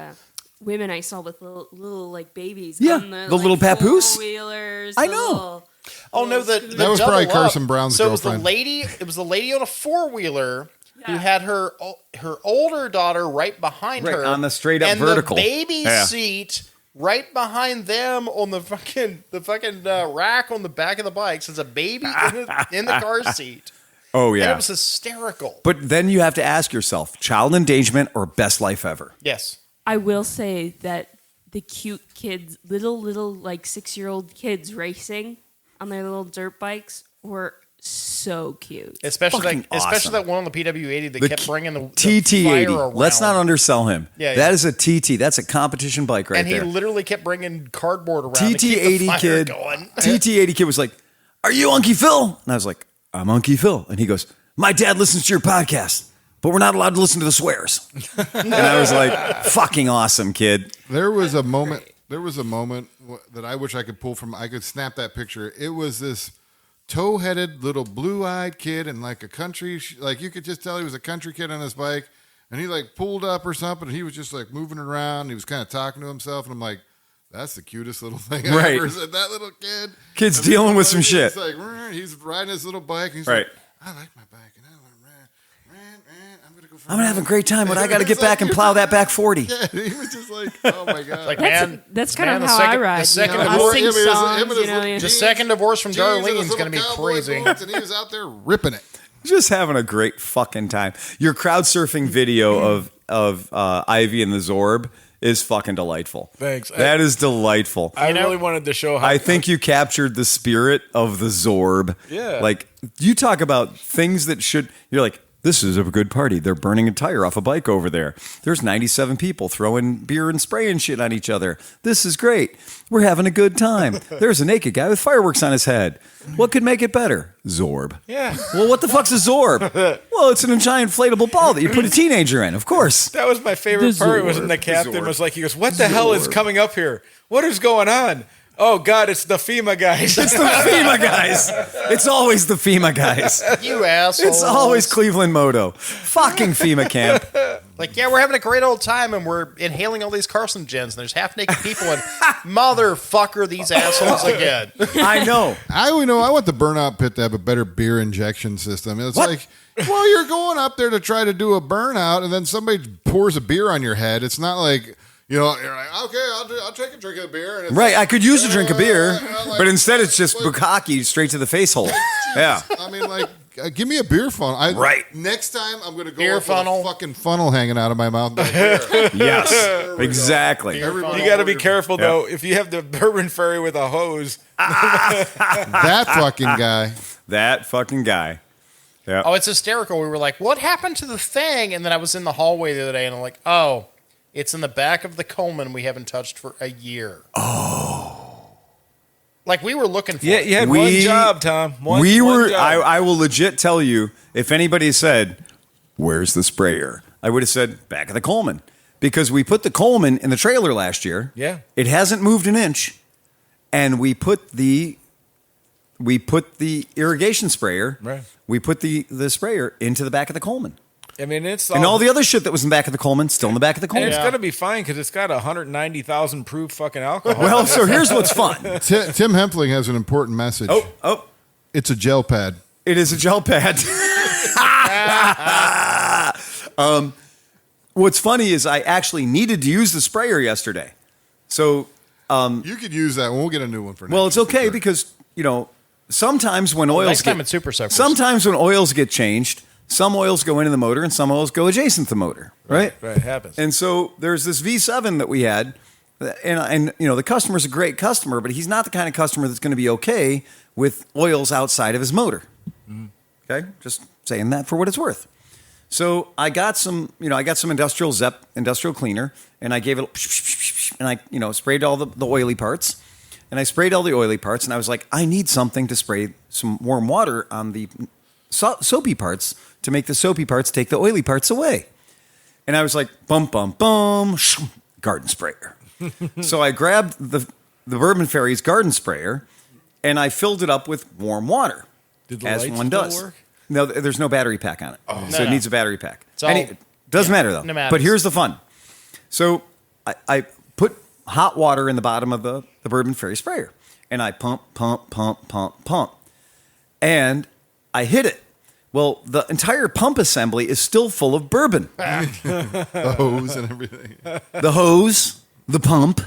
women I saw with little like babies. Yeah, on the little papoose. Four-wheelers. I the know. little- Oh no, the That was probably double up. Carson Brown's so girlfriend. It was the lady on a 4-wheeler who Yeah. had her older daughter right behind Right, her on the straight up and vertical. the baby Yeah. seat right behind them on the fucking rack on the back of the bike. So it's a baby in the car seat. Oh, And yeah. it was hysterical. But then you have to ask yourself, child endangerment or best life ever? Yes. I will say that the cute kids, little like 6-year-old kids racing on their little dirt bikes were so cute. Especially Fucking awesome. that one on the PW80 that kept bringing the TT80. fire around. Let's not undersell him. Yeah, That yeah. is a TT. That's a competition bike right and he there. literally kept bringing cardboard around to keep the TT80 fire kid. going. TT80 kid was like, "Are you Unky Phil?" And I was like, "I'm Unky Phil." And he goes, "My dad listens to your podcast, but we're not allowed to listen to the swears." And I was like, "Fucking awesome, kid." There was a moment. That I wish I could pull from. I could snap that picture. It was this tow-headed little blue-eyed kid in like a country. Like you could just tell he was a country kid on his bike, and he like pulled up or something. And he was just like moving around. He was kind of talking to himself, and I'm like, "That's the cutest little thing I Right. ever said." That little kid. Kid's And dealing then with some shit. He's like, he's riding his little bike. And he's Right. like, "I like my bike, and I want to ride. I'm gonna go for I'm gonna have a great time, but I got to It's get back like- and plow that back 40. Yeah, he was just like, "Oh my god!" Like, That's man, that's kind man, of the how second- I ride. the second you know? divorce- I sing him and his- songs, him and you his know. little you- the second divorce from Jeans and his Darlene's little going to be cowboy crazy. boots, and he was out there ripping it. Just having a great fucking time. Your crowd surfing video of Ivy and the Zorb is fucking delightful. Thanks. That is delightful. I really wanted to show how I think you captured the spirit of the Zorb. Yeah. Like, you talk about things that you're like, this is a good party. They're burning a tire off a bike over there. There's 97 people throwing beer and spraying shit on each other. This is great. We're having a good time. There's a naked guy with fireworks on his head. What could make it better? Zorb. Yeah. Well, what the fuck's a Zorb? Well, it's a giant inflatable ball that you put a teenager in, of course. that was my favorite The part. Was when the Zorb. captain Zorb. was like, he goes, "What the hell is coming up here? What is going on? Oh God, it's the FEMA guys." It's the FEMA guys. It's always the FEMA guys. You asshole. It's always Cleveland Moto. Fucking FEMA camp. Like, yeah, we're having a great old time and we're inhaling all these carcinogens and there's half naked people and motherfucker these assholes again. I know. I want the burnout pit to have a better beer injection system. It's What? like, well, you're going up there to try to do a burnout, and then somebody pours a beer on your head. It's not like, you're like, okay, I'll take a drink of the beer. And it's Right, like, I could use a drink of beer, like- but instead it's just bukkake straight to the face hole. Yeah. I mean, like, give me a beer funnel. Right. Next time, I'm going to go Beer up funnel. with a fucking funnel hanging out of my mouth. Like, beer. Yes. Exactly. Everybody- You got to be careful though. If you have the bourbon fairy with a hose, That fucking guy. That fucking guy. Yeah. Oh, it's hysterical. We were like, what happened to the thing? And then I was in the hallway the other day and I'm like, oh, it's in the back of the Coleman we haven't touched for a year. Oh. Like we were looking for yeah, it. you had We- one job, Tom. One I, job. I will legit tell you, if anybody said, "Where's the sprayer?" I would have said, "Back of the Coleman." Because we put the Coleman in the trailer last year. Yeah. It hasn't moved an inch. And we put the irrigation sprayer. Right. We put the sprayer into the back of the Coleman. I mean, it's And all the other shit that was in the back of the Coleman, still in the back of the and Coleman. it's Yeah. gonna be fine because it's got 190,000 proof fucking alcohol. Well, so here's what's fun. Tim Hempling has an important message. Oh, It's a gel pad. it is a gel pad. What's funny is I actually needed to use the sprayer yesterday. So, You could use that one. We'll get a new one for well, next it's year, for okay sure. because, sometimes when oils next get, time it's Super Soakers. sometimes when oils get changed, some oils go into the motor and some oils go adjacent to the motor, right? Right, it happens. And so there's this V7 that we had, and the customer's a great customer, but he's not the kind of customer that's going to be okay with oils outside of his motor. Okay, just saying that for what it's worth. So I got some industrial Sept industrial cleaner, and I gave it, and I sprayed all the oily parts, and I sprayed all the oily parts, and I was like, I need something to spray some warm water on the soapy parts to make the soapy parts take the oily parts away. And I was like, bum, bum, bum, garden sprayer. So I grabbed the Bourbon Fairies garden sprayer, and I filled it up with warm water, Did the as lights one still does. work? No, there's no battery pack on it. So it No. needs a battery pack. It's all- doesn't matter, though. pneumatics. But here's the fun. So I put hot water in the bottom of the Bourbon Fairy sprayer, and I pump, pump, pump, pump, pump. And I hit it. Well, the entire pump assembly is still full of bourbon. The hose and everything. The hose, the pump.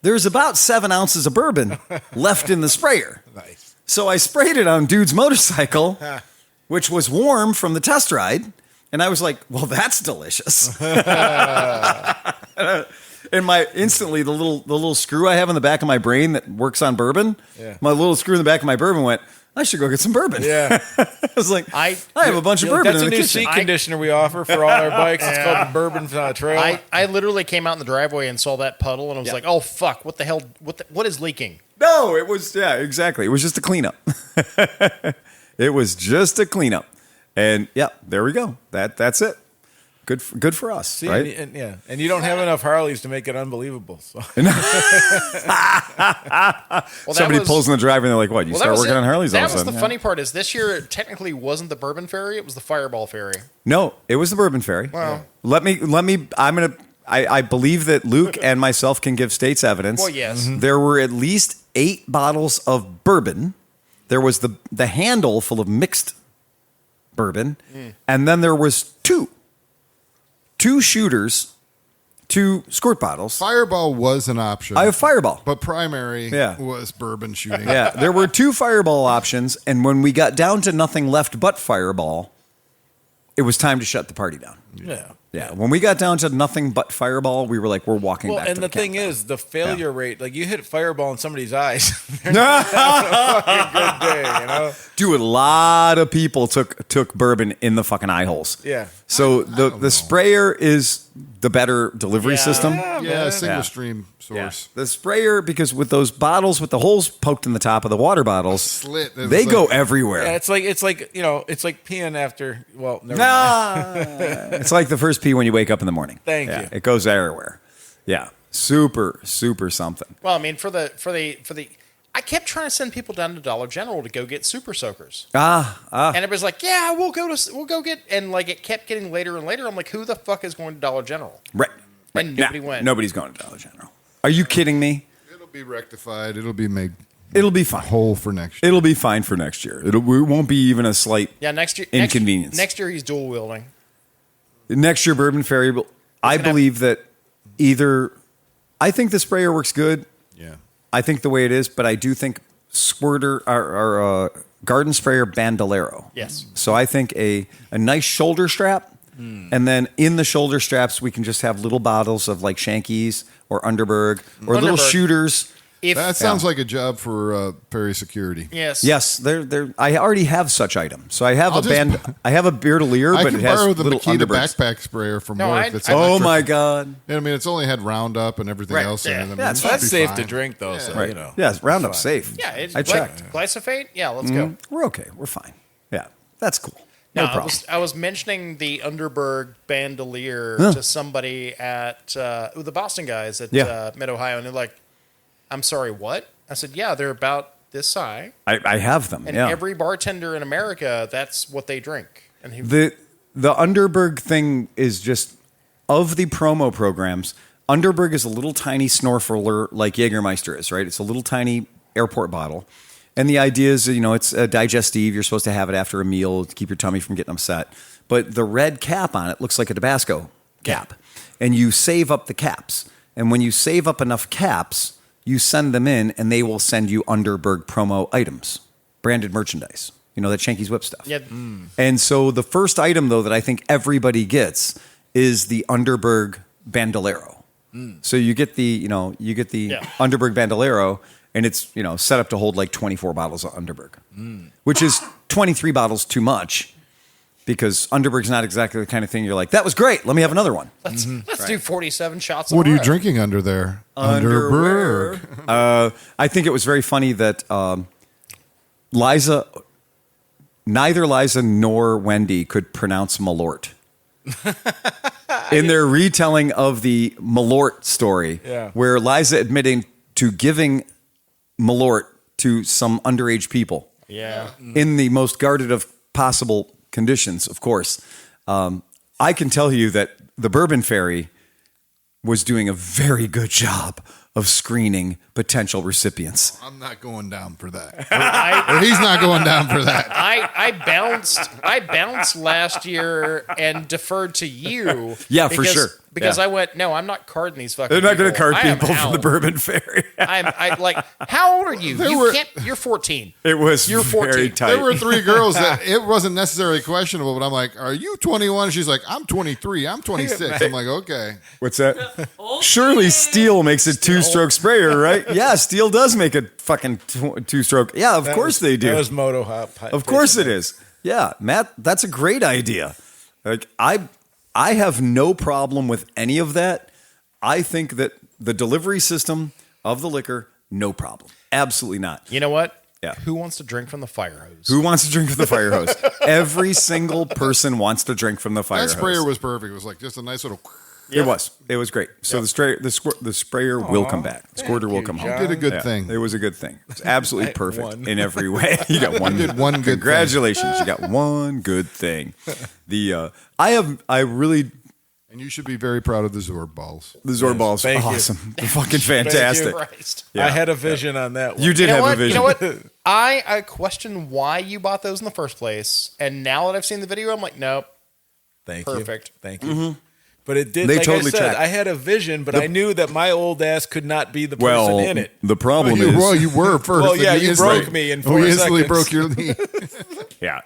There's about 7 ounces of bourbon left in the sprayer. Nice. So I sprayed it on dude's motorcycle, which was warm from the test ride. And I was like, well, that's delicious. And instantly the little screw I have in the back of my brain that works on bourbon, my little screw in the back of my bourbon went, I should go get some bourbon. Yeah. I was like, I have a bunch of You're like, bourbon That's in a the new kitchen. seat conditioner we offer for all our bikes. It's called the Bourbon Trail. I literally came out in the driveway and saw that puddle, and I was like, "Oh fuck! What the hell? What is leaking?" No, it was, exactly. It was just a cleanup. It was just a cleanup. And there we go. That's it. Good for us, See, right? and you don't have enough Harleys to make it unbelievable. So. Well, Somebody pulls in the driveway and they're like, what, you start working on Harleys all That of a was sudden? the funny part is this year it technically wasn't the Bourbon Fairy, it was the Fireball Fairy. No, it was the Bourbon Fairy. Wow. I believe that Luke and myself can give state's evidence. Well, yes. There were at least 8 bottles of bourbon. There was the handle full of mixed bourbon. And then there was 2 shooters, 2 squirt bottles. Fireball was an option. I have Fireball. But primary Yeah. was bourbon shooting. Yeah, there were 2 Fireball options. And when we got down to nothing left but Fireball, it was time to shut the party down. Yeah, when we got down to nothing but Fireball, we were like, we're walking Well, back and to the the thing campfire. is, the failure rate, like you hit Fireball in somebody's eyes. They're not having a fucking good day, you know? Dude, a lot of people took bourbon in the fucking eye holes. Yeah. So the sprayer is the better delivery system. Yeah, single Yeah. stream source. The sprayer, because with those bottles with the holes poked in the top of the water bottles, Slit. It they was go like- everywhere. Yeah, it's like it's like peeing after. Well, never mind. Ah, it's like the first pee when you wake up in the morning. Thank Yeah, you. It goes everywhere. Yeah, super something. Well, I mean, for the I kept trying to send people down to Dollar General to go get super soakers. And it was like, yeah, we'll go get, and like it kept getting later and later. I'm like, who the fuck is going to Dollar General? Right. And nobody went. Nobody's going to Dollar General. Are you kidding me? It'll be rectified. It'll be made It'll be fine. whole for next year. It'll be fine for next year. It won't be even a slight Yeah, next year inconvenience. Next year he's dual wielding. Next year, Bourbon Fairy will. I believe that I think the sprayer works good. Yeah. I think the way it is, but I do think squirter or garden sprayer bandolero. Yes. So I think a nice shoulder strap, and then in the shoulder straps we can just have little bottles of like Shankies or Underberg or little Underberg. shooters. If That sounds like a job for Perry Security. yes, Yes, I already have such items. So I have I'll just- I have a bandolier, I but can it has borrow the little Makita Underbergs. backpack sprayer from No, work. I- That's I- Oh electric. my God! I mean, it's only had Roundup and everything Right, else in yeah. it. I mean, Yeah, it it's should That's be safe fine. to drink, though. So, Right. you know. Yes, Roundup's safe. yeah. It's I checked. Glyphosate. Yeah, let's go. We're okay. We're fine. Yeah, that's cool. No No, problem. I was mentioning the Underberg bandolier to somebody at the Boston guys at Yeah. Mid Ohio, and they're like, "I'm sorry, what?" I said, "Yeah, they're about this size, I have them. and yeah. every bartender in America, that's what they drink." And he, the Underberg thing is just of the promo programs. Underberg is a little tiny snorkeler like Jägermeister is, right? It's a little tiny airport bottle. And the idea is, it's a digestive. You're supposed to have it after a meal to keep your tummy from getting upset. But the red cap on it looks like a Tabasco cap. And you save up the caps. And when you save up enough caps, you send them in and they will send you Underberg promo items, branded merchandise. that Shanky's Whip stuff. Yeah. And so the first item, though, that I think everybody gets is the Underberg Bandolero. So you get the Underberg Bandolero, and it's set up to hold like 24 bottles of Underberg, which is 23 bottles too much. Because Underberg's not exactly the kind of thing you're like, that was great. Let me have another one. Let's do 47 shots. What in are a you row. drinking under there? Underberg. I think it was very funny that neither Liza nor Wendy could pronounce Malort. In their retelling of the Malort story, where Liza admitting to giving Malort to some underage people. Yeah. In the most guarded of possible conditions, of course. I can tell you that the Bourbon Fairy was doing a very good job of screening potential recipients. I'm not going down for that. I, Or he's not going down for that. I bounced last year and deferred to you. Yeah, for sure. Because Yeah. I went, no, I'm not carding these fucking They're not going to people. card I am people from the out. Bourbon Fairy. I like, how old are you? You're 14. It was You're 14. very tight. There were 3 girls that it wasn't necessarily questionable, but I'm like, are you 21? She's like, I'm 23. I'm 26. I'm like, okay. What's that? Surely Steel makes a 2-stroke sprayer, right? Yeah, Steel does make a fucking 2-stroke. Yeah, of course they do. That was Moto Hop. Of course it is. Yeah, Matt, that's a great idea. Like I have no problem with any of that. I think that the delivery system of the liquor, no problem. Absolutely not. You know what? Yeah. Who wants to drink from the fire hose? Who wants to drink from the fire hose? Every single person wants to drink from the fire That sprayer hose. was perfect. It was like just a nice little. It was. It was great. So the sprayer will come back. The squirter will come home. You did a good Yeah, thing. It was a good thing. It's absolutely I perfect won. in every way. You got one. did one good thing. Congratulations, you got one good thing. I really And you should be very proud of the Zorb balls. the Zorb balls thank you. awesome. They're fucking fantastic. Christ. Yeah. I had a vision on that one. You did You know have what? a vision. You know what? I question why you bought those in the first place, and now that I've seen the video, I'm like, nope. Thank Perfect. you. Thank you. But it did. They Like totally I said, track. I had a vision, but I knew that my old ass could not be the person Well, in it. the problem You, is, well, you were first. Well, and yeah, you instantly- broke me in we 4 instantly seconds. broke your knee. yeah,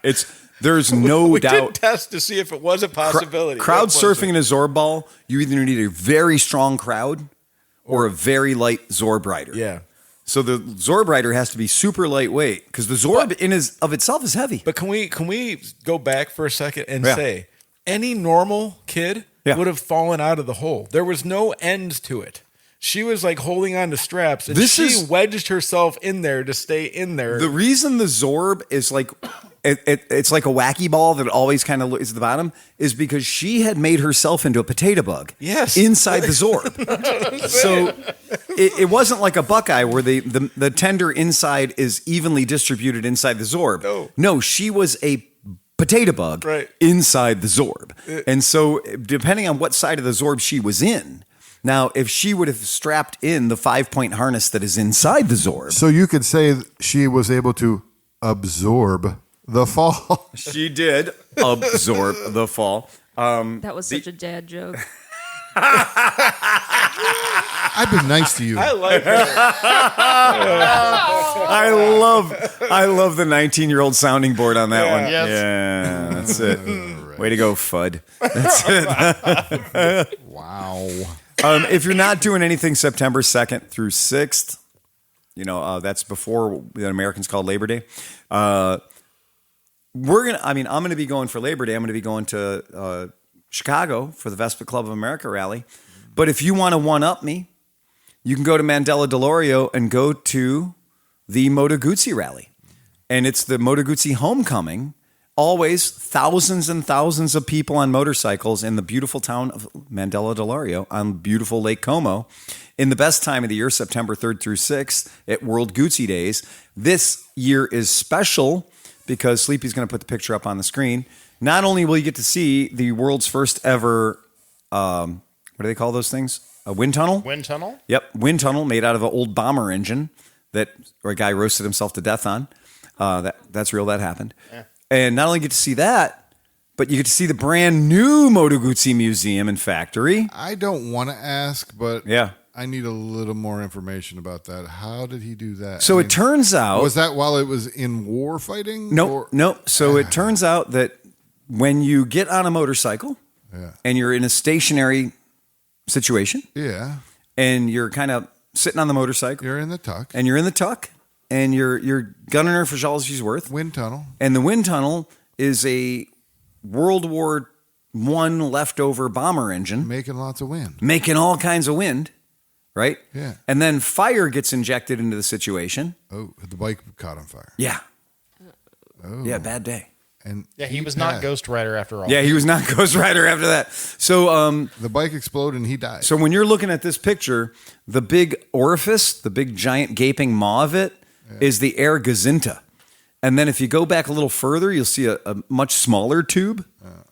there's no We did doubt. test to see if it was a possibility. Crowd It wasn't. surfing in a Zorb ball, you either need a very strong crowd or a very light Zorb rider. Yeah. So the Zorb rider has to be super lightweight because the Zorb of itself is heavy. But can we go back for a second and Yeah. say any normal kid Yeah. would have fallen out of the hole? There was no end to it. She was like holding on to straps, and she wedged herself in there to stay in there. The reason the Zorb is like it's like a wacky ball that always kind of is at the bottom is because she had made herself into a potato bug. Yes. Inside the Zorb. So it wasn't like a Buckeye where the tender inside is evenly distributed inside the Zorb. No, she was a potato bug inside the Zorb. And so depending on what side of the Zorb she was in, now if she would have strapped in the 5-point harness that is inside the Zorb. So you could say she was able to absorb the fall. She did absorb the fall. That was such a dad joke. I've been nice to you. I like that. I love the 19-year-old sounding board on that one. Yes. Yeah, that's it. Way to go, Fudd. That's it. Wow. If you're not doing anything September 2nd through 6th, that's before the Americans called Labor Day. I'm going to be going for Labor Day. I'm going to be going to Chicago for the Vespa Club of America rally. But if you want to one-up me, you can go to Mandela Delorio and go to the Moto Guzzi rally. And it's the Moto Guzzi homecoming. Always thousands and thousands of people on motorcycles in the beautiful town of Mandela Delorio on beautiful Lake Como in the best time of the year, September 3rd through 6th at World Guzzi Days. This year is special because Sleepy's going to put the picture up on the screen. Not only will you get to see the world's first ever, what do they call those things? A wind tunnel? Wind tunnel? Yep, wind tunnel made out of an old bomber engine that a guy roasted himself to death on. That's real, that happened. Yeah. And not only get to see that, but you get to see the brand new Moto Guzzi Museum and Factory. I don't want to ask, but Yeah. I need a little more information about that. How did he do that? So it turns out was that while it was in war fighting? No. So it turns out that when you get on a motorcycle and you're in a stationary situation, and you're kind of sitting on the motorcycle, you're in the tuck, and you're gunning her for all she's worth. Wind tunnel, and the wind tunnel is a World War I leftover bomber engine, making lots of wind, making all kinds of wind. Right? Yeah. And then fire gets injected into the situation. Oh, the bike caught on fire. Yeah. Oh. Yeah, bad day. And he was not Ghost Rider after all. Yeah, he was not Ghost Rider after that. So the bike exploded and he died. So when you're looking at this picture, the big orifice, the big giant gaping maw of it is the air gazinta. And then if you go back a little further, you'll see a much smaller tube.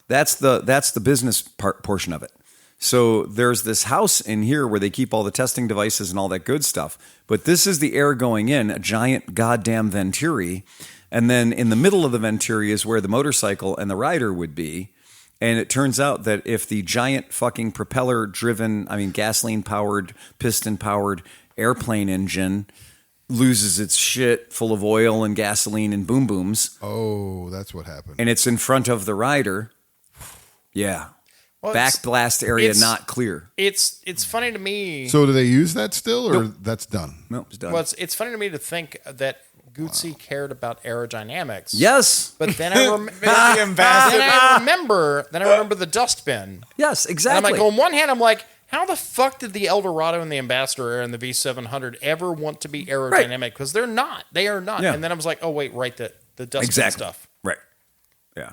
That's the business portion of it. So there's this house in here where they keep all the testing devices and all that good stuff. But this is the air going in, a giant goddamn venturi. And then in the middle of the venturi is where the motorcycle and the rider would be. And it turns out that if the giant fucking gasoline-powered, piston-powered airplane engine loses its shit full of oil and gasoline and boom booms. Oh, that's what happened. And it's in front of the rider. Yeah. Well, back blast area not clear. It's funny to me. So do they use that still, or that's done? No, it's done. Well, it's funny to me to think that Guzzi cared about aerodynamics. Yes, but then I remember the dustbin. Yes, exactly. And I'm like, on one hand, I'm like, how the fuck did the Eldorado and the Ambassador and the V700 ever want to be aerodynamic? Because they're not. They are not. Yeah. And then I was like, oh wait, right, the dustbin stuff. Right. Yeah.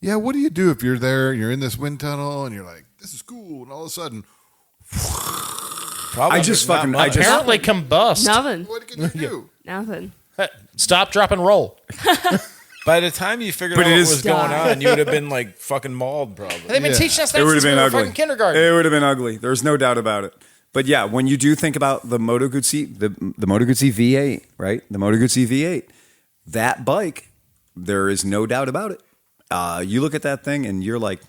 Yeah, what do you do if you're there, you're in this wind tunnel, and you're like, this is cool, and all of a sudden... Apparently combust. Nothing. What can you do? Nothing. Stop, drop, and roll. By the time you figured out what was going on, you would have been like fucking mauled, probably. They've been teaching us that since we were fucking kindergarten. It would have been ugly. There's no doubt about it. But yeah, when you do think about the Moto Guzzi, the Moto Guzzi V8, right? The Moto Guzzi V8, that bike, there is no doubt about it. You look at that thing and you're like,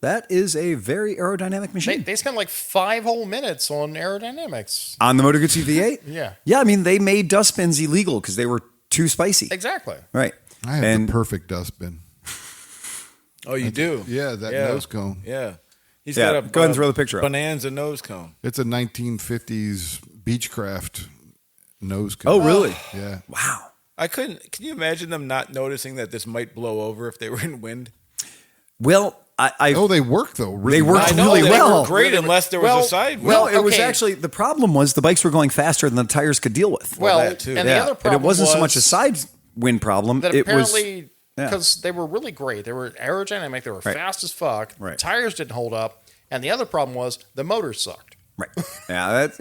that is a very aerodynamic machine. They spent like 5 whole minutes on aerodynamics. On the Moto Guzzi V8? Yeah. Yeah, I mean, they made dustbins illegal because they were too spicy. Exactly. Right. I have the perfect dustbin. Oh, you do? Yeah, that nose cone. Yeah. He's got a go ahead and throw the picture up. Bonanza nose cone. It's a 1950s Beechcraft nose cone. Oh, really? Yeah. Wow. Can you imagine them not noticing that this might blow over if they were in wind? Well, they work though. Really they worked well. really well. They were great unless there was a side wind. Well, it was actually, the problem was the bikes were going faster than the tires could deal with. Well, that too. And the other problem and it wasn't so much a side wind problem. That it apparently, was because they were really great. They were aerodynamic. They were fast as fuck. Right. Tires didn't hold up. And the other problem was the motors sucked. Right. Right.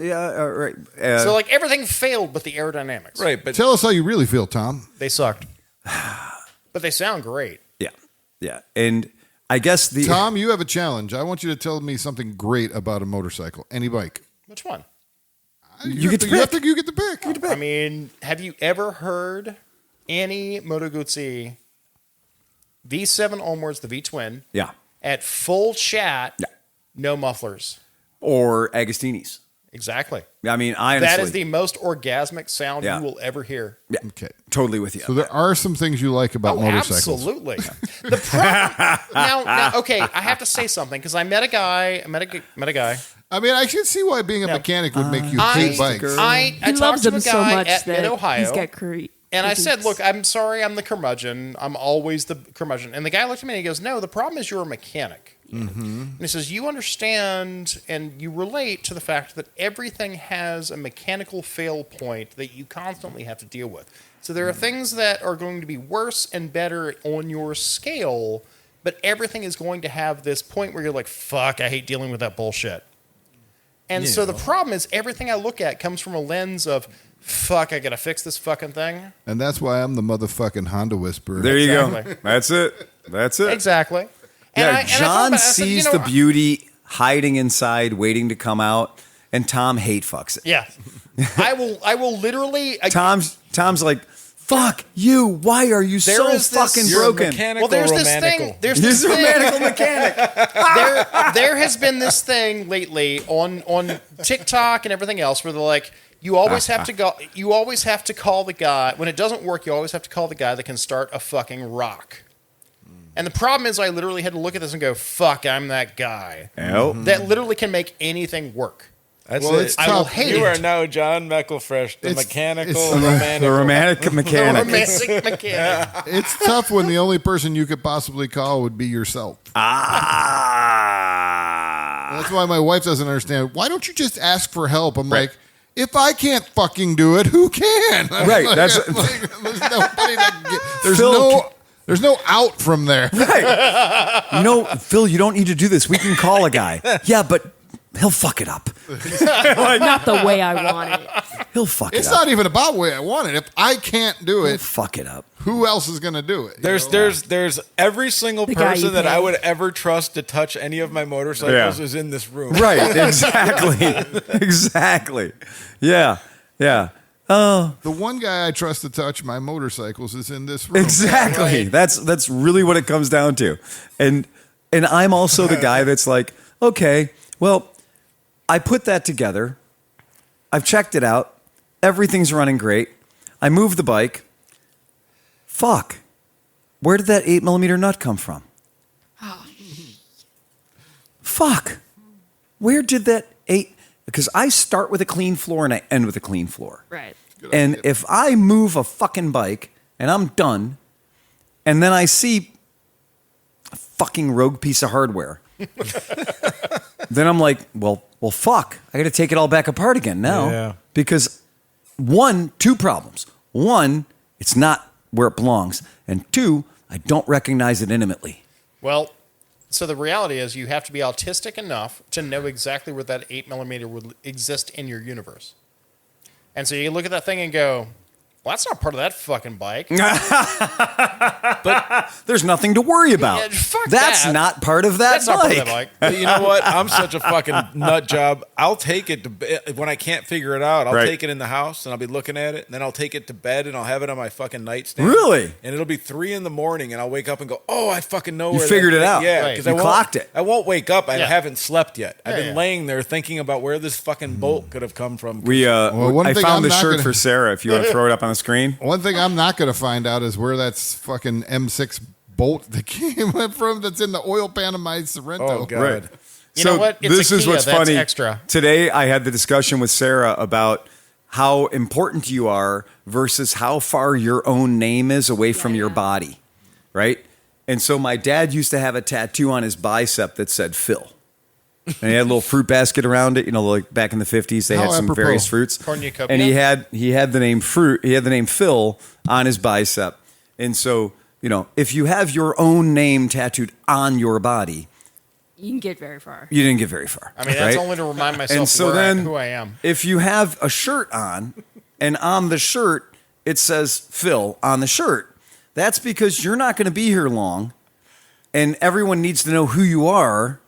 So like everything failed but the aerodynamics. Right. But tell us how you really feel, Tom. They sucked. But they sound great. Yeah. Yeah. And I guess Tom, you have a challenge. I want you to tell me something great about a motorcycle, any bike. Which one? You get the pick. I mean, have you ever heard any Moto Guzzi V7 onwards, the V-twin? Yeah. At full chat, no mufflers. Or Agostini's. Exactly. I mean, honestly. That is the most orgasmic sound you will ever hear. Yeah. Okay. Totally with you. So there are some things you like about motorcycles. Absolutely. The problem now, okay, I have to say something because I met a guy. I mean, I can see why being a mechanic would make you hate bikes. I talked to a guy at Mid-Ohio. He's got and I said, look, I'm sorry, I'm the curmudgeon. I'm always the curmudgeon. And the guy looked at me and he goes, no, the problem is you're a mechanic. Mm-hmm. And he says, you understand and you relate to the fact that everything has a mechanical fail point that you constantly have to deal with. So there are things that are going to be worse and better on your scale, but everything is going to have this point where you're like, fuck, I hate dealing with that bullshit. And so the problem is everything I look at comes from a lens of, fuck, I gotta fix this fucking thing. And that's why I'm the motherfucking Honda whisperer. There you go. That's it. Exactly. Yeah, John sees the beauty hiding inside, waiting to come out, and Tom hate fucks it. Yeah. I will literally... Tom's like, Fuck you. Why are you so is this- fucking You're broken? mechanical, Well, there's this romantical. thing. There's He's this a thing. mechanical mechanic. there has been this thing lately on TikTok and everything else where they're like, you always have to go. You always have to call the guy when it doesn't work. You always have to call the guy that can start a fucking rock. And the problem is, I literally had to look at this and go, "Fuck, I'm that guy that literally can make anything work." That's Well, it. it's I will tough. hate You it. are now John Meckelfresh, the It's- mechanical, it's- romantic. The romantic mechanic. Romantic mechanic. It's tough when the only person you could possibly call would be yourself. That's why my wife doesn't understand. Why don't you just ask for help? I'm like, if I can't fucking do it, who can? Right, that's- there's nobody Phil- there's no out from there. You know, Phil, you don't need to do this. We can call a guy. Yeah, but he'll fuck it up. Not the way I want it. He'll fuck It's it up. not even about the way I want it. If I can't do He'll it, fuck it up. who else is going to do it? There's every single The guy you person that I pay. would ever trust to touch any of my motorcycles Yeah. is in this room. Right, exactly. Exactly. Yeah, yeah. The one guy I trust to touch my motorcycles is in this room. Exactly. That's really what it comes down to. And I'm also the guy that's like, okay, well, I put that together. I've checked it out. Everything's running great. I moved the bike. Fuck. Where did that 8mm nut come from? Fuck. Where did that 8... Because I start with a clean floor and I end with a clean floor. Right. And if I move a fucking bike and I'm done, and then I see a fucking rogue piece of hardware, then I'm like, well, fuck. I got to take it all back apart again now. Yeah. Because two problems. One, it's not where it belongs. And two, I don't recognize it intimately. Well, so the reality is you have to be autistic enough to know exactly where that 8mm would exist in your universe. And so you look at that thing and go, well, that's not part of that fucking bike. There's nothing to worry about. Yeah, fuck That's that. not part of that That's not part of that bike. But you know what? I'm such a fucking nut job. I'll take it to bed. When I can't figure it out, I'll Right. take it in the house and I'll be looking at it. And then I'll take it to bed and I'll have it on my fucking nightstand. Really? And it'll be 3 a.m. and I'll wake up and go, oh, I fucking know You where figured that it thing- out. Yeah, Right. because You I won't, clocked it. I won't wake up. I Yeah. haven't slept yet. I've Yeah, been yeah. laying there thinking about where this fucking bolt could have come from. one I thing found I'm the not shirt gonna- for Sarah if you want to throw it up on the screen. One thing I'm not going to find out is where that's fucking M6 bolt that came from that's in the oil pan of my Sorrento. Oh, God. Right. You know what? It's this a is Kia. what's That's funny. extra. Today, I had the discussion with Sarah about how important you are versus how far your own name is away from your body, right? And so my dad used to have a tattoo on his bicep that said Phil. And he had a little fruit basket around it, you know, like back in the 50s, they How had some apropos. various fruits. Cornucopia. And he had the name Phil on his bicep. And so, you know, if you have your own name tattooed on your body, You can get very far. you didn't get very far. I mean, that's right? only to remind myself And so who I am. if you have a shirt on and on the shirt it says Phil on the shirt, that's because you're not going to be here long and everyone needs to know who you are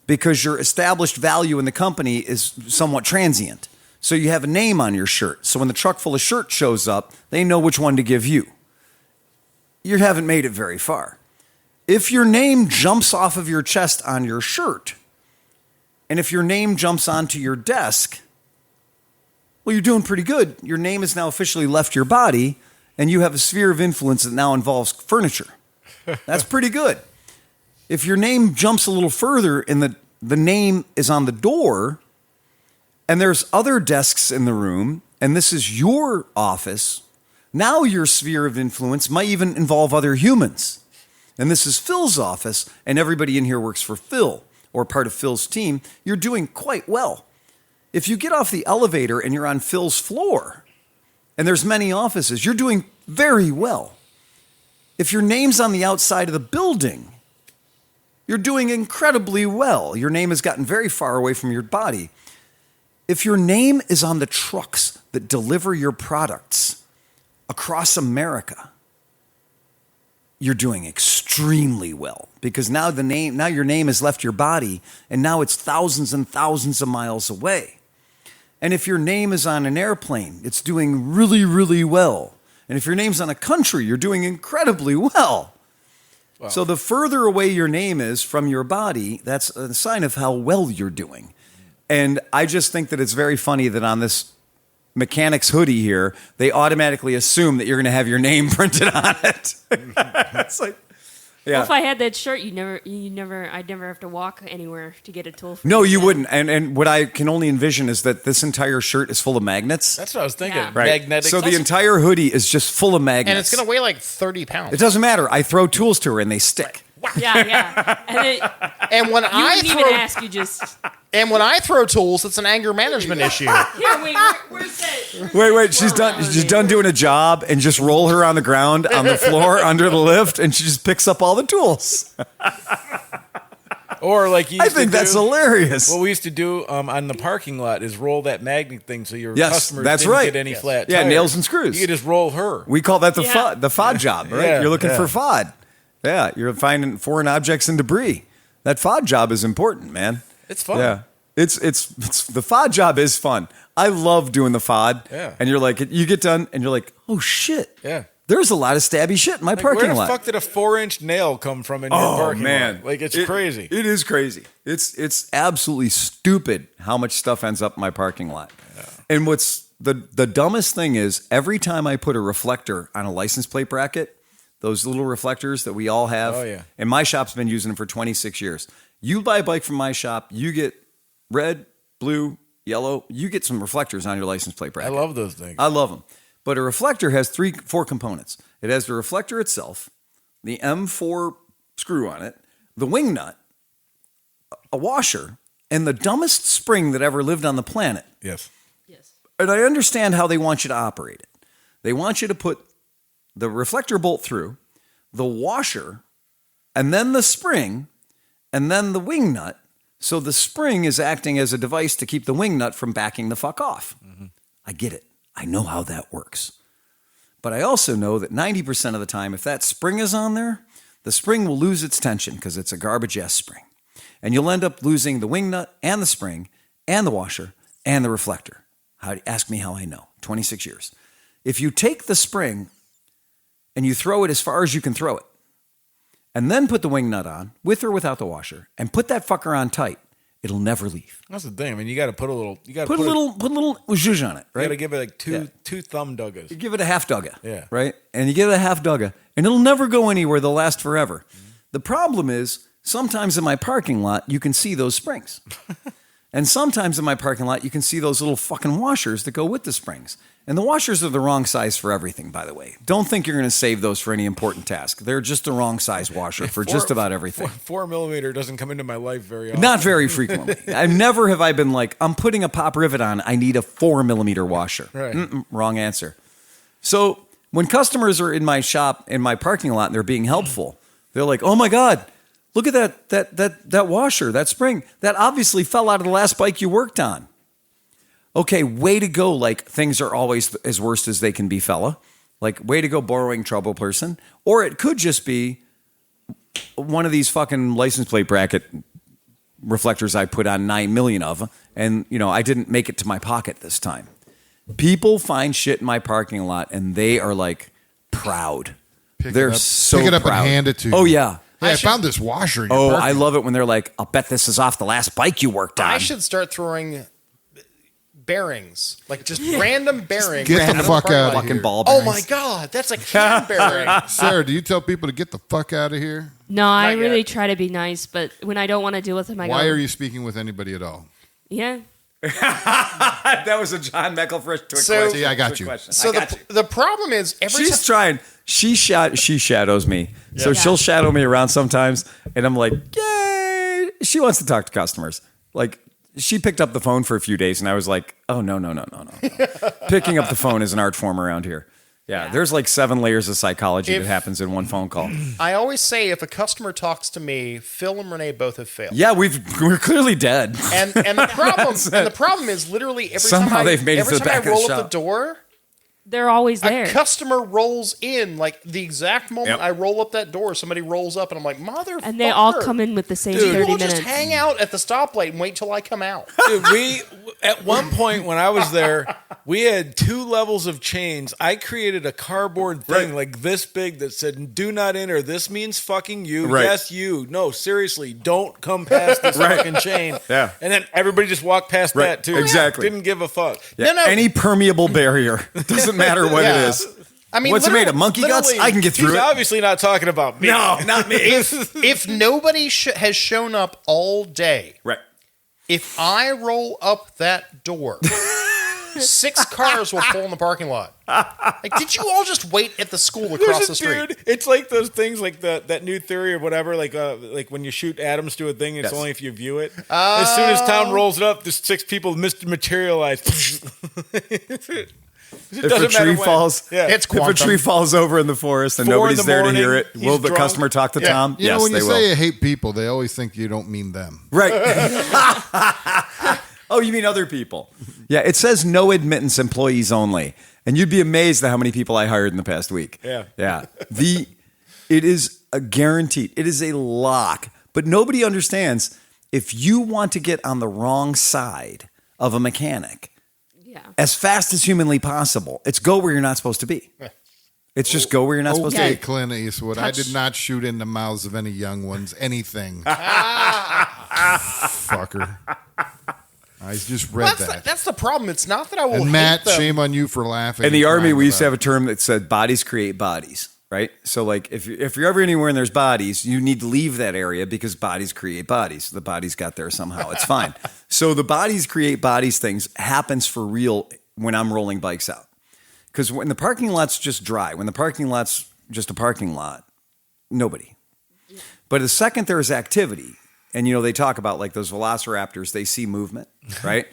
because your established value in the company is somewhat transient. So you have a name on your shirt. So when the truck full of shirts shows up, they know which one to give you. You haven't made it very far. If your name jumps off of your chest on your shirt, and if your name jumps onto your desk, well, you're doing pretty good. Your name has now officially left your body, and you have a sphere of influence that now involves furniture. That's pretty good. If your name jumps a little further and the name is on the door, and there's other desks in the room, and this is your office, now your sphere of influence might even involve other humans. And this is Phil's office, and everybody in here works for Phil or part of Phil's team. You're doing quite well. If you get off the elevator and you're on Phil's floor, and there's many offices, you're doing very well. If your name's on the outside of the building, you're doing incredibly well. Your name has gotten very far away from your body. If your name is on the trucks that deliver your products across America, you're doing extremely well because now your name has left your body and now it's thousands and thousands of miles away. And if your name is on an airplane, it's doing really, really well. And if your name's on a country, you're doing incredibly well. Wow. So the further away your name is from your body, that's a sign of how well you're doing. And I just think that it's very funny that on this mechanic's hoodie here, they automatically assume that you're going to have your name printed on it. It's like, yeah. Well, if I had that shirt, I'd never have to walk anywhere to get a tool. From No, you wouldn't. And what I can only envision is that this entire shirt is full of magnets. That's what I was thinking. Yeah. Right. Magnetic. So the entire hoodie is just full of magnets. And it's going to weigh like 30 pounds. It doesn't matter. I throw tools to her and they stick. Yeah. And then, And when you I wouldn't even ask. You just throw tools, it's an anger management issue. here. Wait, where's that? Wait. She's done doing a job and just roll her on the ground on the floor under the lift and she just picks up all the tools. Or like you I used to think that's do- hilarious. What we used to do on the parking lot is roll that magnet thing so your Yes, customers that's didn't right. get any flat Yeah, tires. nails and screws. You could just roll her. We call that the Yeah. FOD job, right? Yeah, You're looking yeah. for FOD. Yeah, you're finding foreign objects and debris. That FOD job is important, man. It's fun. Yeah. It's the FOD job is fun. I love doing the FOD. Yeah. And you're like, you get done and you're like, oh shit. Yeah. There's a lot of stabby shit in my Like, parking where the lot. fuck did a 4-inch nail come from in your Oh parking man, lot? Like it's It- crazy. It is crazy. It's absolutely stupid how much stuff ends up in my parking lot. And what's the dumbest thing is every time I put a reflector on a license plate bracket, those little reflectors that we all have. Oh, yeah. And my shop's been using them for 26 years. You buy a bike from my shop, you get red, blue, yellow. You get some reflectors on your license plate I bracket. love those things. I love them. But a reflector has 4 components. It has the reflector itself, the M4 screw on it, the wing nut, a washer, and the dumbest spring that ever lived on the planet. Yes. Yes. And I understand how they want you to operate it. They want you to put the reflector bolt through, the washer, and then the spring, and then the wing nut. So the spring is acting as a device to keep the wing nut from backing the fuck off. I get it. I know how that works. But I also know that 90% of the time, if that spring is on there, the spring will lose its tension because it's a garbage-ass spring. And you'll end up losing the wing nut and the spring and the washer and the reflector. Ask me how I know. 26 years. If you take the spring and you throw it as far as you can throw it, and then put the wing nut on, with or without the washer, and put that fucker on tight, it'll never leave. That's the thing. I mean, you got to put a little. You got to Put a little zhuzh on it, You got right? to give it like two Yeah. two thumb duggas. You give it a half dugga, Yeah. right? And you give it a half dugga, and it'll never go anywhere. They'll last forever. The problem is sometimes in my parking lot you can see those springs, and sometimes in my parking lot you can see those little fucking washers that go with the springs. And the washers are the wrong size for everything, by the way. Don't think you're going to save those for any important task. They're just the wrong size washer for just about everything. 4mm doesn't come into my life very often. Not very frequently. Never have I been like, I'm putting a pop rivet on. I need a 4mm washer. Right. Wrong answer. So when customers are in my shop, in my parking lot, and they're being helpful, they're like, oh my God, look at that washer, that spring. That obviously fell out of the last bike you worked on. Okay, way to go. Like, things are always as worst as they can be, fella. Like, way to go, borrowing trouble person. Or it could just be one of these fucking license plate bracket reflectors I put on 9 million of, and, I didn't make it to my pocket this time. People find shit in my parking lot, and they are, like, proud. They're so pick it up proud. and hand it to you. Oh, yeah. Hey, I found this washer. In your Oh, parking I love it when they're like, I'll bet this is off the last bike you worked on. I should start throwing bearings, like just random bearings. Get the out of fuck parking out lot. of fucking here. ball Oh bearings. my God, that's a can bearing. Sarah, do you tell people to get the fuck out of here? No, I Not really yet. try to be nice, but when I don't want to deal with them, I go. Why are you speaking with anybody at all? Yeah. That was a John Meckelfrisch twist So- question. See, I got you. So the problem is every She's trying. She shadows me. So Yeah. she'll shadow me around sometimes, and I'm like, yay! She wants to talk to customers. Like, she picked up the phone for a few days, and I was like, oh no. Picking up the phone is an art form around here. Yeah, there's like 7 layers of psychology that happens in one phone call. I always say if a customer talks to me, Phil and Renee both have failed. Yeah, we're clearly dead. And the problem is literally every Somehow time they've made it to the back of the roll up shop. the door, They're always there. a customer rolls in. Like the exact moment Yep. I roll up that door, somebody rolls up, and I'm like, motherfucker. And they all come in with the same 30 People minutes. just hang out at the stoplight and wait till I come out. Dude, At one point when I was there, we had 2 levels of chains. I created a cardboard thing like this big that said, "Do not enter. This means fucking you. Right. Yes, you. No, seriously, don't come past this fucking chain." Yeah. And then everybody just walked past that too. Exactly. Didn't give a fuck. Yeah, No. any permeable barrier. Doesn't matter what it is. I mean, What's it made of? Monkey guts? literally, I can get through He's it. obviously not talking about me. No, not me. If nobody has shown up all day, Right. if I roll up that door, 6 cars will pull in the parking lot. Like, did you all just wait at the school across the street? Dude, it's like those things, like that new theory or whatever, like when you shoot atoms to a thing, it's Yes. only if you view it. As soon as Tom rolls it up, there's 6 people materialize. It If a tree falls, Yeah. It's if a quantum. tree falls over in the forest and 4 in nobody's the there to hear morning, it, will he's the drunk. customer talk to Yeah. Tom? You know, Yes, when they you will. say you hate people, they always think you don't mean them. Right. Oh, you mean other people? Yeah, it says no admittance, employees only. And you'd be amazed at how many people I hired in the past week. Yeah. Yeah. It is a guaranteed. It is a lock. But nobody understands if you want to get on the wrong side of a mechanic as fast as humanly possible, it's go where you're not supposed to be. It's just go where you're not supposed to Okay, be. Clint Eastwood. I did not shoot in the mouths of any young ones. Anything. Fucker. I just read that. That's the problem. It's not that I will And hate Matt, them. shame on you for laughing. In the and Army, crying we used to about have a term that said bodies create bodies, right? So like if you're ever anywhere and there's bodies, you need to leave that area because bodies create bodies. The bodies got there somehow. It's fine. So the bodies create bodies things happens for real when I'm rolling bikes out. Because when the parking lot's just dry, when the parking lot's just a parking lot, nobody. But the second there's activity, and they talk about like those velociraptors, they see movement, right?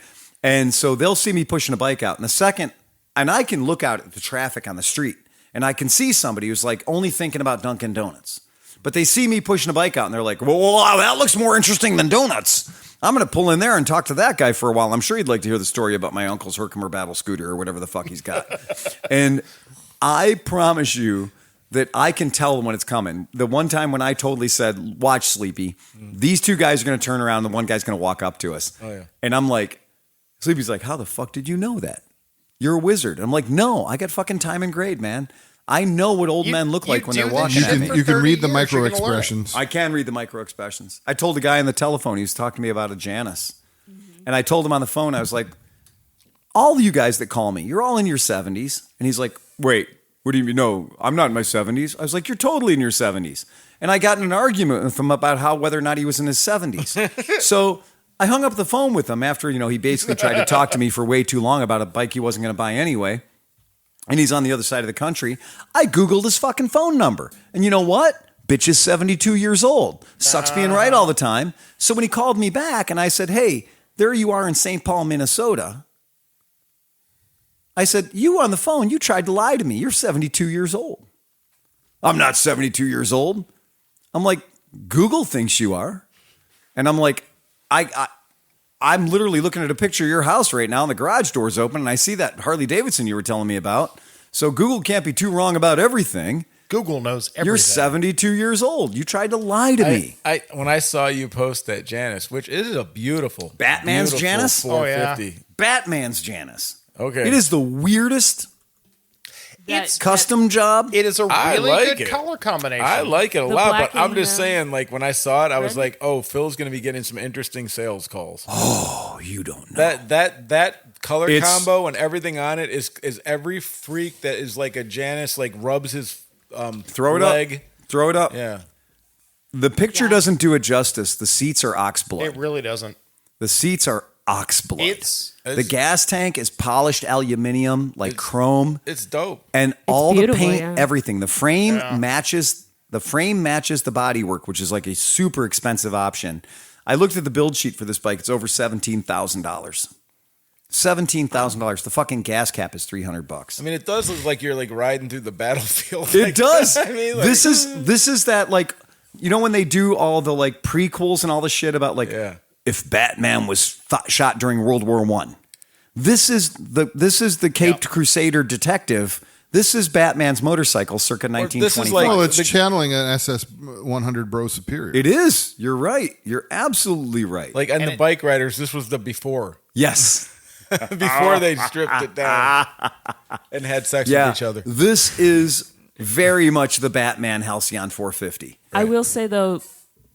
And so they'll see me pushing a bike out. And the second, and I can look out at the traffic on the street and I can see somebody who's like only thinking about Dunkin' Donuts. But they see me pushing a bike out and they're like, well, that looks more interesting than donuts. I'm going to pull in there and talk to that guy for a while. I'm sure he'd like to hear the story about my uncle's Herkimer battle scooter or whatever the fuck he's got. And I promise you that I can tell when it's coming. The one time when I totally said, watch Sleepy, these 2 guys are going to turn around and the one guy's going to walk up to us. Oh, yeah. And I'm like, Sleepy's like, how the fuck did you know that? You're a wizard. I'm like, no, I got fucking time and grade, man. I know what old men look like when they're walking You at me. can, you can 30 read the years, micro you're gonna learn it. expressions. I can read the micro expressions. I told the guy on the telephone, he was talking to me about a Janus. And I told him on the phone, I was like, all you guys that call me, you're all in your 70s. And he's like, wait, what do you mean? No, I'm not in my 70s. I was like, you're totally in your 70s. And I got in an argument with him about whether or not he was in his 70s. So I hung up the phone with him after, he basically tried to talk to me for way too long about a bike he wasn't going to buy anyway. And he's on the other side of the country. I Googled his fucking phone number. And you know what? Bitch is 72 years old. Sucks being right all the time. So when he called me back and I said, hey, there you are in St. Paul, Minnesota. I said, you on the phone, you tried to lie to me. You're 72 years old. I'm not 72 years old. I'm like, Google thinks you are. And I'm like, I'm literally looking at a picture of your house right now and the garage door's open and I see that Harley Davidson you were telling me about. So Google can't be too wrong about everything. Google knows everything. You're 72 years old. You tried to lie to me. When I saw you post that Janus, which is a beautiful Batman's beautiful Janus? 450. Batman's Janus. Okay. It is the weirdest custom job. It is a I really like good it. color combination. I like it a The lot, black but I'm and, just saying, like, when I saw it, I was red? like, oh, Phil's going to be getting some interesting sales calls. Oh, you don't know. That color It's- combo and everything on it is every freak that is like a Janus, like, rubs his Throw it leg. up. Throw it up. Yeah. The picture doesn't do it justice. The seats are ox blood. It really doesn't. The seats are ox blood. The It's- gas tank is polished aluminium, like chrome. It's dope. And all the beautiful, paint, yeah. everything. The frame matches the bodywork, which is like a super expensive option. I looked at the build sheet for this bike. It's over $17,000. $17,000. The fucking gas cap is $300. I mean, it does look like you're like riding through the battlefield. It Like, does. I mean, like, this is that, like, when they do all the like prequels and all the shit about like if Batman was shot during World War I. This is the Caped Crusader detective. This is Batman's motorcycle circa 1924. this is like- Well, it's channeling an SS 100 Bro Superior. It is. You're right. You're absolutely right. Like, and the bike riders, this was the before. Yes. before they stripped it down and had sex with each other. This is very much the Batman Halcyon 450. I will say though,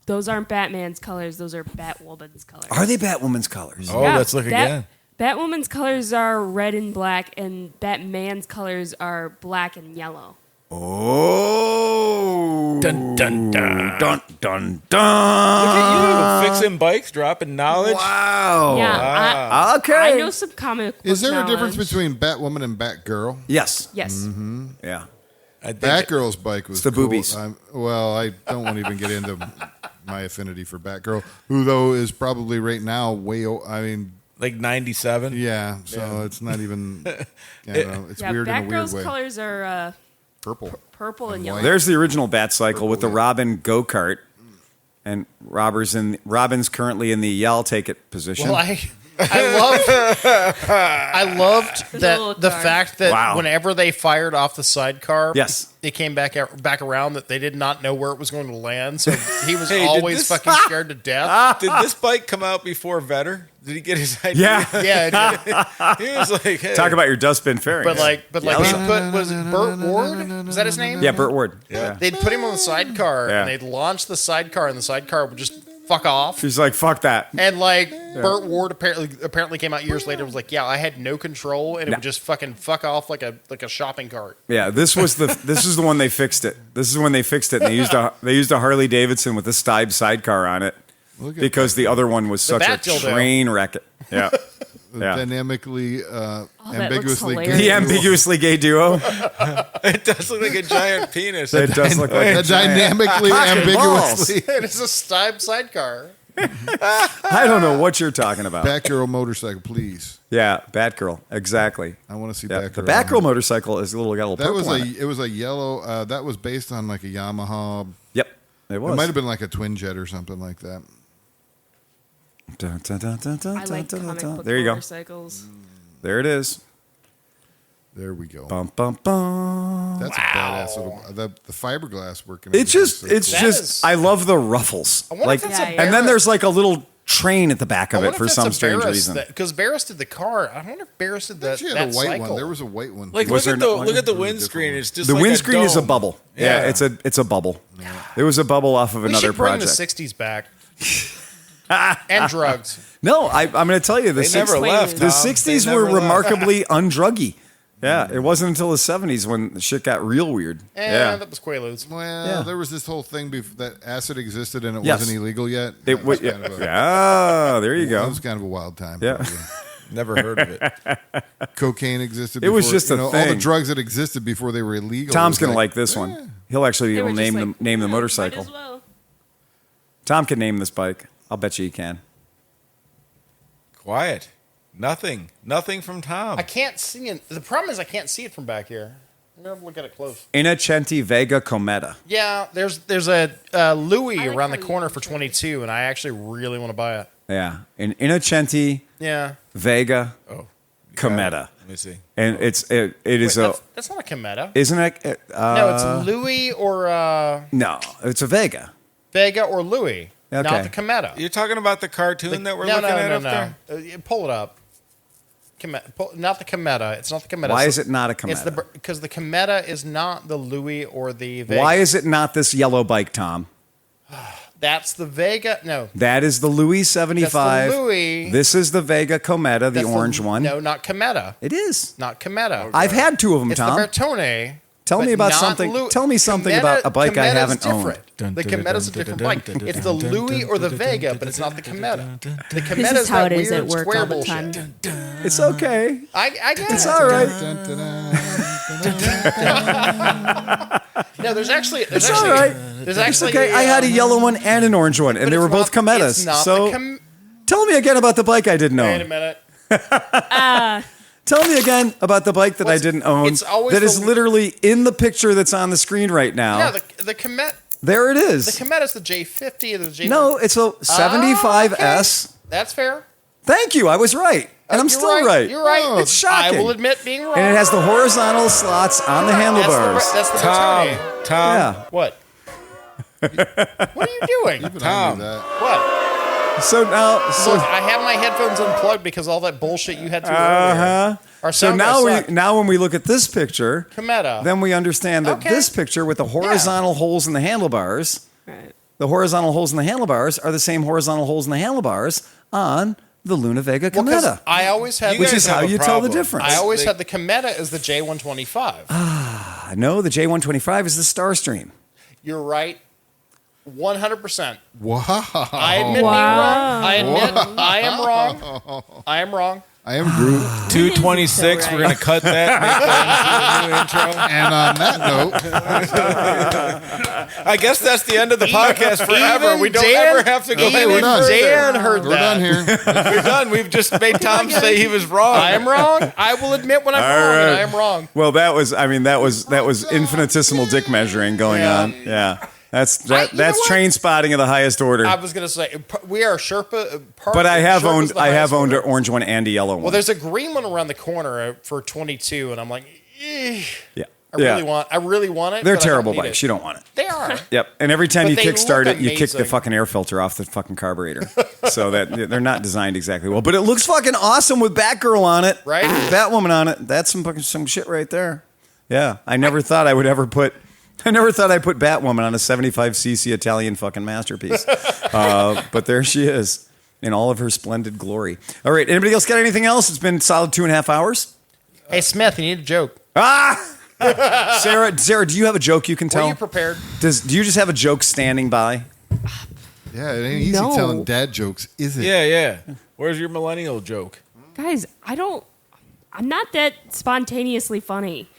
those aren't Batman's colors; those are Batwoman's colors. Are they Batwoman's colors? Oh, let's look again. Batwoman's colors are red and black, and Batman's colors are black and yellow. Oh. Dun, dun, dun. Dun, dun, Look at dun. you fixing bikes, dropping knowledge. Wow. Yeah, Okay. I know some comic book Is there a difference knowledge. between Batwoman and Batgirl? Yes. Yes. Yeah. I think Batgirl's bike was the cool. boobies. Well, I don't want to even get into my affinity for Batgirl, who though is probably right now like 97. yeah. So it's not even. I don't know. It's Yeah, weird in a weird Batgirl's way. colors are Purple. purple and And yellow. white. There's the original Batcycle with the yeah. Robin go-kart. And Robin's currently in the Y'all Take It position. Well, I loved There's a that little the car. fact that Wow. whenever they fired off the sidecar, Yes. it came back around that they did not know where it was going to land. So he was Hey, did always this- fucking scared to death. Did this bike come out before Vetter? Did he get his idea? yeah. Yeah, it did. He was like, hey. Talk about your dustbin fairing. but like Yeah. they put was it Burt Ward? Was that his name? Yeah, Burt Ward. Yeah. They'd put him on the sidecar Yeah. and they'd launch the sidecar and the sidecar would just fuck off. He's like, fuck that. And like Burt Ward apparently came out years later and was like, yeah, I had no control and it would just fucking fuck off like a shopping cart. Yeah, this is the one they fixed it. This is when they fixed it. And they used a Harley Davidson with a Stibe sidecar on it Look at because the other one was such a Bat dildo. train wreck. Yeah. Yeah. Dynamically, that looks ambiguously hilarious. The ambiguously gay duo. It does look like a giant penis. It does look like a a giant dynamically, cock and ambiguously. It is a Stibe sidecar. I don't know what you're talking about. Batgirl motorcycle, please. Yeah, Batgirl. Exactly. I want to see Yeah, Batgirl. the Batgirl motorcycle is a little got a little That purple was on it. it was a yellow. That was based on like a Yamaha. Yep, it was. It might have been like a twin jet or something like that. Dun, dun, dun, dun, dun, I like dun, dun, comic dun. book There you go. motorcycles. There it is. There we go. Bum bum bum. That's a badass little. The fiberglass working. It's just, That just. is- I love the ruffles. I wonder Like, if it's Yeah, a yeah. and then there's like a little train at the back of I it wonder for if some that's a strange Barris reason. Because Barris did the car. I wonder if Barris did that. She had that a white cycle. one. There was a white one. Like Was look at there the not look at the one? windscreen. It's just The like windscreen is a dome. bubble. Yeah, it's a bubble. It was a bubble off of We another should bring project. the '60s back. And drugs. No, I'm going to tell you the They never 60s, left. the Tom. 60s They were never left. remarkably undruggy. Yeah, it wasn't until the 70s when the shit got real weird. And that was Quaaludes. Well, Yeah. there was this whole thing that acid existed and it Yes. wasn't illegal yet. It That was was, kind of a- yeah, there you That go. was kind of a wild time. Yeah. Never heard of it. Cocaine existed. It was before- just a all the thing. drugs that existed before they were illegal. Tom's was going to like this one. He'll actually be They able were to just name like, the name the "Yeah, motorcycle. Might as well. Tom can name this bike. I'll bet you he can. Quiet. Nothing from Tom. I can't see it. The problem is I can't see it from back here. I'm gonna look at it close. Innocenti Vega Cometa. Yeah, there's a Louis I like around the how you corner for portray it. 22, and I actually really want to buy it. Yeah, an Innocenti Yeah. Vega Oh, Cometa, let me see. and it is Wait, a that's not a Cometa. isn't it? No, it's Louis or No, it's a Vega. Vega or Louis, Okay. not the Cometa. You're talking about the cartoon that we're looking at up there? Pull it up. Not the Cometa. It's not the Cometa. Why is it not a It's Cometa? because the Cometa is not the Louis or the Vega. Why is it not this yellow bike, Tom? That's the Vega. No, That is the Louis 75. That's the Louis. This is the Vega Cometa, the that's orange one. No, not Cometa. It is. Not Cometa. I've had two of them, It's Tom. the Bertone. Tell me but about not something. Louis. Tell me something about a bike I Cometa's haven't different. owned. The Cometa's a different bike. It's the Louis or the Vega, but it's not the Cometa. The This Cometa's is how that it is weird at work square all the bullshit. time. It's okay. I get It's it. all right. Dun, dun, dun. No, there's actually. It's all right. There's It's actually. okay. I had a yellow one and an orange one, and but they it's were both not- Cometas. It's not So the tell me again about the bike I didn't Wait a own. minute. Tell me again about the bike that I Well, didn't own. it's always that is the- literally in the picture that's on the screen right now. No, the Comet. There it The is. Cometa's the J50 or the J. No, it's a 75S. Okay. That's fair. Thank you. I was right. And I'm You're still right. You're right. It's shocking. I will admit being wrong. And it has the horizontal slots on the handlebars. That's the Tom. Bertone. Tom. Yeah. What? What are you doing? Even I Tom. knew that. What? So now, Look, I have my headphones unplugged because all that bullshit you had to earlier. Our so sound now guy sucked. now when we look at this picture, Kometa. then we understand that Okay. this picture with the horizontal holes in the handlebars, Right. the horizontal holes in the handlebars are the same horizontal holes in the handlebars on the Luna Vega Well, 'cause Kometa. I always had, Which guys is how have a you tell the problem. difference. I always had the Kometa as the J125. I know the J125 is the Starstream. You're right, 100%. Wow. I admit being wrong. I admit I am wrong. I am wrong. I am Groot. 226. So We're gonna cut that. Make that into a new intro. And on that note, I guess that's the end of the podcast forever. Even We don't Dan- ever have to go even any we're done. further. Dan heard we're that. done here. We're done. We've just made Tom say he was wrong. I am wrong. I will admit when I'm wrong, and I am wrong. Well, that was infinitesimal dick measuring going Yeah. on. Yeah. That's you know that's what? train spotting of the highest order. I was gonna say we are Sherpa. But I have Sherpa's the highest owned an order. orange one and a yellow one. Well, there's a green one around the corner for 22, and I'm like, eh. yeah. I really want it. They're but I don't terrible need bikes. it. You don't want it. They are. Yep. And every time But you they kickstart look it, you kick the amazing. fucking air filter off the fucking carburetor. So that they're not designed exactly well. But it looks fucking awesome with Batgirl on it. Right? Batwoman on it. That's some shit right there. Yeah. I never thought I'd put Batwoman on a 75cc Italian fucking masterpiece. But there she is in all of her splendid glory. All right. Anybody else got anything else? It's been a solid 2.5 hours. Hey Smith, you need a joke. Sarah, do you have a joke you can Were tell? you prepared? Do you just have a joke standing by? Yeah, it ain't easy No. telling dad jokes, is it? Yeah. Where's your millennial joke? Guys, I'm not that spontaneously funny.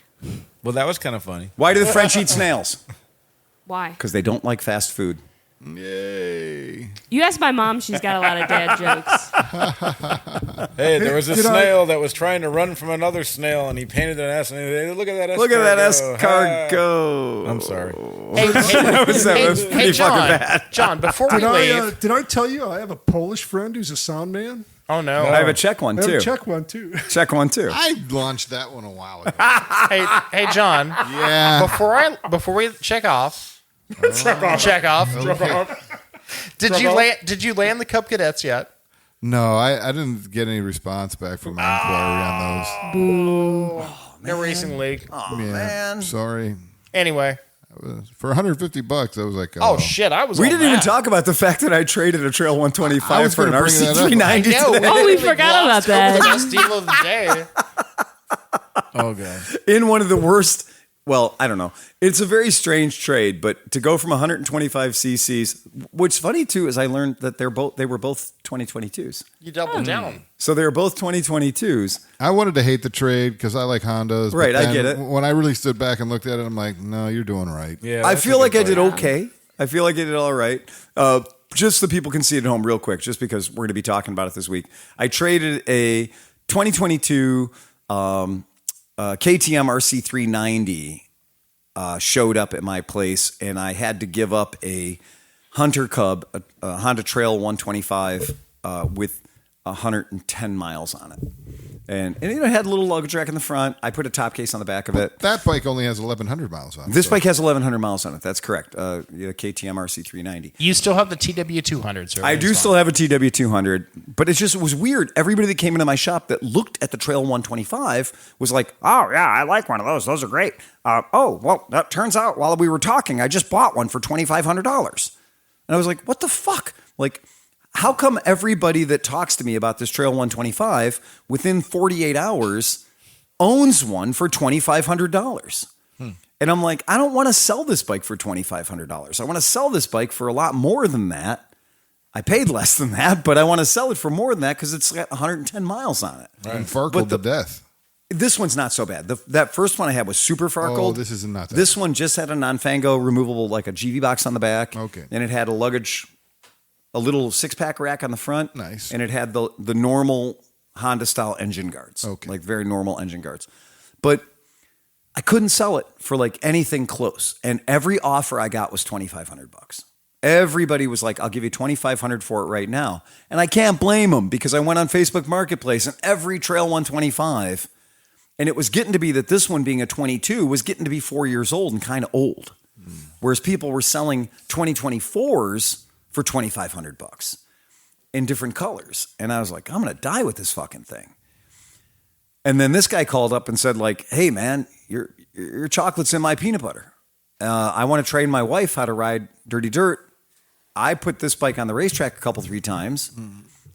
Well, that was kind of funny. Why do the French eat snails? Why? Because they don't like fast food. Yay. You ask my mom, she's got a lot of dad jokes. Hey, there was a Did I- snail that was trying to run from another snail, and he painted an S. And he said, look at that escargot. Look at that escargot. I'm sorry. Hey, That was pretty John, fucking bad. John, before we leave. Did I tell you I have a Polish friend who's a sound man? Oh no. I have a Czech one I have too. a Czech one too. Czech one too. I launched that one a while ago. Hey, John. Yeah. Before we check off. Check off. Did you land the Cub Cadets yet? No, I didn't get any response back from my inquiry on No racing league. Oh those. Yeah, man. sorry. Anyway. For $150, I was like, Oh shit! I was. We on didn't even that. talk about the fact that I traded a Trail I 125 was for an gonna bring that up. RC390 No, today. Oh, we forgot about that. The best deal of the day. Oh, God. In one of the worst. Well, I don't know. It's a very strange trade, but to go from 125 cc's. What's funny too is I learned that they were both 2022s. You doubled down. So they were both 2022s. I wanted to hate the trade because I like Hondas. but Right, I then get it. When I really stood back and looked at it, I'm like, no, you're doing right. Yeah, I that's feel a like good I did point. okay. I feel like I did all right. Just so people can see it at home real quick, just because we're going to be talking about it this week. I traded a 2022 KTM RC390 showed up at my place, and I had to give up a Hunter Cub, a Honda Trail 125 with 110 miles on it. And it had a little luggage rack in the front. I put a top case on the back of it. That bike only has 1,100 miles on it. This so- bike has 1,100 miles on it. That's correct. KTM RC390. You still have the TW200, sir. I do still have a TW200, but it was weird. Everybody that came into my shop that looked at the Trail 125 was like, oh, yeah, I like one of those. Those are great. That turns out while we were talking, I just bought one for $2,500. And I was like, what the fuck? Like, how come everybody that talks to me about this Trail 125 within 48 hours owns one for $2,500? And I'm like, I don't want to sell this bike for $2,500. I want to sell this bike for a lot more than that. I paid less than that, but I want to sell it for more than that because it's got 110 miles on it. And farkled to death. This one's not so bad. That first one I had was super farkled. Oh, this is not that This one just had a non-fango removable, like a GV box on the back. Okay. And it had a little 6-pack rack on the front. Nice. And it had the normal Honda style engine guards. Okay. Like very normal engine guards. But I couldn't sell it for like anything close. And every offer I got was $2,500. Everybody was like, I'll give you $2,500 for it right now. And I can't blame them because I went on Facebook Marketplace and every Trail 125, and it was getting to be that this one being a 22 was getting to be 4 years old and kind of old. Whereas people were selling 2024s for $2,500. in different colors. And I was like, I'm going to die with this fucking thing. And then this guy called up and said, like, hey, man, your chocolate's in my peanut butter. I want to train my wife how to ride dirty dirt. I put this bike on the racetrack a couple, 3 times.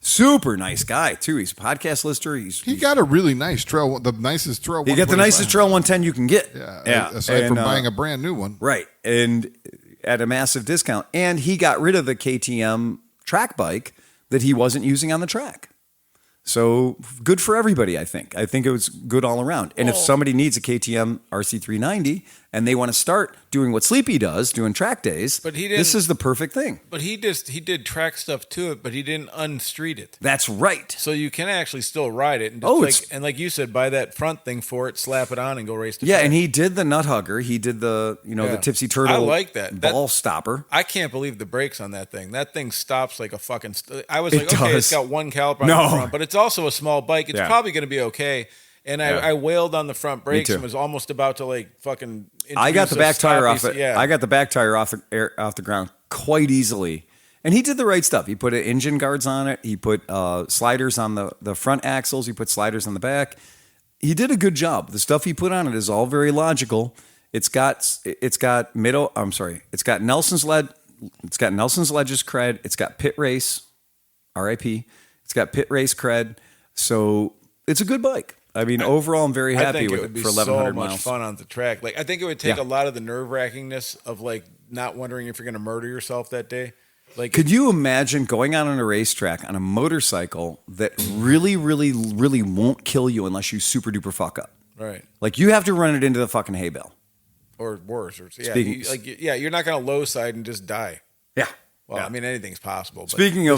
Super nice guy, too. He's a podcast listener. He got a really nice trail, the nicest trail. You get the nicest trail 110 you can get. Yeah. Aside from buying a brand new one. Right. And at a massive discount. And he got rid of the KTM track bike that he wasn't using on the track. So good for everybody, I think. I think it was good all around. And if somebody needs a KTM RC390 and they want to start doing what Sleepy does, doing track days, but he didn't, this is the perfect thing. But he did track stuff to it, but he didn't unstreet it. That's right. So you can actually still ride it. And like you said, buy that front thing for it, slap it on, and go race the track. And he did the nut hugger. He did the the Tipsy Turtle. I like that ball stopper. I can't believe the brakes on that thing. That thing stops like a fucking. I was like, okay, does. it's got one caliper on the front, but it's also a small bike. It's probably going to be okay. And I wailed on the front brakes and was almost about to like fucking. I got the back tire off it. Yeah. I got the back tire off the ground quite easily. And he did the right stuff. He put engine guards on it. He put sliders on the front axles. He put sliders on the back. He did a good job. The stuff he put on it is all very logical. It's got Nelson's Ledges cred. It's got pit race, RIP. It's got pit race cred. So it's a good bike. I mean, overall, I'm very happy with it for 1,100 miles. So much fun on the track. Like, I think it would take a lot of the nerve-wrackingness of like not wondering if you're going to murder yourself that day. Like, could you imagine going out on a racetrack on a motorcycle that really, really, really won't kill you unless you super duper fuck up? Right. Like you have to run it into the fucking hay bale. Or worse. You're not going to low side and just die. Yeah. Well, I mean, anything's possible. But speaking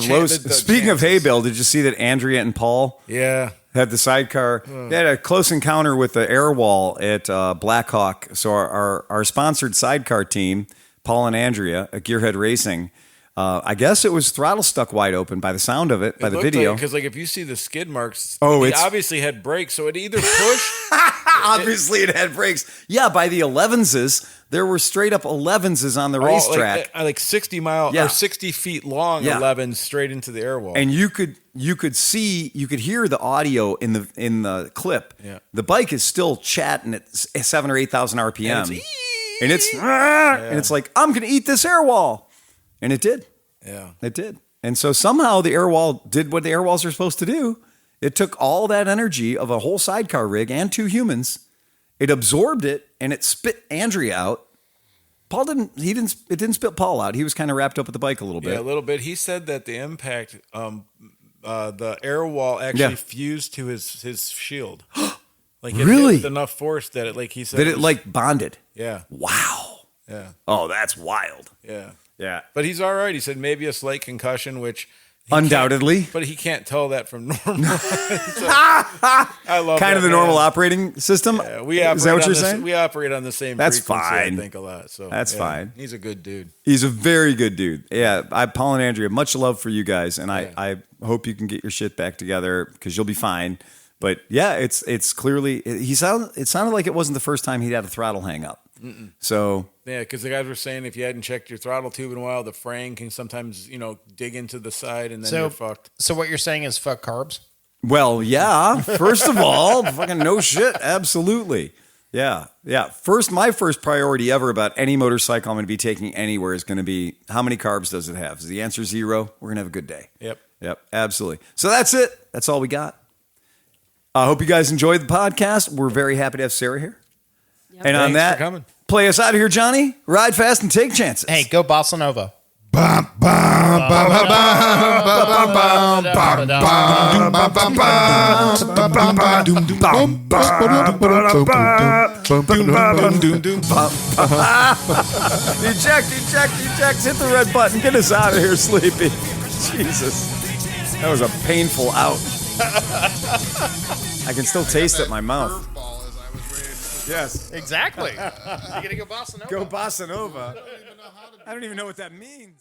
of hay bale, did you see that Andrea and Paul had the sidecar? They had a close encounter with the air wall at Blackhawk. So our sponsored sidecar team, Paul and Andrea at Gearhead Racing, I guess it was throttle stuck wide open by the sound of it, by the video. Because if you see the skid marks, it obviously had brakes, so it either pushed. Obviously, it had brakes. Yeah, by the 11s, there were straight up 11s on the racetrack, like 60 mile or 60 feet long 11s straight into the air wall. And you could hear the audio in the clip. Yeah. The bike is still chatting at 7,000 or 8,000 RPM, and it's like, I'm gonna eat this air wall, and it did. Yeah, it did. And so somehow the air wall did what the air walls are supposed to do. It took all that energy of a whole sidecar rig and 2 humans. It absorbed it and it spit Andrea out. It didn't spit Paul out. He was kind of wrapped up with the bike a little bit. Yeah, a little bit. He said that the impact, the air wall actually fused to his shield. Like it really? Hit with enough force that it, like he said, that it like bonded. Yeah. Wow. Yeah. Oh, that's wild. Yeah. Yeah. But he's all right. He said maybe a slight concussion, which undoubtedly, but he can't tell that from normal. I love kind of the normal operating system. Yeah, is that what you're saying? We operate on the same. That's frequency, fine. I think a lot. So that's fine. He's a good dude. He's a very good dude. Yeah, Paul and Andrea, much love for you guys, and I hope you can get your shit back together because you'll be fine. But yeah, it's clearly it sounded like it wasn't the first time he'd had a throttle hang up. Mm-mm. So yeah, because the guys were saying if you hadn't checked your throttle tube in a while, the fraying can sometimes dig into the side and then you're fucked. So what you're saying is fuck carbs? Well, yeah. First of all, fucking no shit. Absolutely. Yeah. My first priority ever about any motorcycle I'm going to be taking anywhere is going to be how many carbs does it have? Is the answer 0? We're going to have a good day. Yep. Absolutely. So that's it. That's all we got. I hope you guys enjoyed the podcast. We're very happy to have Sarah here. Yep. And on that, play us out of here, Johnny. Ride fast and take chances. Hey, go Bossa Nova. Eject. Hit the red button. Get us out of here, Sleepy. Jesus. That was a painful out. I can still taste it in my mouth. Yes. Exactly. You're going to go Bossa Nova? Go Bossa Nova. I don't even know what that means.